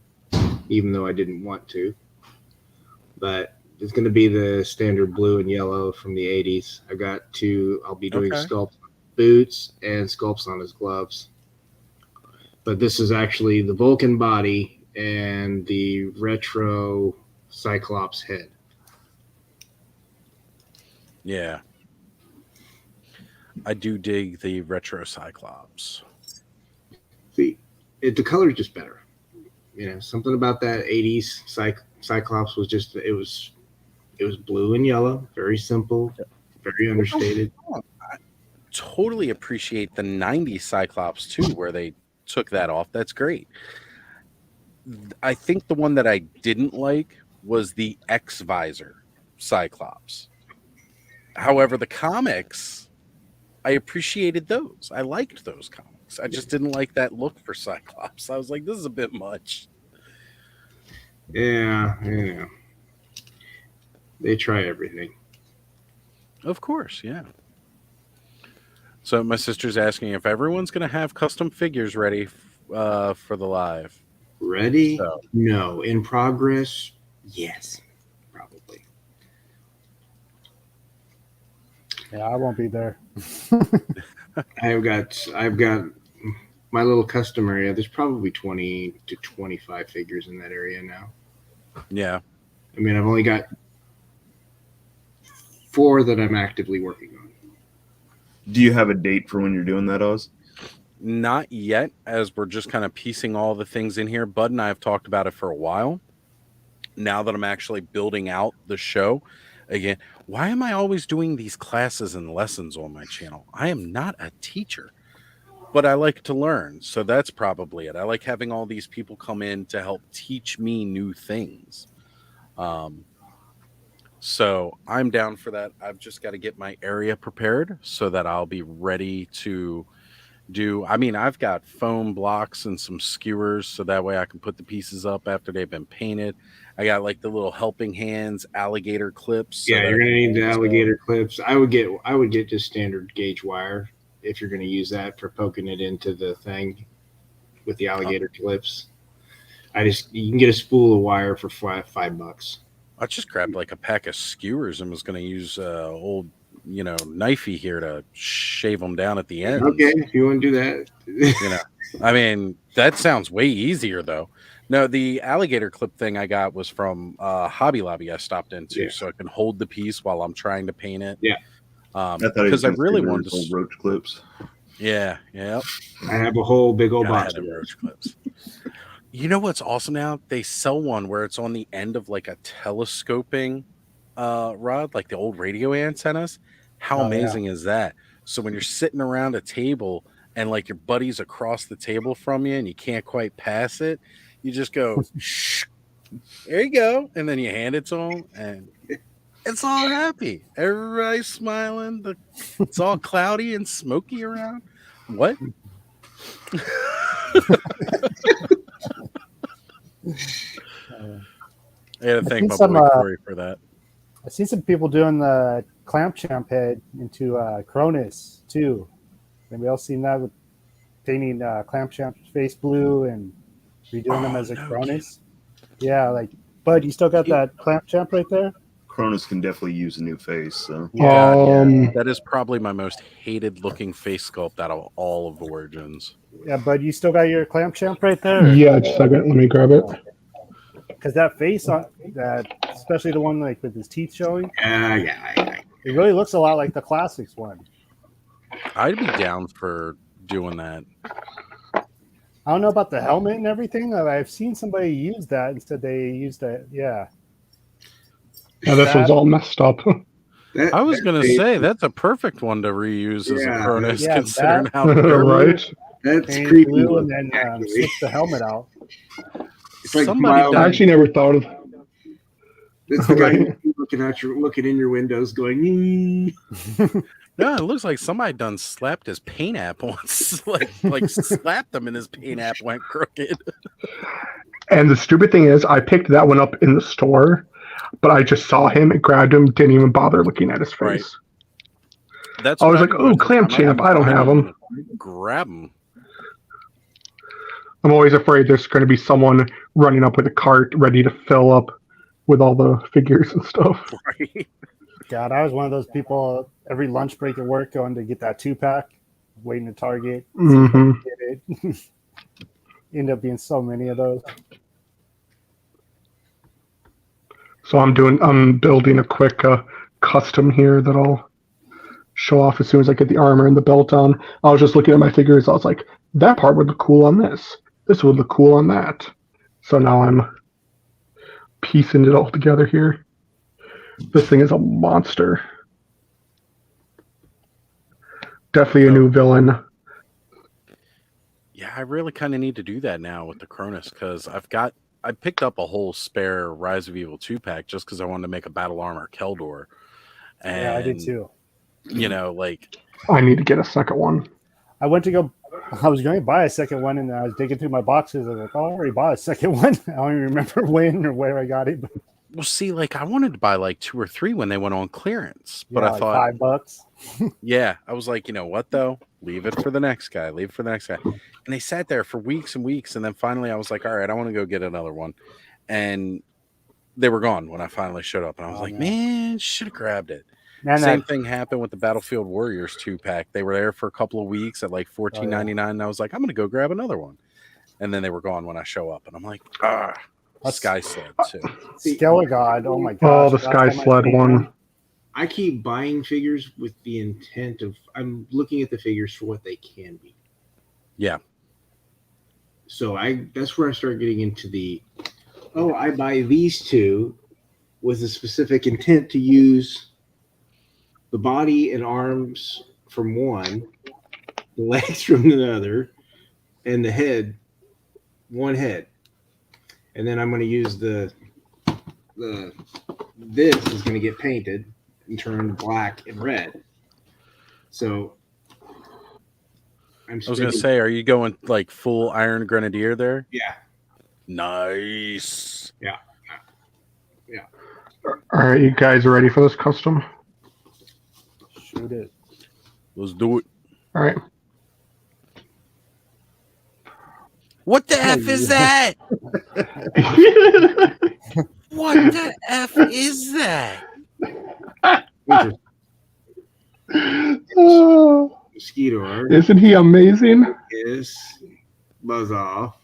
even though I didn't want to. But it's going to be the standard blue and yellow from the 80s. I'll be doing sculpts on boots and sculpts on his gloves. But this is actually the Vulcan body and the retro Cyclops head. Yeah. I do dig the retro Cyclops. See, the color's just better. You know, something about that 80s Cyclops was just, it was blue and yellow, very simple, very understated. totally appreciate the 90s Cyclops too, where they took that off. That's great. I think the one that I didn't like was the X Visor Cyclops. However, the comics, I appreciated those. I liked those comics. I just didn't like that look for Cyclops. I was like, this is a bit much. Yeah. They try everything. Of course, yeah. So my sister's asking if everyone's going to have custom figures ready for the live. Ready? So. No. In progress? Yes, probably. Yeah, I won't be there. I've got my little custom area. There's probably 20 to 25 figures in that area now. Yeah. I mean, I've only got 4 that I'm actively working on. Do you have a date for when you're doing that, Oz? Not yet, as we're just kind of piecing all the things in here. Bud and I have talked about it for a while. Now that I'm actually building out the show, again, why am I always doing these classes and lessons on my channel? I am not a teacher, but I like to learn. So that's probably it. I like having all these people come in to help teach me new things. So I'm down for that. I've just got to get my area prepared so that I'll be ready to do. I mean, I've got foam blocks and some skewers so that way I can put the pieces up after they've been painted. I got like the little helping hands alligator clips. Yeah, you're gonna need the alligator clips. I would get just standard gauge wire if you're gonna use that for poking it into the thing with the alligator clips. You can get a spool of wire for $5. I just grabbed like a pack of skewers and was going to use old, knifey here to shave them down at the end. Okay, if you want to do that. I mean, that sounds way easier though. No, the alligator clip thing I got was from Hobby Lobby I stopped into, so I can hold the piece while I'm trying to paint it. Yeah. Because I really wanted to roach clips. Yeah. I have a whole big old box of roach clips. You know what's awesome now? They sell one where it's on the end of like a telescoping rod, like the old radio antennas. How amazing is that? So when you're sitting around a table and like your buddy's across the table from you and you can't quite pass it, you just go, shh, there you go. And then you hand it to them and it's all happy. Everybody's smiling. It's all cloudy and smoky around. What? I had to thank my boy Corey for that. I've seen some people doing the clamp champ head into Cronus too. Anybody else seen that with painting clamp champ's face blue and redoing them as a Cronus? Yeah, like Bud, you still got that clamp champ right there? Cronus can definitely use a new face. So yeah, that is probably my most hated looking face sculpt out of all of Origins. Yeah, Bud, you still got your clamp champ right there? Yeah, just a second. Let me grab it. Because that face on that, especially the one like with his teeth showing, yeah, it really looks a lot like the classics one. I'd be down for doing that. I don't know about the helmet and everything. I've seen somebody use that instead. They used it. Yeah. Yeah, this one's all messed up. I was going to say that's a perfect one to reuse as a Cronus, considering how right. That's creepy. And then switch the helmet out. It's like I actually never thought of. It's the guy looking in your windows, going. No, it looks like somebody done slapped his paint app once. like slapped him and his paint app went crooked. And the stupid thing is, I picked that one up in the store, but I just saw him and grabbed him, didn't even bother looking at his face. Right. I was like, "Oh, clamp champ! I don't have him." Grab him. I'm always afraid there's going to be someone running up with a cart ready to fill up with all the figures and stuff. Right. God, I was one of those people every lunch break at work going to get that 2-pack, waiting to Target. Mm-hmm. Get it. End up being so many of those. So I'm building a quick custom here that I'll show off as soon as I get the armor and the belt on. I was just looking at my figures. I was like, that part would look cool on this. This would look cool on that. So now I'm piecing it all together here. This thing is a monster. Definitely a new villain. Yeah, I really kind of need to do that now with the Cronus because I picked up a whole spare Rise of Evil 2-pack just because I wanted to make a battle armor Keldor. And, Yeah, I did too. You know, like I need to get a second one. I was going to buy a second one, and I was digging through my boxes. I was like, oh, I already bought a second one. I don't even remember when or where I got it. But well, see, like I wanted to buy like 2 or 3 when they went on clearance, but yeah, I like thought $5. yeah, I was like, you know what though? Leave it for the next guy. Leave it for the next guy. And they sat there for weeks and weeks, and then finally I was like, all right, I want to go get another one. And they were gone when I finally showed up, and I was like, man, should have grabbed it. Man, Same thing happened with the Battlefield Warriors 2-pack. They were there for a couple of weeks at like $14.99, and I was like, I'm gonna go grab another one. And then they were gone when I show up, and I'm like, Sky Sled too. Skelegod, oh my Oh, gosh. the Sky Sled one. I keep buying figures with the intent of I'm looking at the figures for what they can be. Yeah. So that's where I start getting into I buy these two with a specific intent to use the body and arms from one, the legs from another, and the head, one head. And then I'm going to use this is going to get painted and turned black and red. So I was going to say, are you going like full Iron Grenadier there? Yeah. Nice. Yeah. All right, you guys ready for this custom? Shoot it. Let's do it. All right. What the F is that? What the F is that? Oh, Mosquito isn't he amazing? is Buzz Off.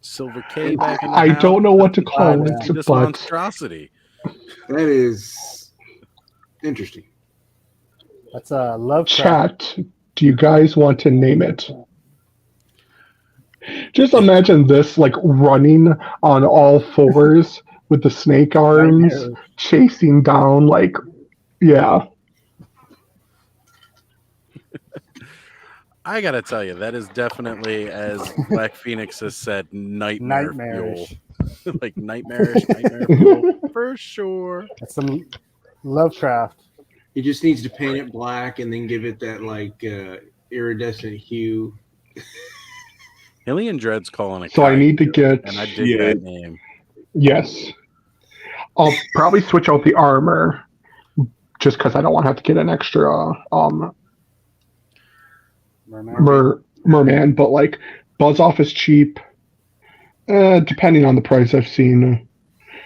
Silver K back in the I house. don't know what to call See it, this but monstrosity. That is interesting. That's a love chat, do you guys want to name it? Just imagine this like running on all fours with the snake arms, chasing down yeah. I gotta tell you, that is definitely, as Black Phoenix has said, nightmarish. Like nightmare fuel for sure. That's some Lovecraft. He just needs to paint it black and then give it that iridescent hue. Hillian Dread's calling it. So I need to get. And I dig that name. Yes. I'll probably switch out the armor just because I don't want to have to get an extra merman, but like Buzz Off is cheap. Depending on the price I've seen.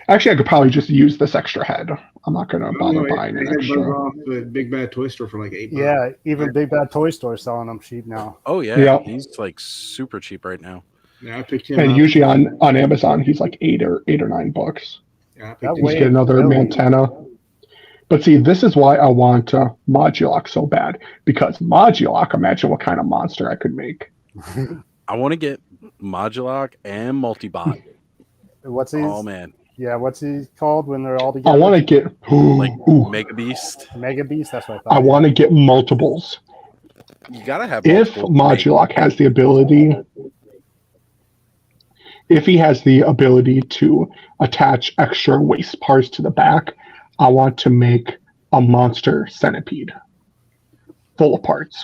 Actually, I could probably just use this extra head. I'm not gonna bother buying an extra. Buzz Off at Big Bad Toy Store for like $8. Yeah, even Big Bad Toy Store selling them cheap now. Oh yeah, he's like super cheap right now. Yeah, I picked him and up. Usually on Amazon he's like $8 or $9. Yeah, Let's get another Montana. But see, this is why I want Modulok so bad, because Modulok, imagine what kind of monster I could make. I want to get Modulok and Multibot. What's his? Oh man. Yeah, what's he called when they're all together? I want to get like Mega Beast. Mega Beast, that's what I thought. I want to get multiples. You gotta have if Modulok has the ability. If he has the ability to attach extra waist parts to the back, I want to make a monster centipede full of parts.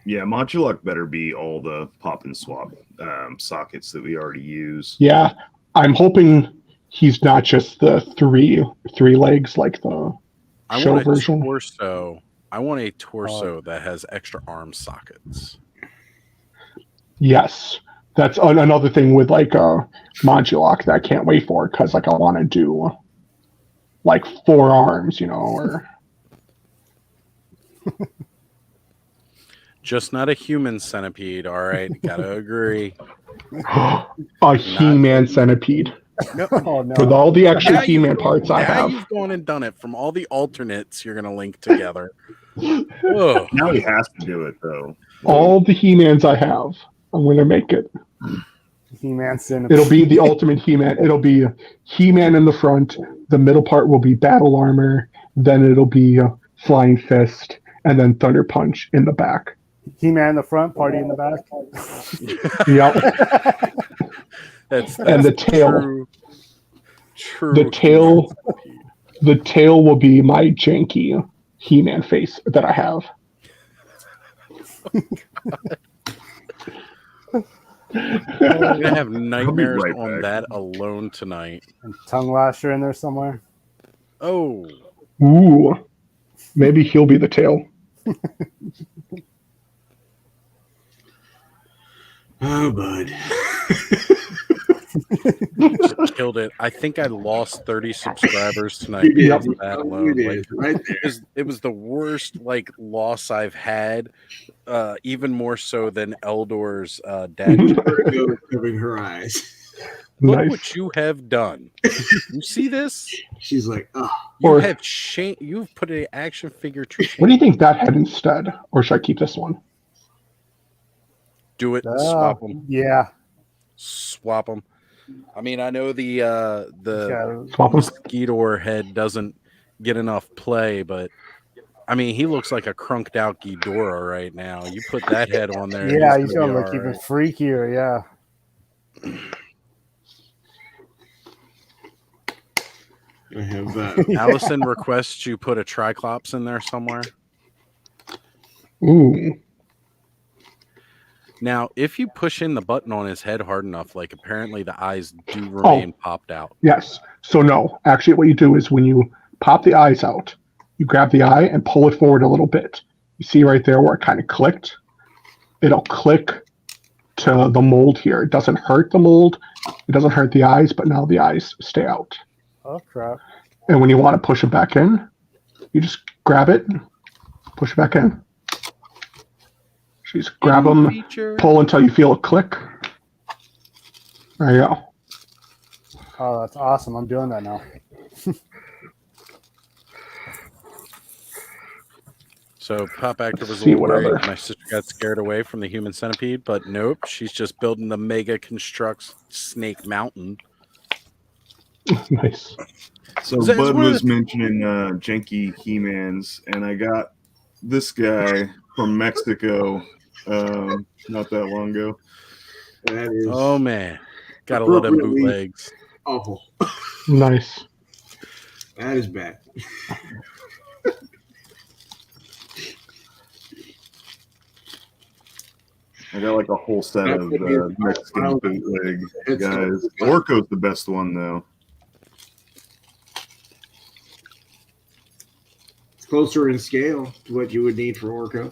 Yeah, Modulok better be all the pop and swap sockets that we already use. Yeah, I'm hoping he's not just the three legs like the show version. I want a torso that has extra arm sockets. Yes. That's another thing with Modulok that I can't wait for, because I want to do 4 arms, or just not a human centipede. All right, gotta agree. A He-Man centipede. No. Oh, no. With all the extra He-Man parts I have. You've gone and done it from all the alternates you're gonna link together. Now he has to do it though. All the He-Mans I have, I'm gonna make it. He-Man centipede. It'll be the ultimate He-Man. It'll be He-Man in the front. The middle part will be battle armor. Then it'll be Flying Fist. and then Thunder Punch in the back. He-Man in the front, Party in the back. Yep. That's And the tail. True. The tail will be my janky He-Man face that I have. I'm gonna have nightmares right on back. that alone tonight. And Tongue Lasher in there somewhere. Oh, Ooh. Maybe he'll be the tail. Oh, bud. just killed it. I think I lost 30 subscribers tonight. You did. because of that alone. You did. Like, Right there. it was the worst loss I've had, even more so than Eldor's dad. Virgo is covering her eyes. Look Nice. what you have done. You see this? She's like, oh. You Or- have you've put an action figure to shame. What do you think that had instead? Or should I keep this one? Do it. Swap them. Yeah. Swap them. I mean, I know the Yeah. Swap 'em? Mosquito head doesn't get enough play, but I mean, he looks like a crunked out Ghidorah right now. You put that head on there. Yeah, he's gonna gonna be look all even right. freakier. Yeah. I have Allison requests you put a Triclops in there somewhere. Ooh. Now, if you push in the button on his head hard enough, like apparently the eyes do remain popped out. Yes. So no. Actually, what you do is when you pop the eyes out, you grab the eye and pull it forward a little bit. You see right there where it kind of clicked? It'll click to the mold here. It doesn't hurt the mold. It doesn't hurt the eyes, but now the eyes stay out. Oh crap. And when you want to push it back in, you just grab it, push it back in. So you just grab them, Feature. pull until you feel it click. There you go. Oh, that's awesome. I'm doing that now. So Pop Actor was a See little what worried. other- My sister got scared away from the human centipede, but nope, she's just building the Mega Constructs Snake Mountain. Nice. So That's Bud one of was the- mentioning janky He-Mans, and I got this guy from Mexico not that long ago. that is Oh man, got a lot of Appropriately- bootlegs. awful. Nice. That is bad. I got like a whole set of Mexican bootleg guys. Orco's the best one though. It's closer in scale to what you would need for Orco.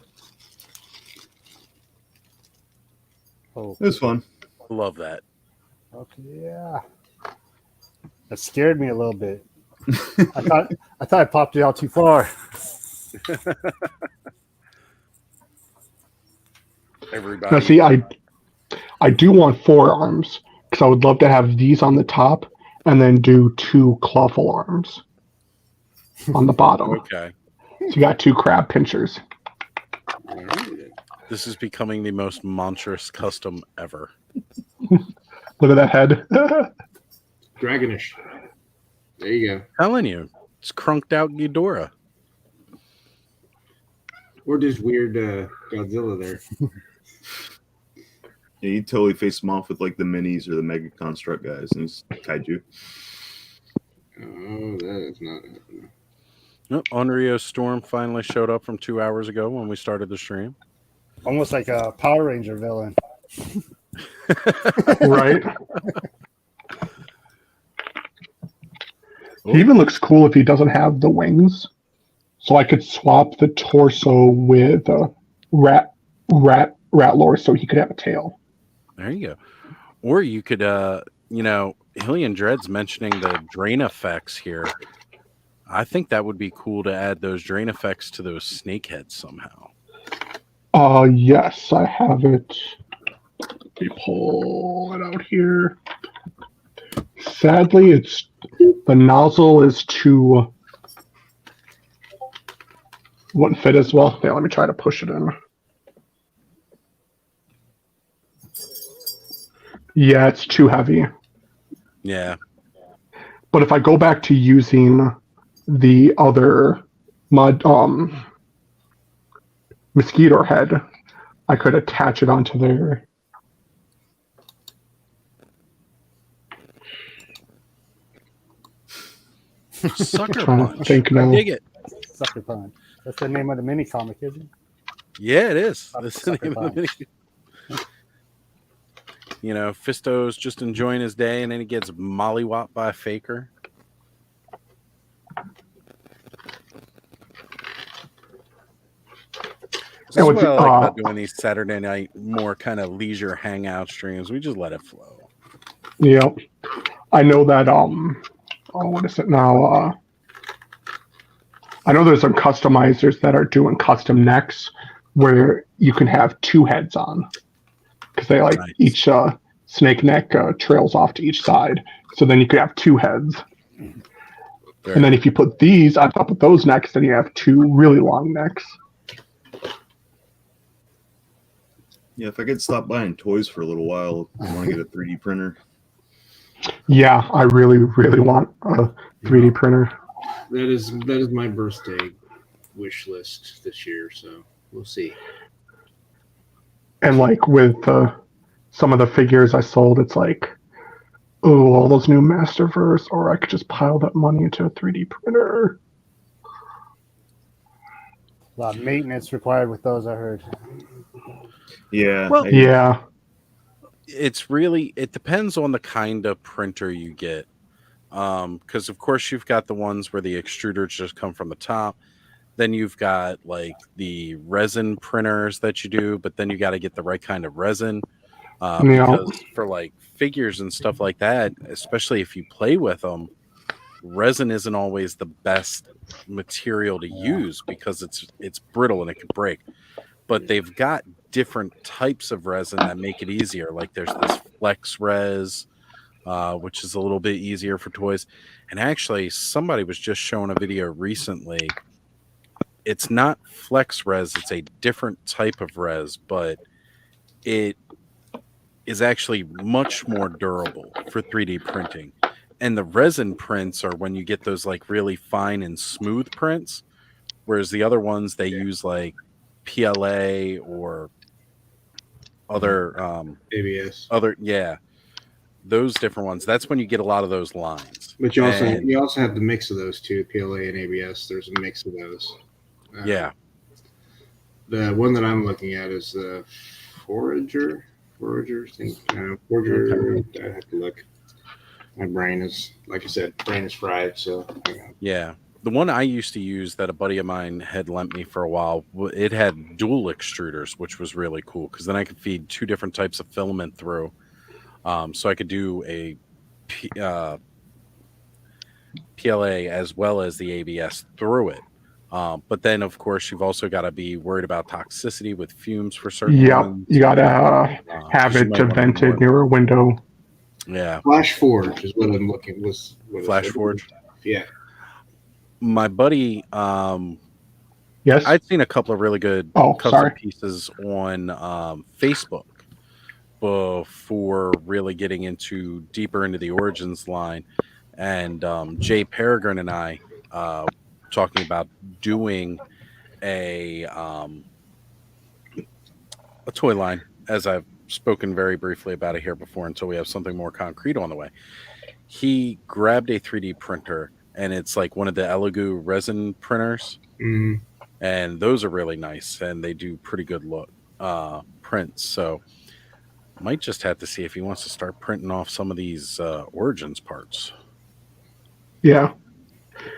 Oh, It was fun. Love that. okay, yeah. That scared me a little bit. I thought I popped it out too far. Everybody. Now see, I do want forearms because I would love to have these on the top and then do 2 clawful arms on the bottom. Okay. So you got 2 crab pinchers. This is becoming the most monstrous custom ever. Look at that head. Dragonish. There you go. Telling you, it's crunked out Ghidorah. Or just weird Godzilla there. Yeah, you totally face him off with like the minis or the Mega Construct guys, and he's kaiju. Oh, that is not happening. Oh, Onryo Storm finally showed up from 2 hours ago when we started the stream. Almost like a Power Ranger villain. Right? He even looks cool if he doesn't have the wings. So I could swap the torso with Rat Lord so he could have a tail. There you go. Or you could, Hillian Dread's mentioning the drain effects here. I think that would be cool to add those drain effects to those snake heads somehow. Yes, I have it. Let me pull it out here. Sadly, the nozzle is too wouldn't fit as well. Yeah, let me try to push it in. Yeah, it's too heavy. Yeah. But if I go back to using the other mosquito head, I could attach it onto there. Sucker Trying to punch. think I now. dig it. Sucker Punch. That's the name of the mini comic, isn't it? Yeah, it is. That's the Sucker name of the punch. mini- You know, Fisto's just enjoying his day, and then he gets mollywopped by a faker. This is And what I what's, like about doing these Saturday night more kind of leisure hangout streams. We just let it flow. Yeah, I know that. What is it now? I know there's some customizers that are doing custom necks where you can have two heads on because they like Nice. each snake neck trails off to each side, so then you could have two heads. Very And then if you put these on top of those necks, then you have two really long necks. Yeah, if I could stop buying toys for a little while, I want to get a 3D printer. Yeah, I really, really want a 3D printer. That is my birthday wish list this year, so we'll see. And like with some of the figures I sold, it's like, oh, all those new Masterverse, or I could just pile that money into a 3D printer. A lot of maintenance required with those, I heard. Yeah. Well, Yeah, it depends on the kind of printer you get. Because of course you've got the ones where the extruders just come from the top. Then you've got like the resin printers that you do, but then you got to get the right kind of resin. Yeah. Because for like figures and stuff like that, especially if you play with them, resin isn't always the best material to use because it's brittle and it can break. But they've got different types of resin that make it easier. Like there's this flex res, which is a little bit easier for toys. And actually, somebody was just showing a video recently. It's not flex res, it's a different type of res, but it is actually much more durable for 3D printing. And the resin prints are when you get those like really fine and smooth prints, whereas the other ones they use like PLA or other ABS. those different ones. That's when you get a lot of those lines. But you And- also have the mix of those two, PLA and ABS. There's a mix of those. Yeah. The one that I'm looking at is the Forager thing. Forager. I have to look. My brain is, like I said, is fried. So Yeah. The one I used to use that a buddy of mine had lent me for a while, it had dual extruders, which was really cool because then I could feed two different types of filament through. So I could do a PLA as well as the ABS through it. But then, of course, you've also got to be worried about toxicity with fumes for certain Yep, ones. you gotta have 'cause you it might wanna vented warm- near a window. Yeah, Flash Forge is what I'm looking. Flash Forge. Yeah. My buddy, Yes. I'd seen a couple of really good Oh, custom sorry. pieces on Facebook before really getting deeper into the Origins line. And Jay Peregrine and I talking about doing a toy line, as I've spoken very briefly about it here before until we have something more concrete on the way. He grabbed a 3D printer, and it's like one of the Elegoo resin printers. Mm. And those are really nice, and they do pretty good look prints. So might just have to see if he wants to start printing off some of these Origins parts. Yeah,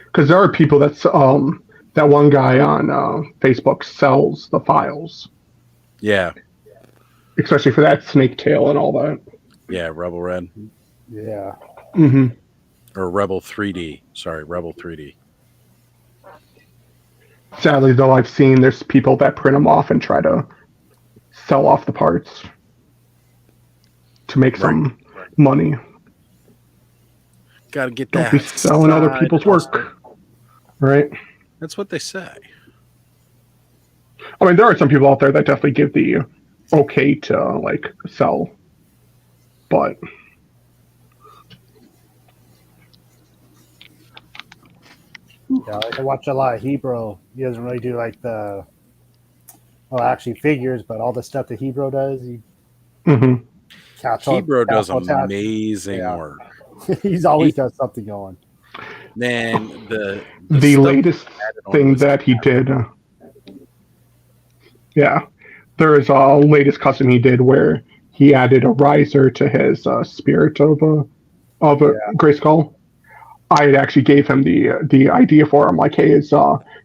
because there are people that's that one guy on Facebook sells the files, Yeah, especially for that snake tail and all that. yeah, Rebel Red Yeah. Hmm. or Rebel 3D. Sorry, Rebel 3D. Sadly, though, I've seen there's people that print them off and try to sell off the parts to make some money. Got to get Don't that. be selling other side people's hustle. work, right? That's what they say. I mean, there are some people out there that definitely give the okay to like sell, but Yeah, I watch a lot of Hebrew. He doesn't really do like the well, actually figures, but all the stuff that Hebrew does, he Hmm. Hebrew does Castle amazing Yeah. work. He's always got something going. Man, the The stuff latest added onto thing his that he did, yeah, there is a latest custom he did where he added a riser to his spirit of a Grayskull. I had actually gave him the idea for him, like, hey, it's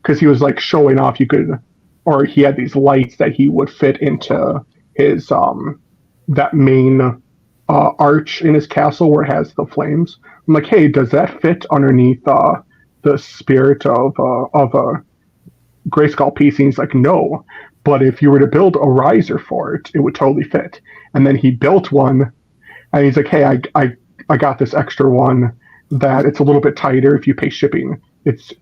because he was like showing off you could, or he had these lights that he would fit into his that main arch in his castle where it has the flames. I'm like, hey, does that fit underneath the spirit of a Grayskull piece? And he's like, no, but if you were to build a riser for it, it would totally fit. And then he built one, and he's like, hey, I got this extra one that it's a little bit tighter. If you pay shipping, it's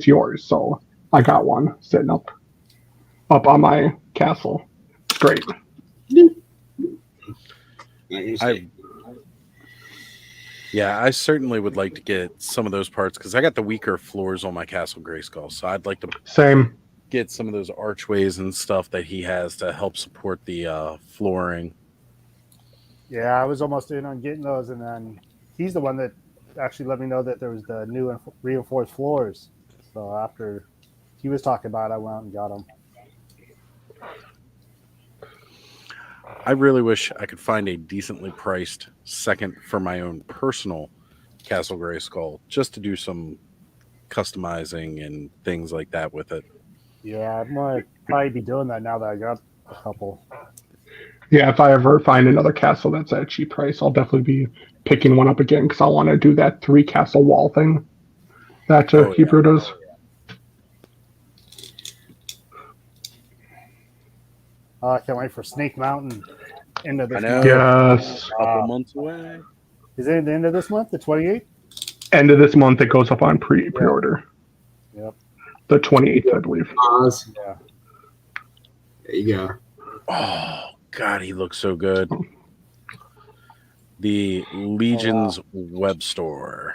yours. So I got one sitting up on my castle. It's great. I certainly would like to get some of those parts because I got the weaker floors on my Castle Grayskull, so I'd like to Same. get some of those archways and stuff that he has to help support the flooring. Yeah, I was almost in on getting those, and then he's the one that actually let me know that there was the new and reinforced floors. So after he was talking about it, I went out and got them. I really wish I could find a decently priced second for my own personal Castle Grayskull just to do some customizing and things like that with it. Yeah, I'm gonna probably be doing that now that I got a couple. Yeah, if I ever find another castle that's at a cheap price, I'll definitely be picking one up again because I want to do that 3 castle wall thing that Hebrew does. I can't wait for Snake Mountain end of this I know. month. Yes. A couple months away. Is it the end of this month, the 28th? End of this month, it goes up on pre-order. Yep. The 28th, I believe. Pause. Yeah. There you go. Oh, God, he looks so good. The Legion's web store.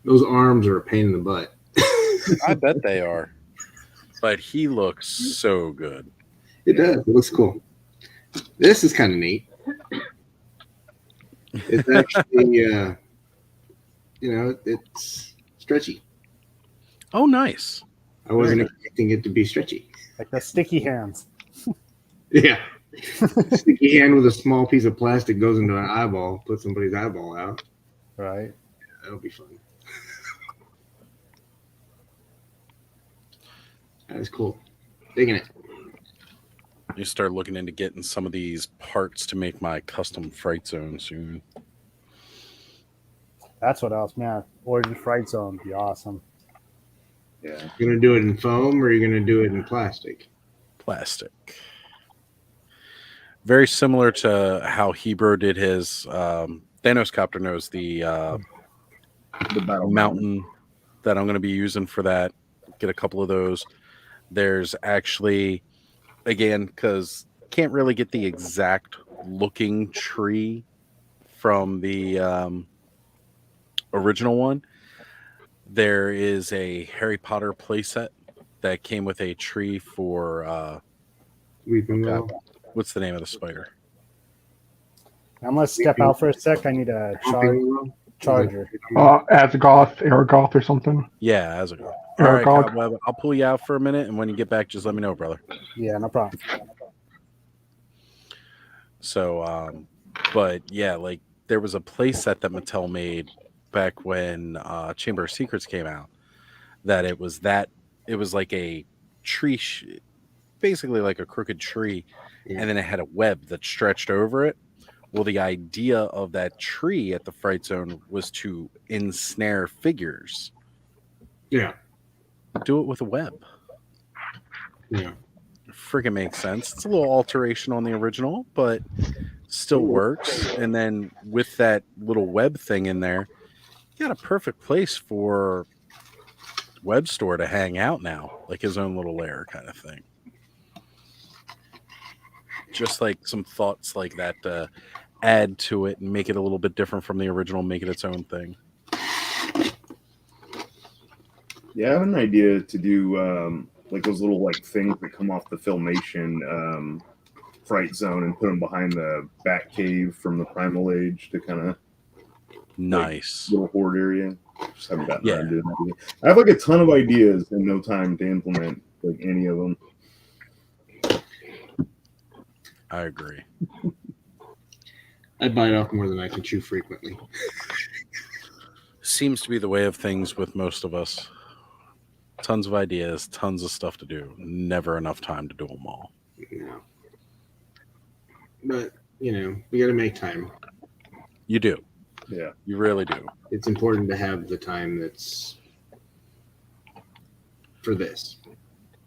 Those arms are a pain in the butt. I bet they are. But he looks so good. It does. It looks cool. This is kind of neat. It's actually, it's stretchy. Oh, nice. I wasn't expecting it to be stretchy. Like the sticky hands. Yeah. Sticky hand with a small piece of plastic goes into an eyeball, put somebody's eyeball out. Right. That'll be fun. That is cool. Digging it. You start looking into getting some of these parts to make my custom fright zone soon. That's what else, man. Origin Fright Zone would be awesome. Yeah. You gonna do it in foam or are you gonna do it in plastic? Plastic. Very similar to how Hebrew did his Thanos Copter knows the battle mountain that I'm going to be using for that. Get a couple of those. There's actually, again, because can't really get the exact looking tree from the original one. There is a Harry Potter playset that came with a tree for Weeping Willow. what's the name of the spider? I'm gonna step out for a sec. I need a charger. Azagoth, Aragoth, or something. Yeah, as a go. All right, Aragog. Cobweb, I'll pull you out for a minute, and when you get back, just let me know, brother. Yeah, no problem. So, but yeah, like there was a playset that Mattel made back when Chamber of Secrets came out. It was like a tree, basically like a crooked tree, and then it had a web that stretched over it. Well, the idea of that tree at the Fright Zone was to ensnare figures. Yeah. Do it with a web. Yeah. Freaking makes sense. It's a little alteration on the original, but still works. And then with that little web thing in there, you got a perfect place for Web Store to hang out now, like his own little lair kind of thing. Just like some thoughts like that to add to it and make it a little bit different from the original, make it its own thing. Yeah, I have an idea to do like those little like things that come off the Filmation Fright Zone and put them behind the Bat Cave from the Primal Age to kind of Nice. little horde area. Just haven't gotten around Yeah. to doing that yet. I have like a ton of ideas and no time to implement like any of them. I agree. I bite off more than I can chew frequently. Seems to be the way of things with most of us. Tons of ideas, tons of stuff to do. Never enough time to do them all. No. But, we got to make time. You do. Yeah. You really do. It's important to have the time that's for this.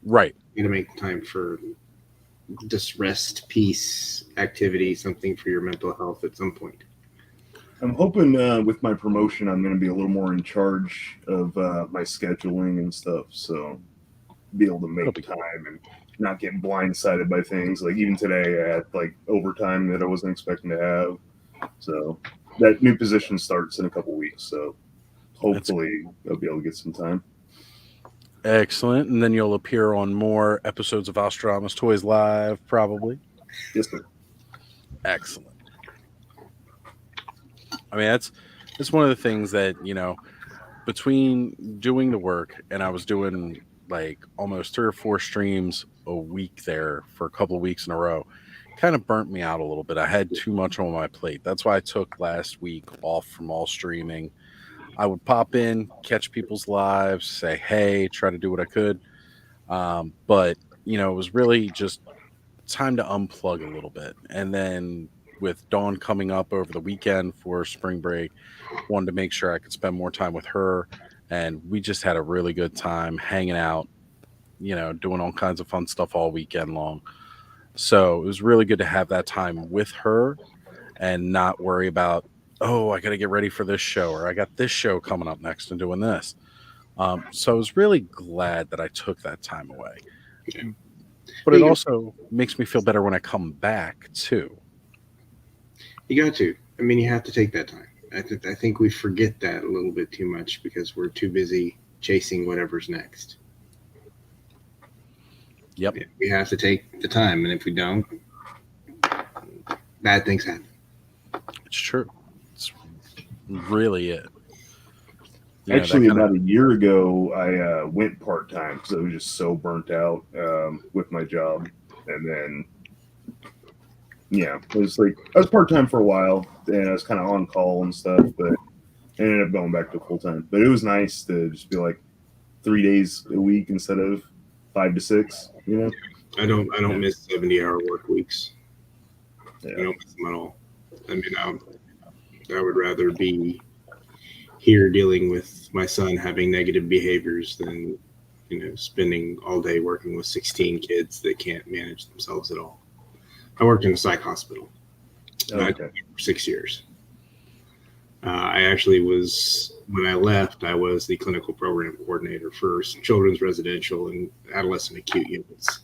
Right. You got to make time for just rest, peace, activity, something for your mental health at some point. I'm hoping with my promotion, I'm going to be a little more in charge of my scheduling and stuff. So be able to make time and not get blindsided by things. Like even today, I had like overtime that I wasn't expecting to have. So that new position starts in a couple weeks. So hopefully I'll be able to get some time. Excellent. And then you'll appear on more episodes of Ostradamus Toys Live, probably. Yes, sir. Excellent. I mean, that's one of the things that, between doing the work and I was doing like almost 3 or 4 streams a week there for a couple of weeks in a row, kind of burnt me out a little bit. I had too much on my plate. That's why I took last week off from all streaming. I would pop in, catch people's lives, say, hey, try to do what I could. But, it was really just time to unplug a little bit. And then with Dawn coming up over the weekend for spring break, wanted to make sure I could spend more time with her. And we just had a really good time hanging out, doing all kinds of fun stuff all weekend long. So it was really good to have that time with her and not worry about, oh, I got to get ready for this show, or I got this show coming up next and doing this. So I was really glad that I took that time away. But it also makes me feel better when I come back, too. You got to. I mean, you have to take that time. I think we forget that a little bit too much because we're too busy chasing whatever's next. Yep. We have to take the time, and if we don't, bad things happen. It's true. It's really it. Actually, about a year ago, I went part-time because I was just so burnt out with my job. And then, it was like, I was part-time for a while, and I was kind of on call and stuff, but I ended up going back to full-time. But it was nice to just be like 3 days a week instead of 5 to 6, I don't miss 70-hour work weeks. Yeah. I don't miss them at all. I mean, I would rather be here dealing with my son having negative behaviors than, spending all day working with 16 kids that can't manage themselves at all. I worked in a psych hospital. Okay. I did it for 6 years. I actually when I left, I was the clinical program coordinator for children's residential and adolescent acute units.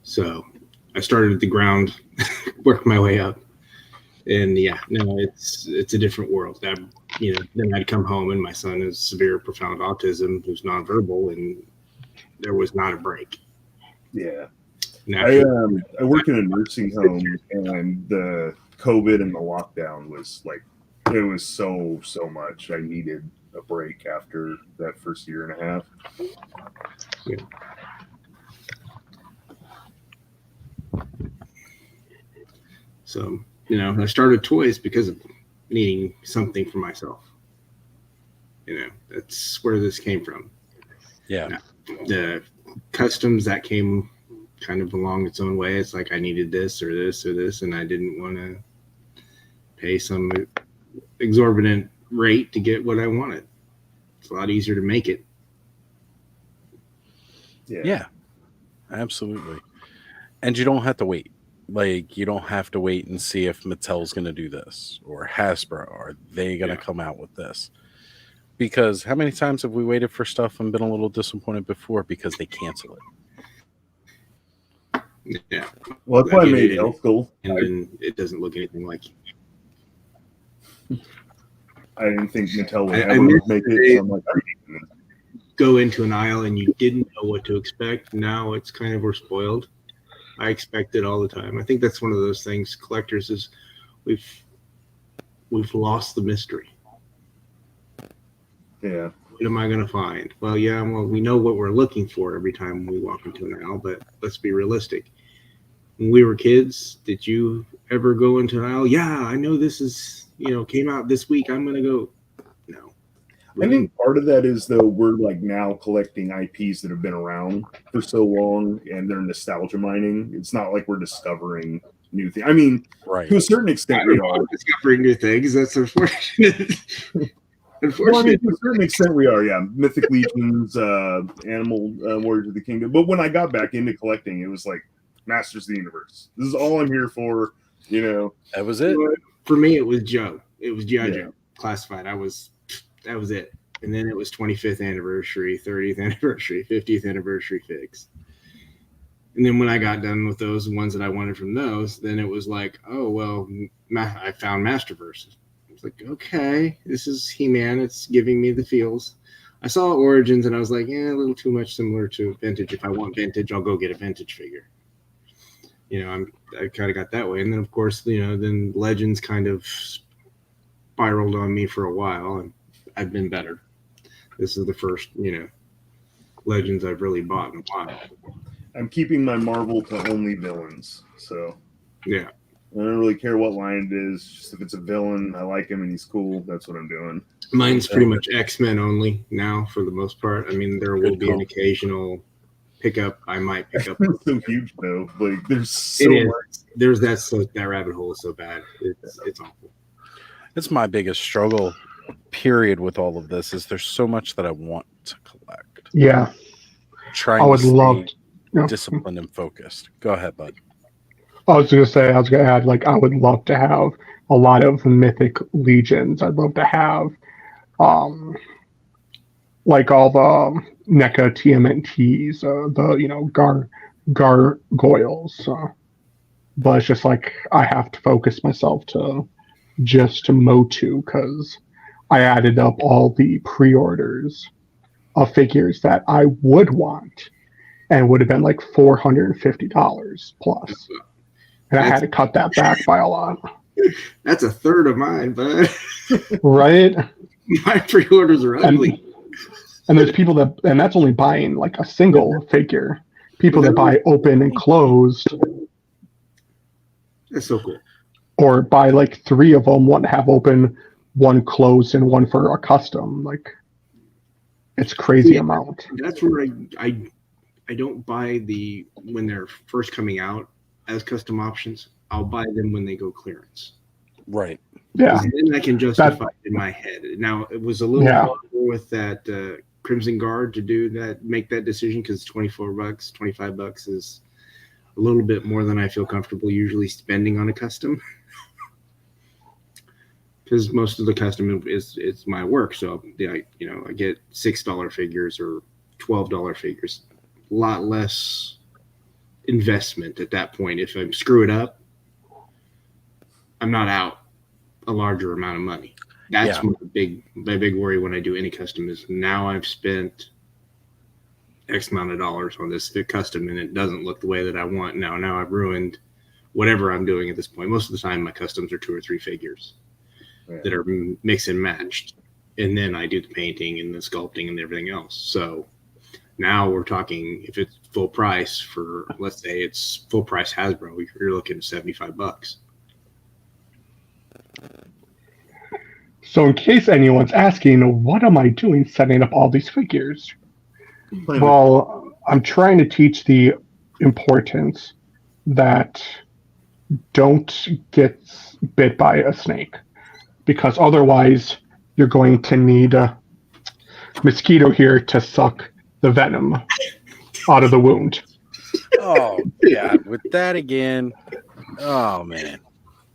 So I started at the ground, worked my way up. And it's a different world. Then I'd come home and my son has severe, profound autism, who's nonverbal, and there was not a break. Yeah. I work in a nursing home, and the COVID and the lockdown was like, it was so much. I needed a break after that first year and a half. Yeah. So, I started toys because of needing something for myself. That's where this came from. Yeah. The customs that came kind of along its own way. It's like I needed this or this or this, and I didn't want to pay some exorbitant rate to get what I wanted. It's a lot easier to make it. Yeah, absolutely. And you don't have to wait. Like, you don't have to wait and see if Mattel's going to do this or Hasbro. Are they going to come out with this? Because how many times have we waited for stuff and been a little disappointed before because they cancel it? Yeah. Well, that's why I made Health Goal. And then it doesn't look anything like it. I didn't think Mattel would ever make it. So I'm like, go into an aisle and you didn't know what to expect. Now it's kind of we're spoiled. I expect it all the time. I think that's one of those things collectors is we've lost the mystery. Yeah. What am I going to find? Well, we know what we're looking for every time we walk into an aisle, but let's be realistic. When we were kids, did you ever go into an aisle? Yeah, I know this is, came out this week. I'm going to go. No. I think part of that is, though, we're like now collecting IPs that have been around for so long and they're nostalgia mining. It's not like we're discovering new things. I mean, Right. to a certain extent, we are. Discovering new things. That's unfortunate. Well, I mean, to a certain extent, we are, yeah. Mythic Legions, Animal Warriors of the Kingdom. But when I got back into collecting, it was like Masters of the Universe. This is all I'm here for, That was it. For me, it was Joe. It was G.I. Yeah. Joe Classified. That was it. And then it was 25th anniversary, 30th anniversary, 50th anniversary figs. And then when I got done with those ones that I wanted from those, then it was like, oh, well, I found Masterverse. I was like, okay, this is He-Man. It's giving me the feels. I saw Origins and I was like, a little too much similar to Vintage. If I want Vintage, I'll go get a Vintage figure. I kind of got that way. And then, of course, then Legends kind of spiraled on me for a while, and I've been better. This is the first, Legends I've really bought in a while. I'm keeping my Marvel to only villains. So, Yeah. I don't really care what line it is. Just if it's a villain, I like him and he's cool. That's what I'm doing. Mine's pretty much X-Men only now for the most part. I mean, there will be an occasional pickup. I might pick up. It's so huge, though. Like, there's so It is. much. There's that rabbit hole is so bad. It's awful. It's my biggest struggle, period, with all of this is there's so much that I want to collect. Yeah, Trying I would to love. stay disciplined and focused. Go ahead, bud. I was going to add, like, I would love to have a lot of Mythic Legions. I'd love to have, like, all the NECA TMNTs, gargoyles. But it's just like, I have to focus myself to just Motu, because I added up all the pre-orders of figures that I would want, and would have been like $450 plus. And I had to cut that back by a lot. That's a third of mine, bud. Right? My pre-orders are ugly. And there's people and that's only buying like a single figure. People that buy open and closed. That's so cool. Or buy like 3 of them, one to have open, one closed, and one for a custom. Like, it's crazy amount. That's where I don't buy when they're first coming out as custom options. I'll buy them when they go clearance. Right. Yeah. Then I can justify it in my head. Now, it was a little harder with that Crimson Guard to make that decision, because $24, $25 is a little bit more than I feel comfortable usually spending on a custom. Because most of the custom it's my work. So I get $6 figures or $12 figures. A lot less investment at that point. If I screw it up, I'm not out a larger amount of money. That's my big worry when I do any custom is now I've spent X amount of dollars on this custom and it doesn't look the way that I want. Now I've ruined whatever I'm doing at this point. Most of the time my customs are 2 or 3 figures that are mix and matched. And then I do the painting and the sculpting and everything else. So now we're talking, if it's full price for, let's say it's full price Hasbro, you're looking at $75. So in case anyone's asking, what am I doing setting up all these figures? Well, I'm trying to teach the importance that don't get bit by a snake, because otherwise you're going to need a mosquito here to suck the venom out of the wound. Oh, God. With that again. Oh, man.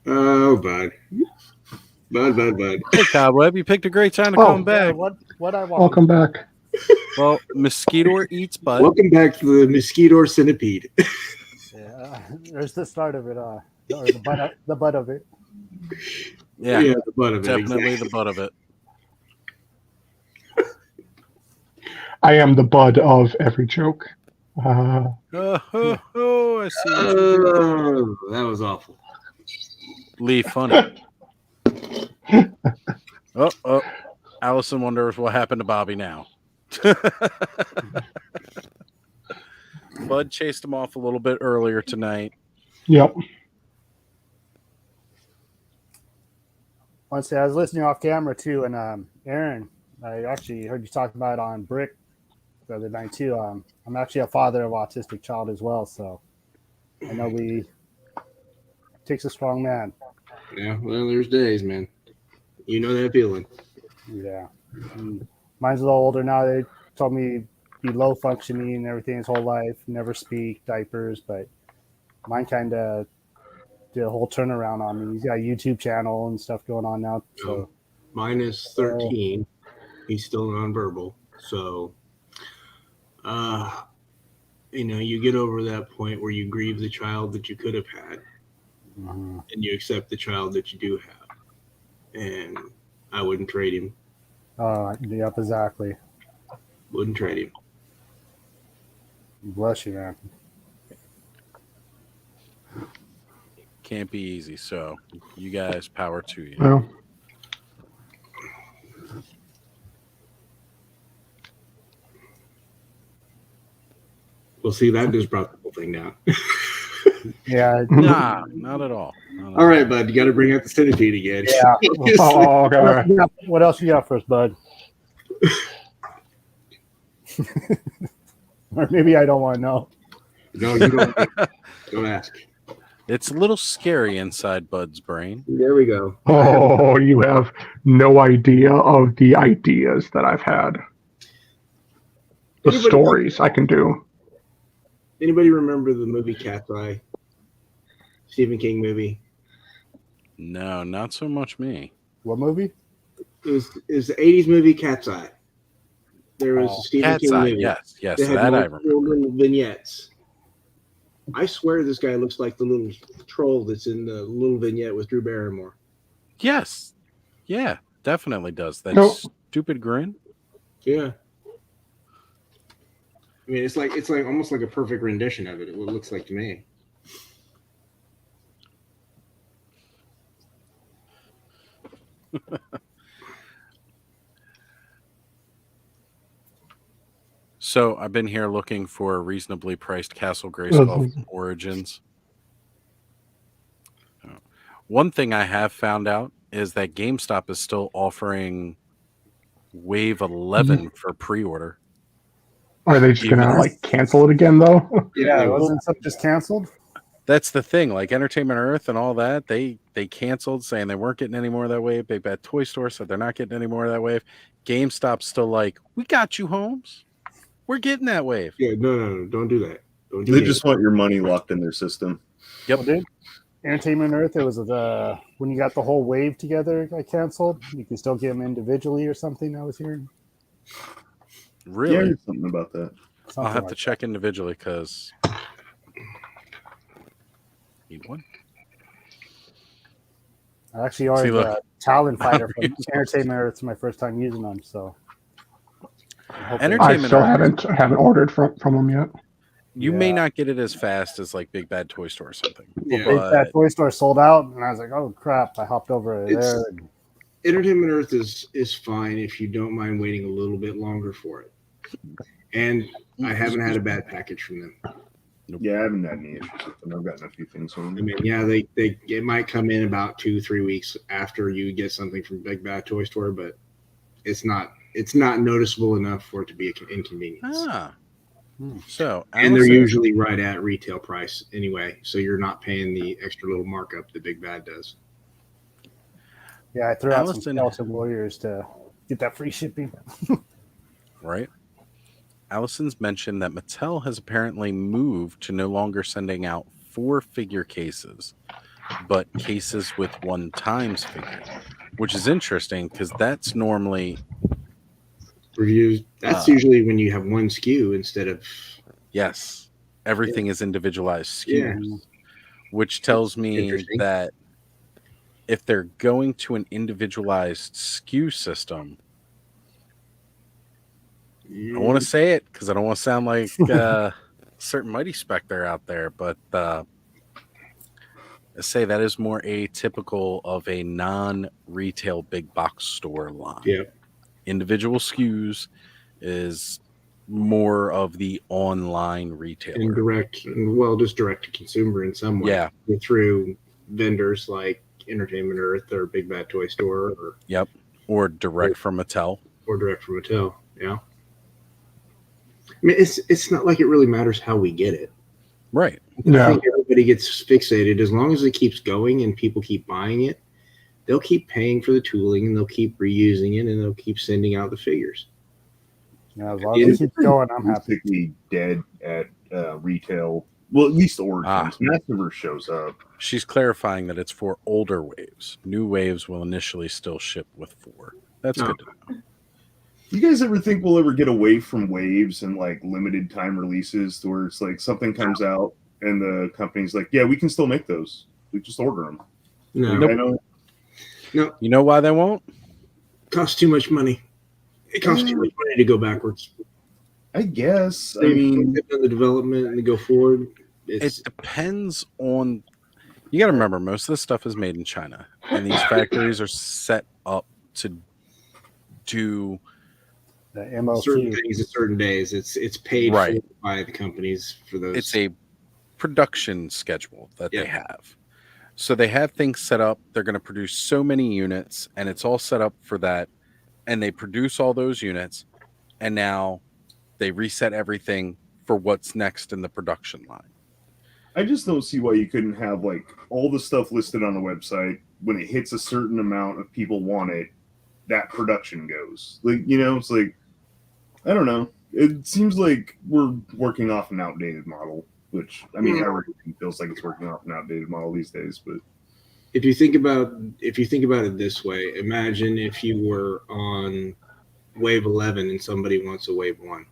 Oh, bud. Hey, Cobweb, you picked a great time to come back. What I want. Welcome back. Well, Mosquito eats butt. Welcome back to the Mosquito Centipede. Yeah, there's the start of it, or the butt of it. Yeah, the butt of it. definitely Exactly. the butt of it. I am the butt of every joke. I see what you did there. Oh, that was awful. Lee, funny. Oh, Allison wonders what happened to Bobby now. Bud chased him off a little bit earlier tonight. Yep. Honestly, I was listening off camera too, and Aaron, I actually heard you talk about it on Brick the other night too. I'm actually a father of autistic child as well, so I know it takes a strong man. Yeah, well, there's days, man. You know that feeling. Yeah. And mine's a little older now. They told me be low functioning and everything his whole life, never speak, diapers, but mine kind of did a whole turnaround on me. He's got a YouTube channel and stuff going on now. So Mine is 13. He's still nonverbal. So, you get over that point where you grieve the child that you could have had, and you accept the child that you do have. And I wouldn't trade him. Yep, exactly. Wouldn't trade him. Bless you, man. Can't be easy. So, you guys, power to you. Well, Well, see, that just brought the whole thing down. Yeah. Nah, not at all. Not at All right, bud. You got to bring out the centipede again. Yeah. oh, okay. All right. What else you got for us, bud? Or maybe I don't want to know. No, you don't. Don't ask. It's a little scary inside Bud's brain. There we go. Oh, you have no idea of the ideas that I've had. The Anybody- stories I can do. Anybody remember the movie Cat's Eye? Stephen King movie. No, not so much me. What movie? It was the 80s movie Cat's Eye. There was a Stephen Cat's King Eye. movie. Yes, They had that I remember. little vignettes. I swear this guy looks like the little troll that's in the little vignette with Drew Barrymore. Yes. Yeah, definitely does. That No. stupid grin. Yeah. I mean, it's like almost like a perfect rendition of it. What it looks like to me. So I've been here looking for a reasonably priced Castle Grayskull Origins. One thing I have found out is that GameStop is still offering Wave 11 for pre-order. Are they just gonna like cancel it again though? Yeah, wasn't something just canceled? That's the thing. Like Entertainment Earth and all that, they canceled, saying they weren't getting any more of that wave. Big Bad Toy Store said they're not getting any more of that wave. GameStop's still like, we got you, Holmes. We're getting that wave. Yeah, no, don't do that. Don't do They that. just want your money locked in their system. Yep. Well, dude, Entertainment Earth, it was when you got the whole wave together, it got canceled. You can still get them individually or something. I was hearing. Really? Yeah, I heard something about that. I'll have to like check individually because need one. I actually ordered look. a Talon Fighter from Entertainment Earth. It's my first time using them, so. I Entertainment still Earth. haven't ordered from them yet. You may not get it as fast as like Big Bad Toy Store or something. Yeah. Big But Bad Toy Store sold out, and I was like, "Oh crap!" I hopped over It's- there. And, Entertainment Earth is fine if you don't mind waiting a little bit longer for it. And I haven't had a bad package from them. Yeah, I haven't had any issues with them. I've gotten a few things from I them. mean, yeah, it might come in about 2-3 weeks after you get something from Big Bad Toy Store, but it's not noticeable enough for it to be an inconvenience. So And they're Allison- usually right at retail price anyway, so you're not paying the extra little markup that Big Bad does. yeah, I threw out some Allison- Skeleton Warriors to get that free shipping. right? Allison's mentioned that Mattel has apparently moved to no longer sending out 4 figure cases, but cases with 1 times figure, which is interesting because that's normally Reviews. That's usually when you have one SKU instead of. yes, everything is individualized SKUs, Yeah. which tells me Interesting. that if they're going to an individualized SKU system, I want to say it because I don't want to sound like certain Mighty Spectre out there, but I say that is more atypical of a non-retail big box store line. Yeah. Individual SKUs is more of the online retailer. Just direct to consumer in some way. Yeah. Through vendors like Entertainment Earth or Big Bad Toy Store or direct from Mattel. Yeah. I mean, it's not like it really matters how we get it. Right. I think everybody gets fixated. As long as it keeps going and people keep buying it, they'll keep paying for the tooling and they'll keep reusing it and they'll keep sending out the figures. Yeah, as long as it keeps going, I'm happy. Basically dead at retail. Well, at least Origins. Masterverse shows up. She's clarifying that it's for older waves. New waves will initially still ship with 4. That's good to know. You guys ever think we'll ever get away from waves and like limited time releases to where it's like something comes out and the company's like, yeah, we can still make those. We just order them. No. No. You know why they won't? Costs too much money. It costs too much money to go backwards. I guess. I mean, the development and to go forward. It depends on. You got to remember, most of the stuff is made in China, and these factories are set up to do the MLC. Certain things at certain days. It's paid for by the companies for those. It's a production schedule that they have. So they have things set up. They're going to produce so many units, and it's all set up for that. And they produce all those units, and now they reset everything for what's next in the production line. I just don't see why you couldn't have like all the stuff listed on the website. When it hits a certain amount of people want it, that production goes. Like, it's like, I don't know. It seems like we're working off an outdated model, which, I mean, everything feels like it's working off an outdated model these days. But if you think about it this way, imagine if you were on wave 11 and somebody wants a wave 1.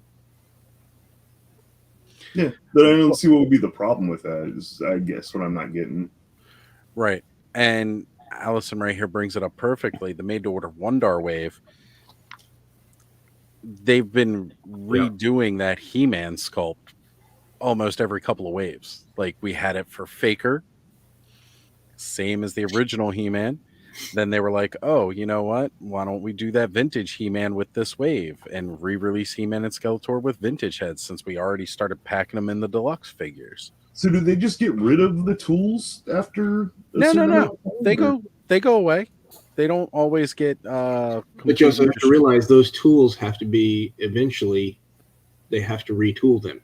Yeah, but I don't see what would be the problem with that, is I guess what I'm not getting. Right. And Allison right here brings it up perfectly. The made-to-order Wondar wave, they've been redoing that He-Man sculpt almost every couple of waves. Like, we had it for Faker, same as the original He-Man. Then they were like, oh, you know what? Why don't we do that vintage He-Man with this wave and re-release He-Man and Skeletor with vintage heads, since we already started packing them in the deluxe figures. So do they just get rid of the tools after? No. They go away. They don't always get. But you also have to realize those tools have to be eventually. They have to retool them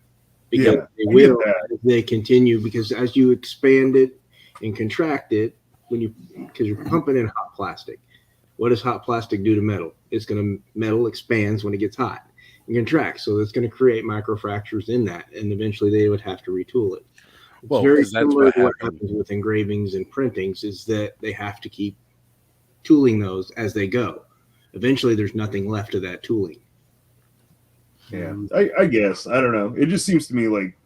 because they will as they continue. Because as you expand it and contract it, because you're pumping in hot plastic. What does hot plastic do to metal? Metal expands when it gets hot and contracts. So it's going to create microfractures in that, and eventually they would have to retool it. It's very similar to what happens with engravings and printings, is that they have to keep tooling those as they go. Eventually there's nothing left of that tooling. Yeah, I guess. I don't know. It just seems to me like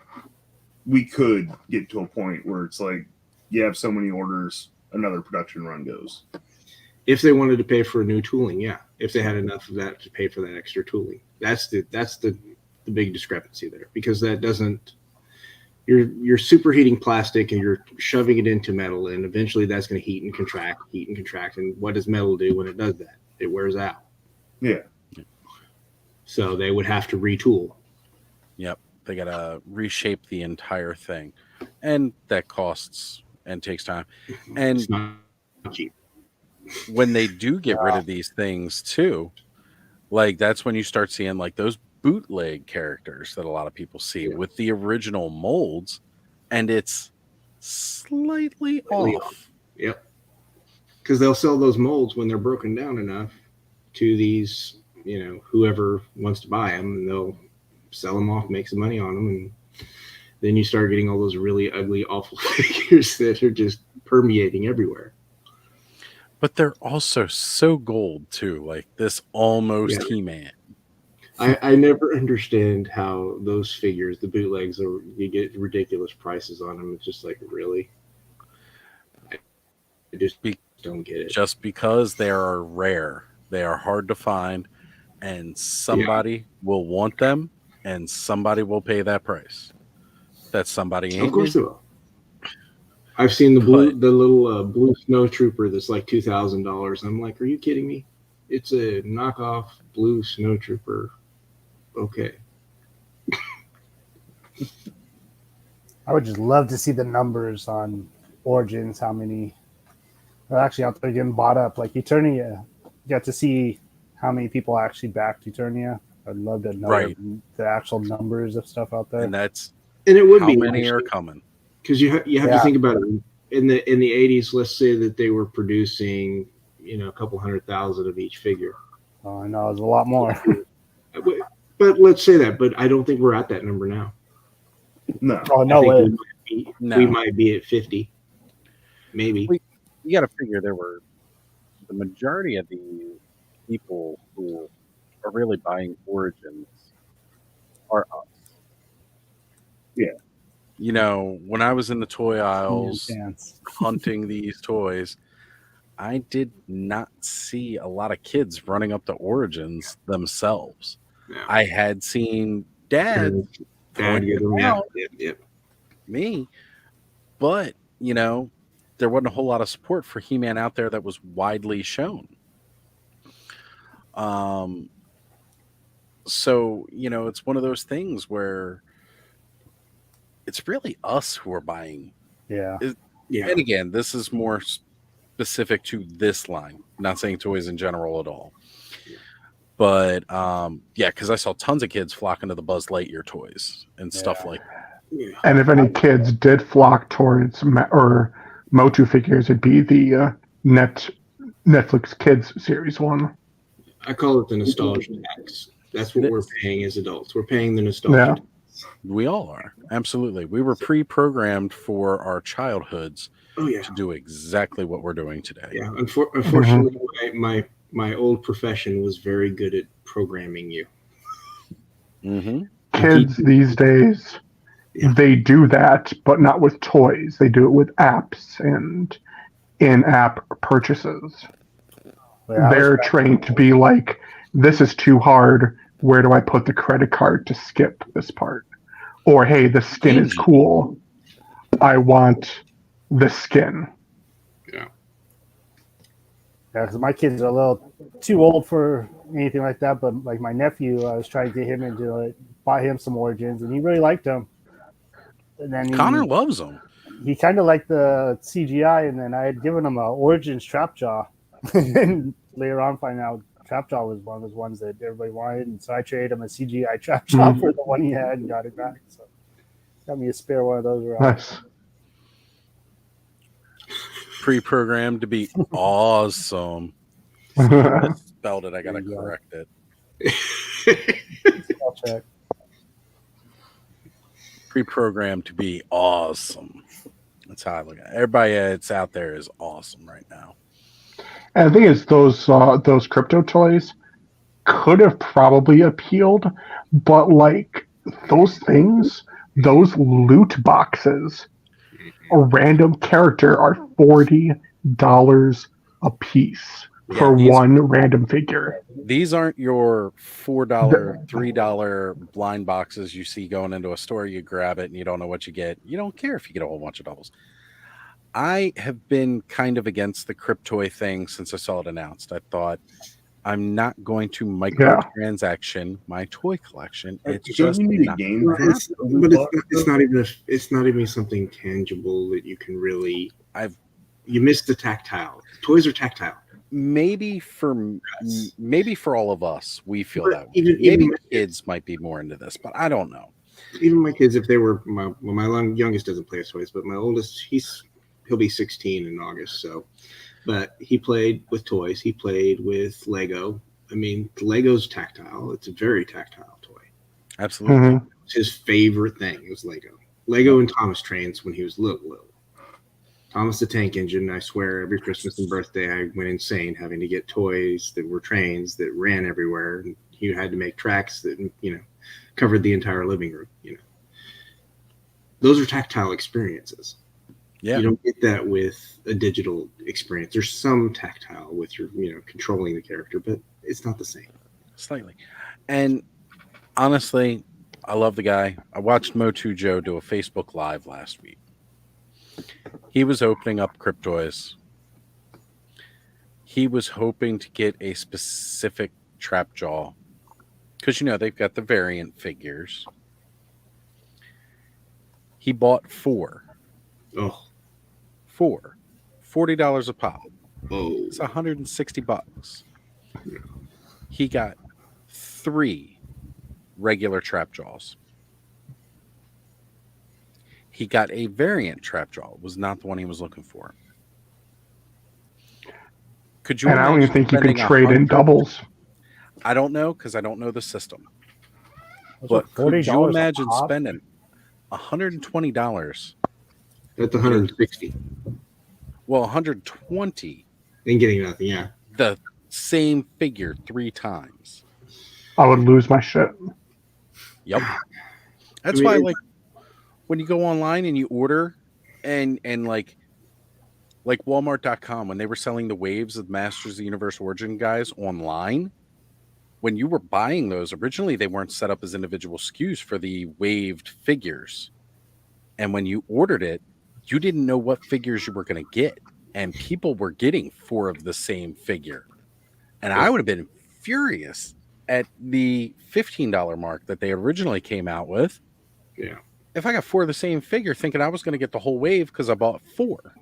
we could get to a point where it's like you have so many orders, another production run goes. If they wanted to pay for new tooling, if they had enough of that to pay for that extra tooling, that's the big discrepancy there, because that doesn't. You're superheating plastic and you're shoving it into metal, and eventually that's going to heat and contract. And what does metal do when it does that? It wears out. Yeah. So they would have to retool. Yep, they got to reshape the entire thing, and that costs and takes time. And it's not cheap. When they do get rid of these things too, like that's when you start seeing like those bootleg characters that a lot of people see with the original molds, and it's slightly off. Yep. Because they'll sell those molds when they're broken down enough to these, whoever wants to buy them, and they'll sell them off, make some money on them, and then you start getting all those really ugly, awful figures that are just permeating everywhere. But they're also so gold too, like this almost He-Man. I never understand how those figures, the bootlegs, you get ridiculous prices on them. It's just like, really? I just don't get it. Just because they are rare. They are hard to find. and somebody will want them, and somebody will pay that price. That somebody ain't Of course me. they will. I've seen the But- little blue snow trooper that's like $2,000. I'm like, are you kidding me? It's a knockoff blue snow trooper. Okay. I would just love to see the numbers on Origins, how many are actually out there getting bought up. Like Eternia, you got to see how many people actually backed Eternia. I'd love to know Right. the actual numbers of stuff out there. And that's And it would how be many are coming. because you have Yeah. to think about it. In the 80s, let's say that they were producing, a couple 100,000 of each figure. Oh, I know it's a lot more. But let's say that. But I don't think we're at that number now. No. Oh I no think way! we might be at 50, maybe. You got to figure there were the majority of the people who are really buying Origins are us. Yeah. When I was in the toy aisles Chance. hunting these toys, I did not see a lot of kids running up to Origins themselves. No. I had seen Dad Dad, point it yeah, out, yeah. me, but there wasn't a whole lot of support for He-Man out there that was widely shown. So it's one of those things where it's really us who are buying. Yeah. Yeah. And again, this is more specific to this line, not saying toys in general at all. But because I saw tons of kids flocking to the Buzz Lightyear toys and stuff like that. Yeah. And if any kids did flock towards Motu figures, it'd be the Netflix Kids series one. I call it the nostalgia tax. That's what we're paying as adults. We're paying the nostalgia tax. We all are. Absolutely. We were pre-programmed for our childhoods to do exactly what we're doing today. Yeah. Unfortunately, my old profession was very good at programming you. Mm-hmm. Kids these days, they do that, but not with toys. They do it with apps and in-app purchases. They're trained to be like, this is too hard. Where do I put the credit card to skip this part? Or, hey, the skin is cool. I want the skin. Yeah, because my kids are a little too old for anything like that. But like my nephew, I was trying to get him into it, buy him some Origins, and he really liked them. And then Connor loves them. He kind of liked the CGI, and then I had given him a Origins Trapjaw. And later on, finding out Trapjaw was one of those ones that everybody wanted, and so I traded him a CGI Trapjaw for the one he had and got it back. So got me a spare one of those around. Nice. Pre-programmed to be awesome. I spelled it. I gotta correct it. I'll check. Pre-programmed to be awesome. That's how I look at it. Everybody that's out there is awesome right now. And the thing is, those crypto toys could have probably appealed, but like those things, those loot boxes, a random character are $40 a piece for one random figure. These aren't your $4, $3 blind boxes you see going into a store. You grab it and you don't know what you get. You don't care if you get a whole bunch of doubles. I have been kind of against the Cryptoy thing since I saw it announced. I thought, I'm not going to microtransaction my toy collection. It's just not game. But it's not even something tangible that you can really. You missed the tactile. Toys are tactile. Maybe for all of us, we feel But that way. even Maybe my kids might be more into this, but I don't know. Even my kids, if they were my youngest doesn't play with toys, but my oldest, he'll be 16 in August. So, but he played with toys. He played with Lego. I mean, Lego's tactile. It's a very tactile toy. Absolutely. Mm-hmm. It's his favorite thing. It was Lego and Thomas trains when he was little. Thomas the Tank Engine. I swear, every Christmas and birthday, I went insane having to get toys that were trains that ran everywhere. And you had to make tracks that covered the entire living room. Those are tactile experiences. Yeah, you don't get that with a digital experience. There's some tactile with your controlling the character, but it's not the same. Slightly. And honestly, I love the guy. I watched Motu Joe do a Facebook Live last week. He was opening up Cryptoys. He was hoping to get a specific trap jaw because, they've got the variant figures. He bought 4. Oh, 4. $40 a pop. oh, It's $160. He got 3 regular trap jaws. He got a variant trap jaw. It was not the one he was looking for. Could you? And I don't even think you can trade in doubles. I don't know because I don't know the system. Was But it could you $40 a imagine pop? spending $120? that's 160. Well, $120. And getting nothing. Yeah. The same figure 3 times. I would lose my shit. Yep. That's why, like, when you go online and you order, and like Walmart.com, when they were selling the waves of Masters of the Universe Origin guys online, when you were buying those, originally they weren't set up as individual SKUs for the waved figures. And when you ordered it, you didn't know what figures you were going to get. And people were getting 4 of the same figure. And I would have been furious at the $15 mark that they originally came out with. Yeah. If I got 4 of the same figure, thinking I was going to get the whole wave because I bought 4.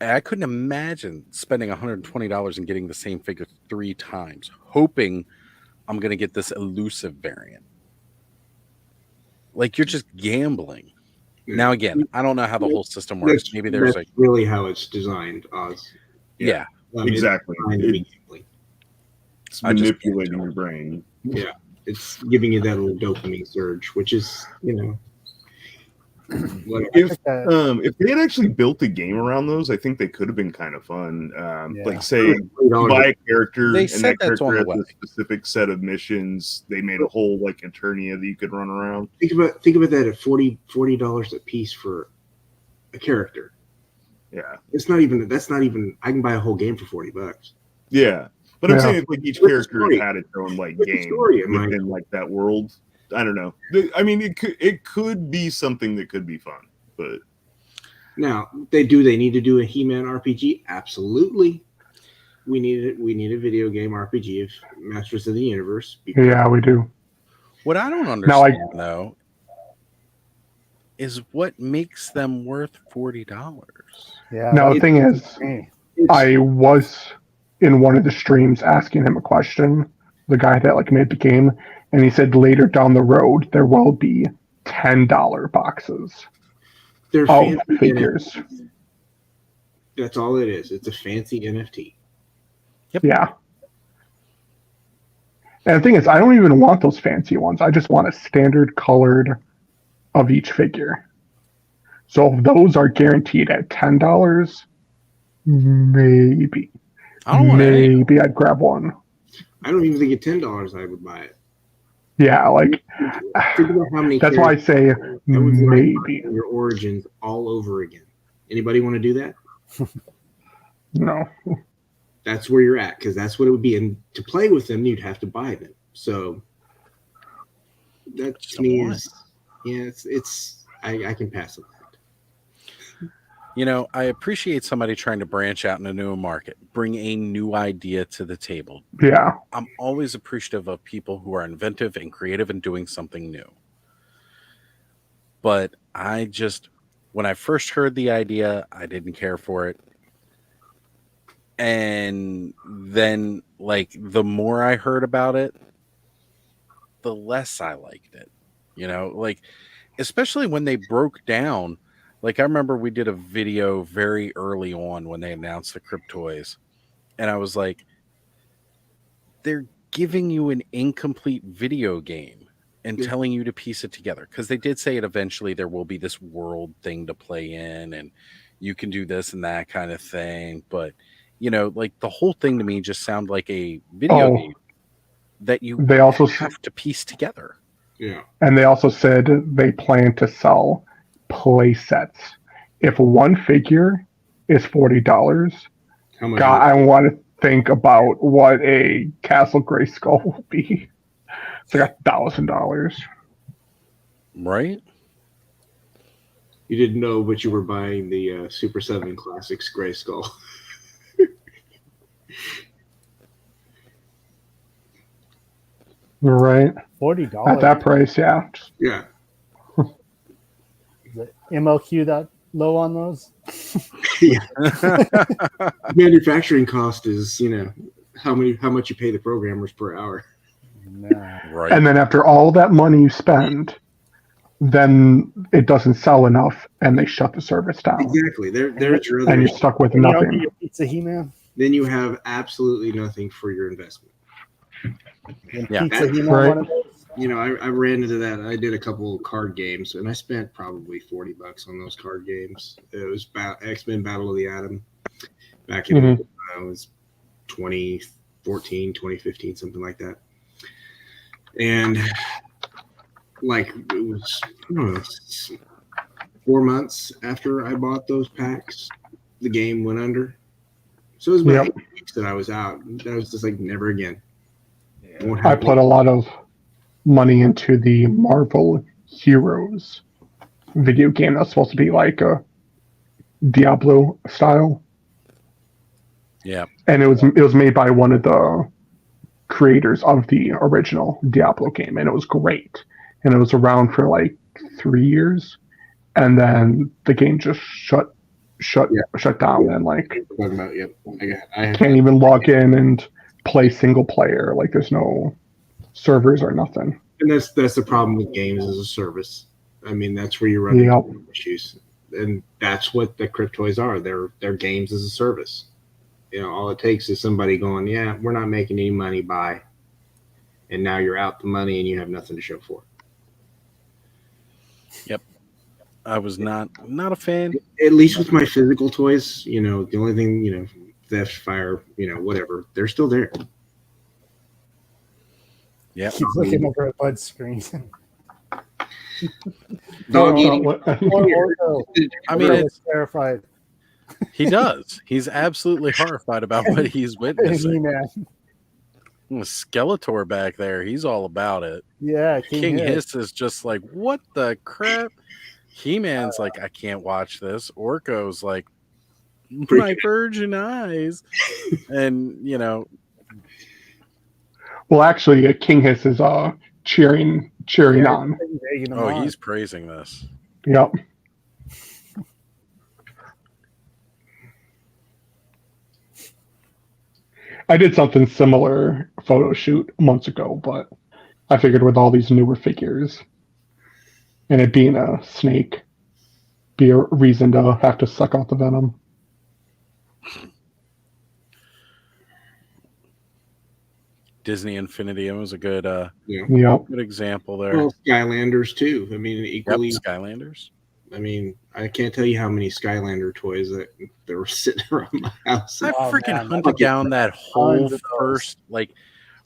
I couldn't imagine spending $120 and getting the same figure 3 times, hoping I'm going to get this elusive variant. Like, you're just gambling. Now, again, I don't know how the whole system works. Maybe there's that's really how it's designed, Oz. Yeah. I mean, Exactly. It's designed to be gambling. It's I just manipulating can't your brain. Yeah. It's giving you that little dopamine surge, which is, whatever. If they had actually built a game around those, I think they could have been kind of fun. Like, say you buy a character They and said that that's on character the has way. a specific set of missions. They made a whole like Eternia that you could run around. Think about that at $40 a piece for a character. Yeah, That's not even I can buy a whole game for $40. yeah. But I'm Yeah. saying if, like each What's the character story? had its own like What's the game story? Am I- within like that world. I don't know. I mean, it could be something that could be fun, but Now, they need to do a He-Man RPG? Absolutely. We need a video game RPG of Masters of the Universe. Yeah, we do. What I don't Now, understand, though, is what makes them worth $40. Yeah. Now, the thing is, Hey, I was in one of the streams asking him a question, the guy that like made the game, and he said later down the road there will be $10 boxes They're of fancy figures. NFTs. That's all it is. It's a fancy NFT. Yeah. And the thing is, I don't even want those fancy ones. I just want a standard colored of each figure. So if those are guaranteed at $10, maybe. I don't want any. Maybe I'd grab one. I don't even think at $10 I would buy it. Yeah, like Think about how many that's why I say That would be like maybe. buying your origins all over again. Anybody want to do that? No. That's where you're at, because that's what it would be. And to play with them, you'd have to buy them. So that to me is, it's I can pass on that. I appreciate somebody trying to branch out in a new market, bring a new idea to the table. Yeah. I'm always appreciative of people who are inventive and creative and doing something new. But when I first heard the idea, I didn't care for it. And then, like, the more I heard about it, the less I liked it. Like, especially when they broke down. Like, I remember we did a video very early on when they announced the Cryptoys. And I was like, they're giving you an incomplete video game and telling you to piece it together. Because they did say it eventually there will be this world thing to play in and you can do this and that kind of thing. But, like, the whole thing to me just sounded like a video game that They also have to piece together. Yeah. And they also said they plan to sell play sets. If one figure is $40, How much? God, I want to think about what a Castle Grayskull will be. It's like $1,000. Right? You didn't know, but you were buying the Super 7 Classics Grayskull. Right. $40. At that price, yeah. Yeah. Is the MLQ that low on those? Manufacturing cost is, how much you pay the programmers per hour. Nah. Right. And then after all that money you spend, then it doesn't sell enough and they shut the service down. Exactly. There's your other And you're issue. stuck with And you don't get nothing. your pizza He-Man? Then you have absolutely nothing for your investment. And Yeah. Pizza He-Man Right. one of those? I ran into that. I did a couple card games, and I spent probably $40 on those card games. It was X-Men Battle of the Atom back in it was 2014, 2015, something like that. And like it was, I don't know, 4 months after I bought those packs, the game went under. So it was about 8 weeks that I was out. I was just like, never again. Won't I happen. put a lot of money into the Marvel Heroes video game that's supposed to be like a Diablo style. Yeah. And it was made by one of the creators of the original Diablo game, and it was great. And it was around for like 3 years, and then the game just shut down, and like Talking about, yep. I can't even log in and play single player. Like there's no servers or nothing. And that's the problem with games as a service. I mean, that's where you run into issues, and that's what the Cryptoys are. They're games as a service. All it takes is somebody going, "Yeah, we're not making any money, bye," and now you're out the money and you have nothing to show for it. Yep. I was not a fan. At least with my physical toys, the only thing, theft, fire, whatever, they're still there. Yeah. Keep looking over at Bud's screen. Dog eating. Poor Orko. I mean, Orko is terrified. he does. He's absolutely horrified about what he's witnessing. He-Man. Skeletor back there, he's all about it. Yeah, King Hiss is just like, what the crap? He-Man's like, I can't watch this. Orko's like, my virgin eyes. And, Well, actually, King Hiss is cheering on. oh, he's praising this. Yep. I did something similar photo shoot months ago, but I figured with all these newer figures and it being a snake, be a reason to have to suck out the venom. Disney Infinity was a good Yep. good example there. Well, Skylanders too. I mean, equally. Yep, Skylanders. I mean, I can't tell you how many Skylander toys that were sitting around my house. I freaking hunted down that whole first, like,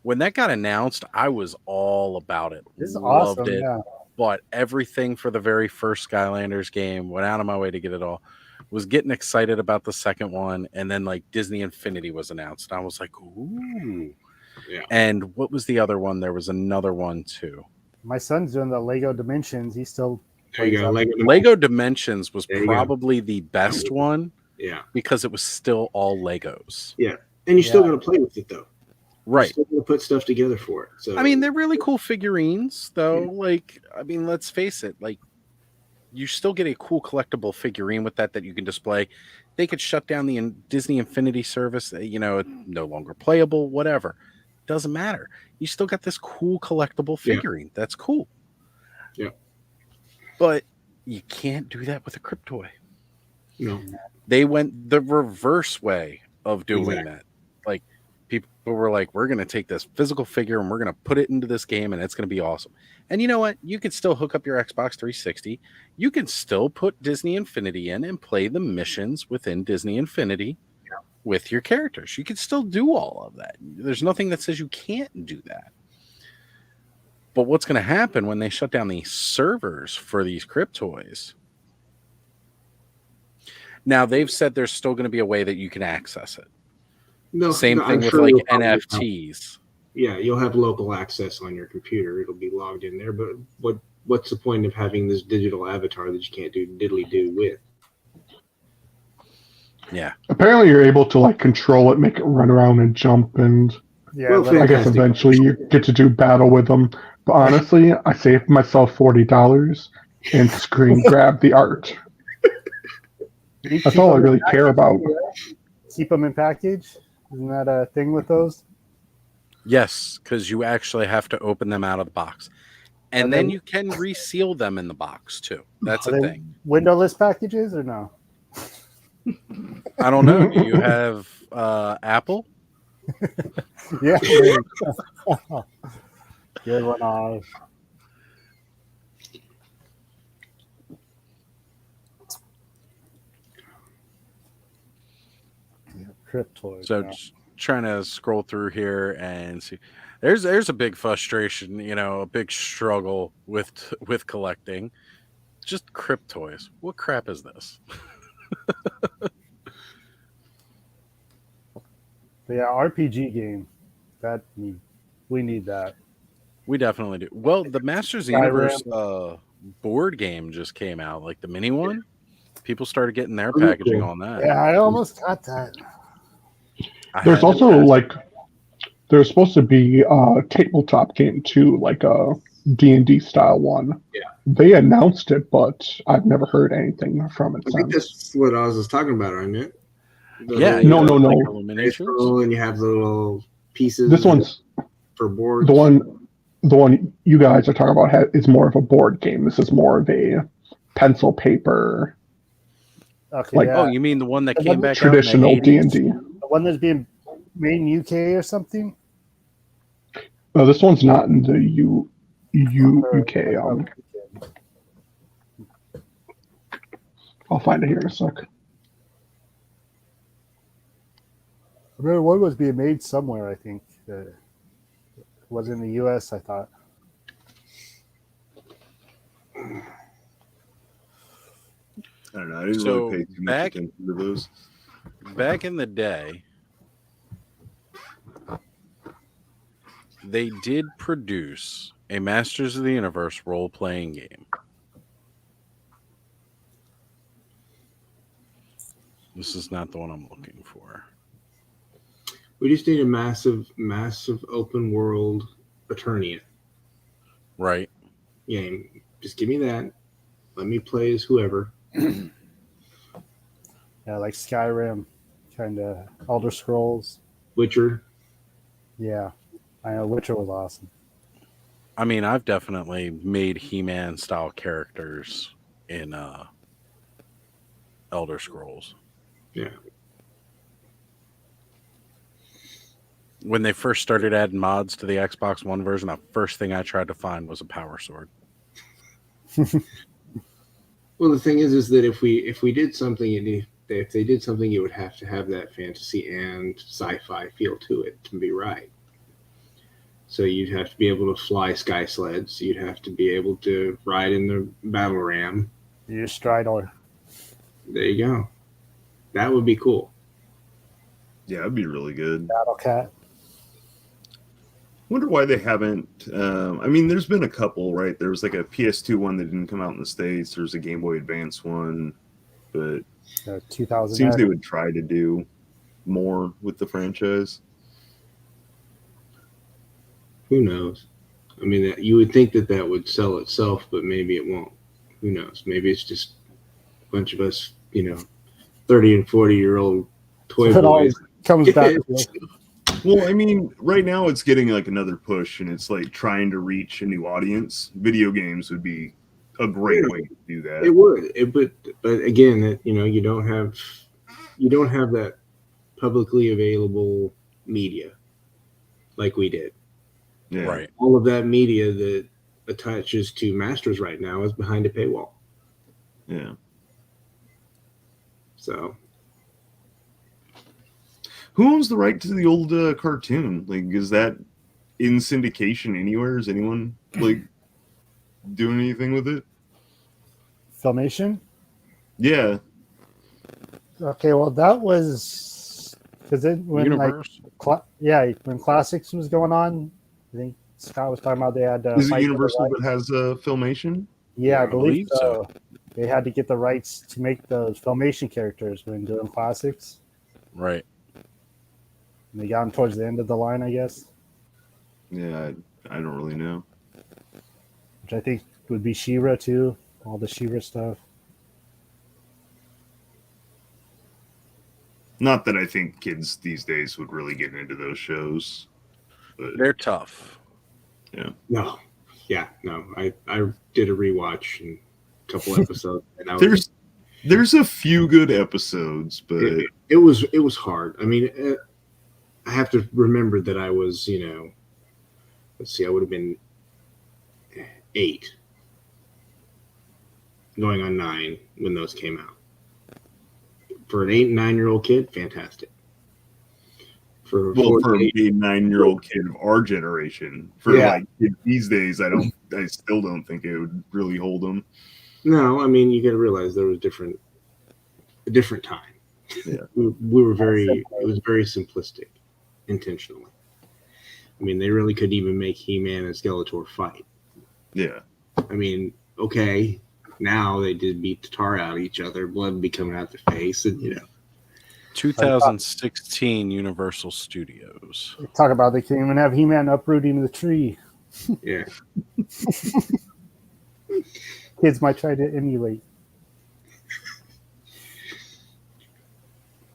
when that got announced, I was all about it. This is Loved awesome. it. Yeah. Bought everything for the very first Skylanders game. Went out of my way to get it all. Was getting excited about the second one, and then like Disney Infinity was announced. I was like, ooh. Yeah. And what was the other one? There was another one too. My son's doing the Lego Dimensions. He still There you go. Lego Dimensions was There you go. probably the best one Yeah. because it was still all Legos. Yeah. And you still got to play with it though. Right. You're still going to put stuff together for it. So I mean, they're really cool figurines, though. Like, I mean, let's face it. Like, you still get a cool collectible figurine with that you can display. They could shut down the Disney Infinity service. No longer playable. Whatever, doesn't matter. You still got this cool collectible figurine. Yeah. That's cool. Yeah. But you can't do that with a Cryptoy. No. They went the reverse way of doing that. Like, people were like, we're going to take this physical figure and we're going to put it into this game and it's going to be awesome. And you know what? You can still hook up your Xbox 360. You can still put Disney Infinity in and play the missions within Disney Infinity with your characters. You can still do all of that. There's nothing that says you can't do that. But what's going to happen when they shut down the servers for these Cryptoys? Now, they've said there's still going to be a way that you can access it. No, Same no, thing I'm with sure like you'll probably have- NFTs. Yeah, you'll have local access on your computer. It'll be logged in there. But what's the point of having this digital avatar that you can't do diddly do with? Yeah. Apparently, you're able to like control it, make it run around and jump, and Yeah, Well, let I guess Fantastic. eventually you get to do battle with them. But honestly, I saved myself $40 and screen grab the art. you That's keep all I them in really care about. keep them in package. Isn't that a thing with those? Yes, because you actually have to open them out of the box. And Are then they- you can reseal them in the box too. That's Are a they thing. windowless packages or no? I don't know. Do you have Apple? Yeah. there you go. Good one, Oz. Yeah, Cryptoid. So yeah. just trying to scroll through here and see. There's a big frustration, a big struggle with collecting. Just crypt toys. What crap is this? But yeah, RPG game. We need that. We definitely do. Well, the Masters of the Universe board game just came out, like the mini one. People started getting their Oh, packaging cool. on that. Yeah, I almost got that. I There's had it also last- like there's supposed to be a tabletop game too, like a D&D style one. Yeah. They announced it, but I've never heard anything from it I think since. that's what Oz was talking about, isn't it? yeah, No, no, no. like Dice Illuminations. roll, and you have the little pieces. This one's for boards. the one you guys are talking about is more of a board game. This is more of a pencil paper Okay, Like- yeah. Oh, you mean the one that The came one- back traditional out in the 80s? D&D. The one that's being made in UK or something? No, this one's not in the UK. I'll find it here in a sec. I remember one was being made somewhere, I think. It was in the US, I thought. I don't know. I didn't So, really pay too much back- attention to those. Back in the day, they did produce a Masters of the Universe role-playing game. This is not the one I'm looking for. We just need a massive open world attorney Right. game. Just give me that. Let me play as whoever. Yeah, like Skyrim, kind of Elder Scrolls. Witcher. Yeah, I know Witcher was awesome. I mean, I've definitely made He-Man style characters in Elder Scrolls. Yeah. When they first started adding mods to the Xbox One version, the first thing I tried to find was a power sword. Well, the thing is that if we did something, if they did something, it would have to have that fantasy and sci-fi feel to it to be right. So you'd have to be able to fly sky sleds. You'd have to be able to ride in the battle ram. You Strider. There you go. That would be cool. Yeah, that'd be really good. Battle Cat. Wonder why they haven't. I mean, there's been a couple, right? There was like a PS2 one that didn't come out in the States. There's a Game Boy Advance one, but it 2000. seems they would try to do more with the franchise. Who knows? I mean, you would think that would sell itself, but maybe it won't. Who knows? Maybe it's just a bunch of us, 30 and 40-year-old toy It boys. always comes back to Well, I mean, right now it's getting like another push, and it's like trying to reach a new audience. Video games would be a great way to do that. It would, but again, that you don't have that publicly available media like we did. Yeah. Right. All of that media that attaches to Masters right now is behind a paywall. Yeah. So Who owns the right to the old cartoon? Like, is that in syndication anywhere? Is anyone like doing anything with it? Filmation. Yeah. Okay, well, that was Because then when Universal. when Classics was going on, I think Scott was talking about they had to Is it fight for the Universal rights. that has Filmation? Yeah, I I believe believe so. They had to get the rights to make those Filmation characters when doing Classics. Right. And they got them towards the end of the line, I guess, Yeah, I don't really know. which I think would be She-Ra too. All the She-Ra stuff. Not that I think kids these days would really get into those shows. But They're tough. No, yeah, no. I did a rewatch and a couple episodes, and I was, there's a few good episodes, but it was hard. I mean, I have to remember that I was, let's see, I would have been 8, going on 9 when those came out. For an 8 and 9-year-old kid, fantastic. For a for a 9-year-old kid of our generation, for like these days, I still don't think it would really hold them. No, I mean, you got to realize there was a different time. Yeah. we were it was very simplistic, intentionally. I mean, they really couldn't even make He-Man and Skeletor fight. Yeah. I mean, okay, now they did beat the tar out of each other, blood would be coming out their face, and 2016 Universal Studios. They talk about they can't even have He-Man uprooting the tree. yeah. Kids might try to emulate.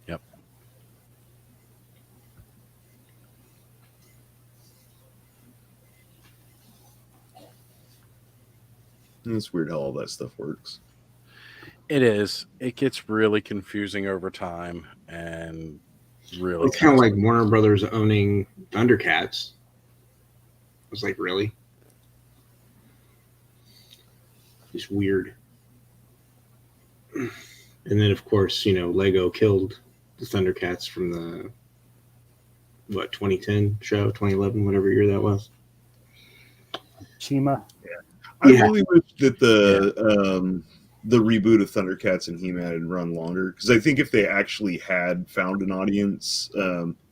Yep. It's weird how all that stuff works. It is. It gets really confusing over time, and really. It's kind of like Warner Brothers owning Thundercats. I was like, really? It's weird. And then, of course, Lego killed the Thundercats from the 2010 show, 2011, whatever year that was. Chima. I really wish that the reboot of Thundercats and He-Man had run longer, because I think if they actually had found an audience,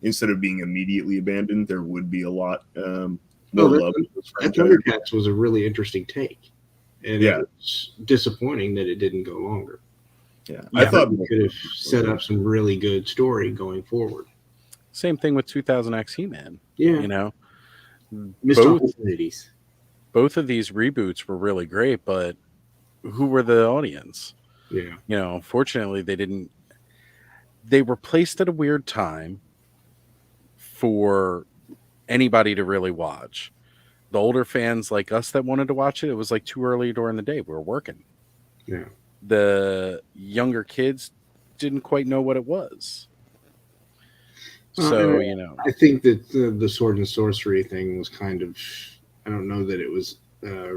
instead of being immediately abandoned, there would be a lot more love. That Thundercats was a really interesting take, and it's disappointing that it didn't go longer. Yeah, I thought we could have set up some really good story going forward. Same thing with 2000X He-Man. Yeah, missed both, opportunities. Both of these reboots were really great, but who were the audience? Yeah. Fortunately, they were placed at a weird time for anybody to really watch. The older fans like us that wanted to watch it was like too early during the day. We were working. Yeah. The younger kids didn't quite know what it was. So, I think that the sword and sorcery thing was kind of, I don't know that it was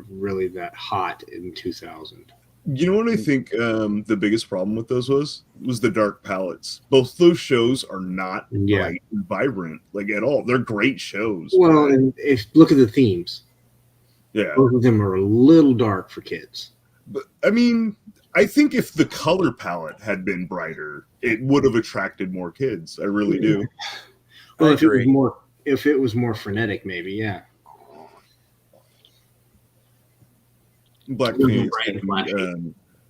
really that hot in 2000. You know what I think the biggest problem with those was the dark palettes. Both those shows are not bright and vibrant, like at all. They're great shows. Well, and if look at the themes. Yeah. Both of them are a little dark for kids. But I mean, I think if the color palette had been brighter, it would have attracted more kids. I really do. Well, if it was more frenetic, maybe, yeah. Black Payne,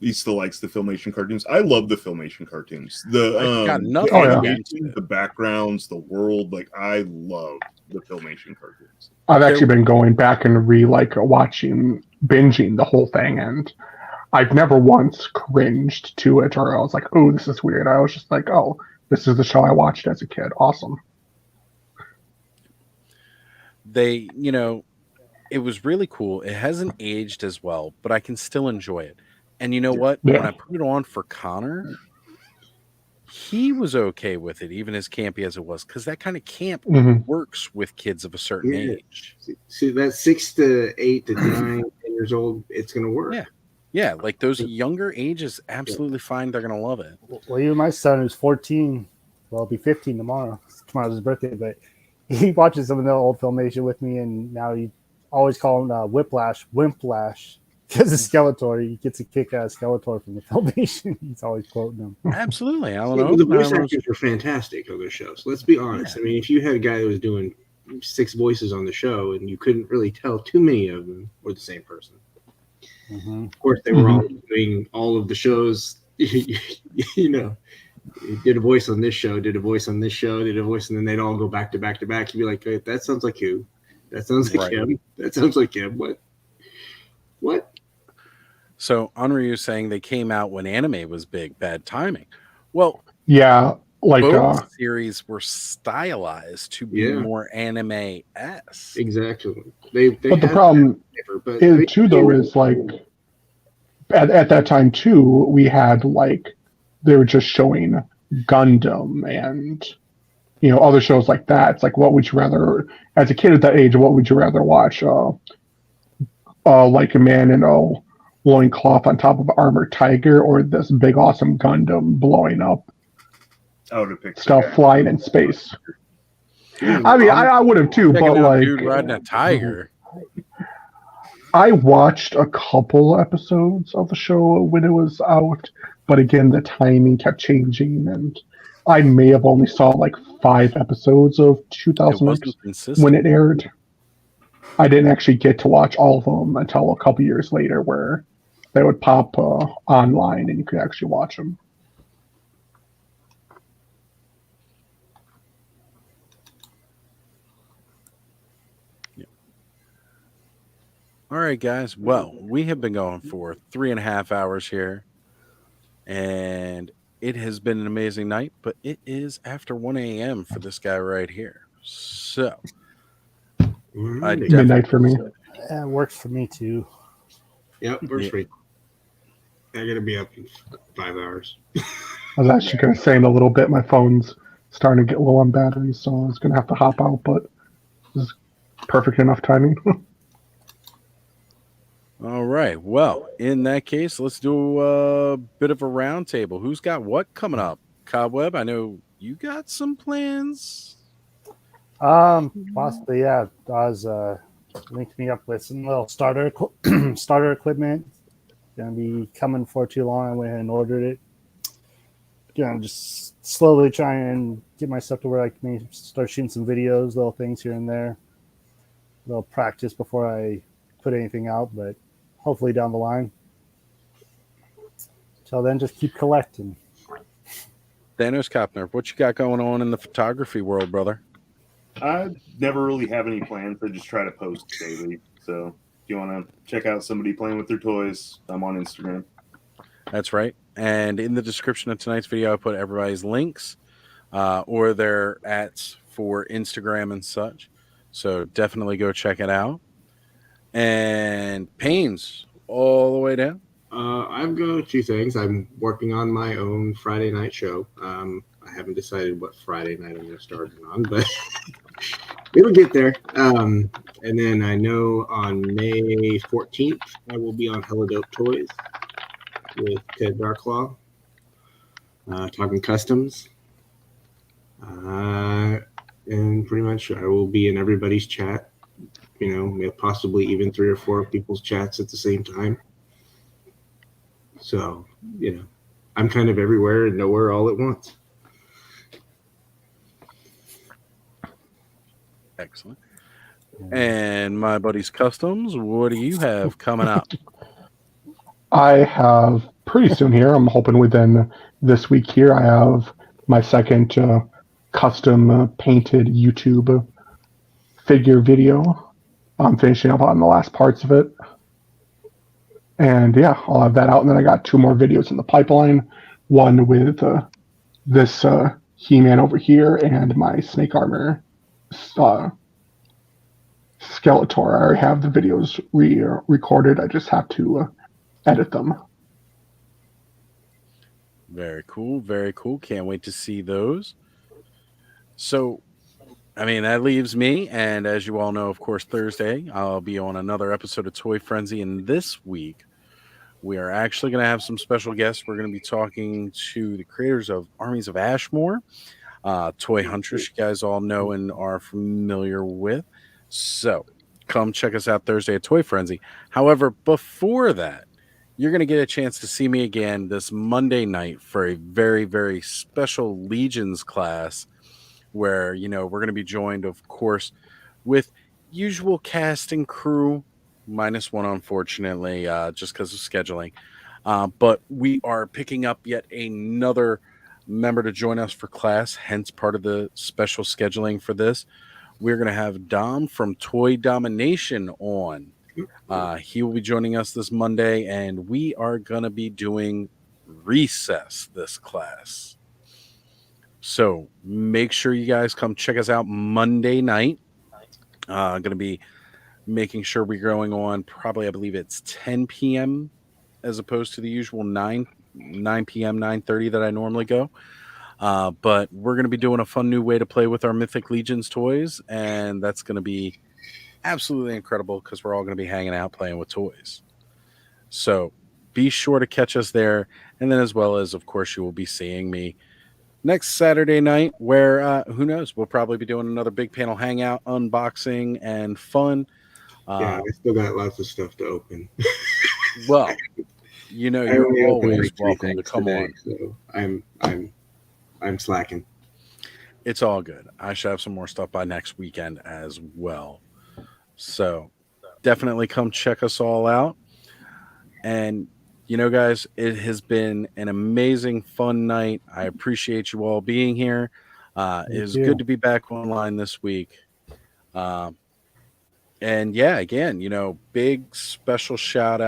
he still likes the Filmation cartoons. I love the Filmation cartoons. The backgrounds, the world. Like, I love the Filmation cartoons. I've actually been going back and binging the whole thing, and I've never once cringed to it, or I was like, oh, this is weird. I was just like, oh, this is the show I watched as a kid. Awesome. It was really cool. It hasn't aged as well, but I can still enjoy it. And you know what? Yeah. When I put it on for Connor, he was okay with it, even as campy as it was, because that kind of camp works with kids of a certain age. See, that 6 to 8 to 9 years old, it's going to work. Yeah, like those younger ages, absolutely fine. They're going to love it. Well, even my son who's 14, well, he'll be 15 tomorrow. Tomorrow's his birthday, but he watches some of the old Filmation with me, and now he always call him Whiplash, Wimplash. Because of Skeletor, he gets a kick out of Skeletor from the Filmation. He's always quoting him. Absolutely. Alan Yeah, but the Oakenheimer voice was- actors were fantastic on their shows. Let's be honest. Yeah. I mean, if you had a guy that was doing 6 voices on the show and you couldn't really tell too many of them were the same person. Mm-hmm. Of course, they were all doing all of the shows. You know, did a voice on this show, did a voice on this show, did a voice, and then they'd all go back to back to back. You'd be like, "Hey, that sounds like who? That sounds like Right. him. That sounds like him. What? So Unryu saying they came out when anime was big. Bad timing. Well, Yeah, like both series were stylized to be Yeah. more anime-esque. Exactly. They but the had problem flavor, but is too though is like at that time too we had like they were just showing Gundam and other shows like that. It's like what would you rather as a kid at that age? What would you rather watch? Like a man in a loincloth on top of an armored tiger, or this big awesome Gundam blowing up I would have picked stuff flying in space. Yeah, I mean, I would have too, Checking but out like dude riding a tiger. I watched a couple episodes of the show when it was out, but again, the timing kept changing, and I may have only saw like 5 episodes of It 2000 wasn't consistent. when it aired. I didn't actually get to watch all of them until a couple years later, where they would pop online and you could actually watch them. All right, guys. Well, we have been going for 3.5 hours here, and it has been an amazing night, but it is after 1 a.m. for this guy right here. So, I Midnight for me. Yeah, it works for me too. Yep, we're Yeah. sweet. I gotta be up in 5 hours. I was actually going to say in a little bit, my phone's starting to get low on battery, so I was going to have to hop out, but this is perfect enough timing. all right. Well, in that case, let's do a bit of a round table. Who's got what coming up? Cobweb, I know you got some plans. Possibly, yeah. Oz linked me up with some little starter equipment. Gonna be coming for too long. I went ahead and ordered it. Just slowly trying and get myself to where I can start shooting some videos, little things here and there. A little practice before I put anything out, but hopefully down the line. Till then, just keep collecting. Thanos Copter, what you got going on in the photography world, brother? I never really have any plans. I just try to post daily. So if you want to check out somebody playing with their toys, I'm on Instagram. That's right. And in the description of tonight's video, I put everybody's links or their ats for Instagram and such. So definitely go check it out. And Payne's all the way down. I've got 2 things. I'm working on my own Friday night show. I haven't decided what Friday night I'm going to start it on, but it'll get there. And then I know on May 14th, I will be on Hella Dope Toys with Ted Darklaw, talking customs. And pretty much I will be in everybody's chat, possibly even 3 or 4 people's chats at the same time. So, I'm kind of everywhere and nowhere all at once. Excellent. And my buddy's customs, what do you have coming up? I have pretty soon here, I'm hoping within this week here, I have my second custom painted YouTube figure video. I'm finishing up on the last parts of it. And yeah, I'll have that out. And then I got 2 more videos in the pipeline. One with this He-Man over here and my Snake Armor Skeletor. I already have the videos recorded. I just have to edit them. Very cool. Very cool. Can't wait to see those. So, I mean, that leaves me. And as you all know, of course, Thursday, I'll be on another episode of Toy Frenzy. And this week, we are actually going to have some special guests. We're going to be talking to the creators of Armies of Ashmore, Toy Hunters, you guys all know and are familiar with. So, come check us out Thursday at Toy Frenzy. However, before that, you're going to get a chance to see me again this Monday night for a very, very special Legions class where, we're going to be joined, of course, with usual cast and crew, minus one, unfortunately, just because of scheduling. But we are picking up yet another member to join us for class, hence part of the special scheduling for this. We're going to have Dom from Toy Domination on. He will be joining us this Monday, and we are going to be doing Recess this class. So make sure you guys come check us out Monday night. Going to be making sure we're going on probably, I believe it's 10 p.m. as opposed to the usual 9 p.m., 9:30 that I normally go. But we're going to be doing a fun new way to play with our Mythic Legions toys, and that's going to be absolutely incredible because we're all going to be hanging out playing with toys. So be sure to catch us there, and then as well as, of course, you will be seeing me next Saturday night where, who knows, we'll probably be doing another big panel hangout, unboxing, and fun. Yeah, I still got lots of stuff to open. Well, I you're only opened always like 3 welcome to things come today, on. So I'm slacking. It's all good. I should have some more stuff by next weekend as well. So definitely come check us all out. And, guys, it has been an amazing, fun night. I appreciate you all being here. It is good to be back online this week. And yeah, again, big special shout out.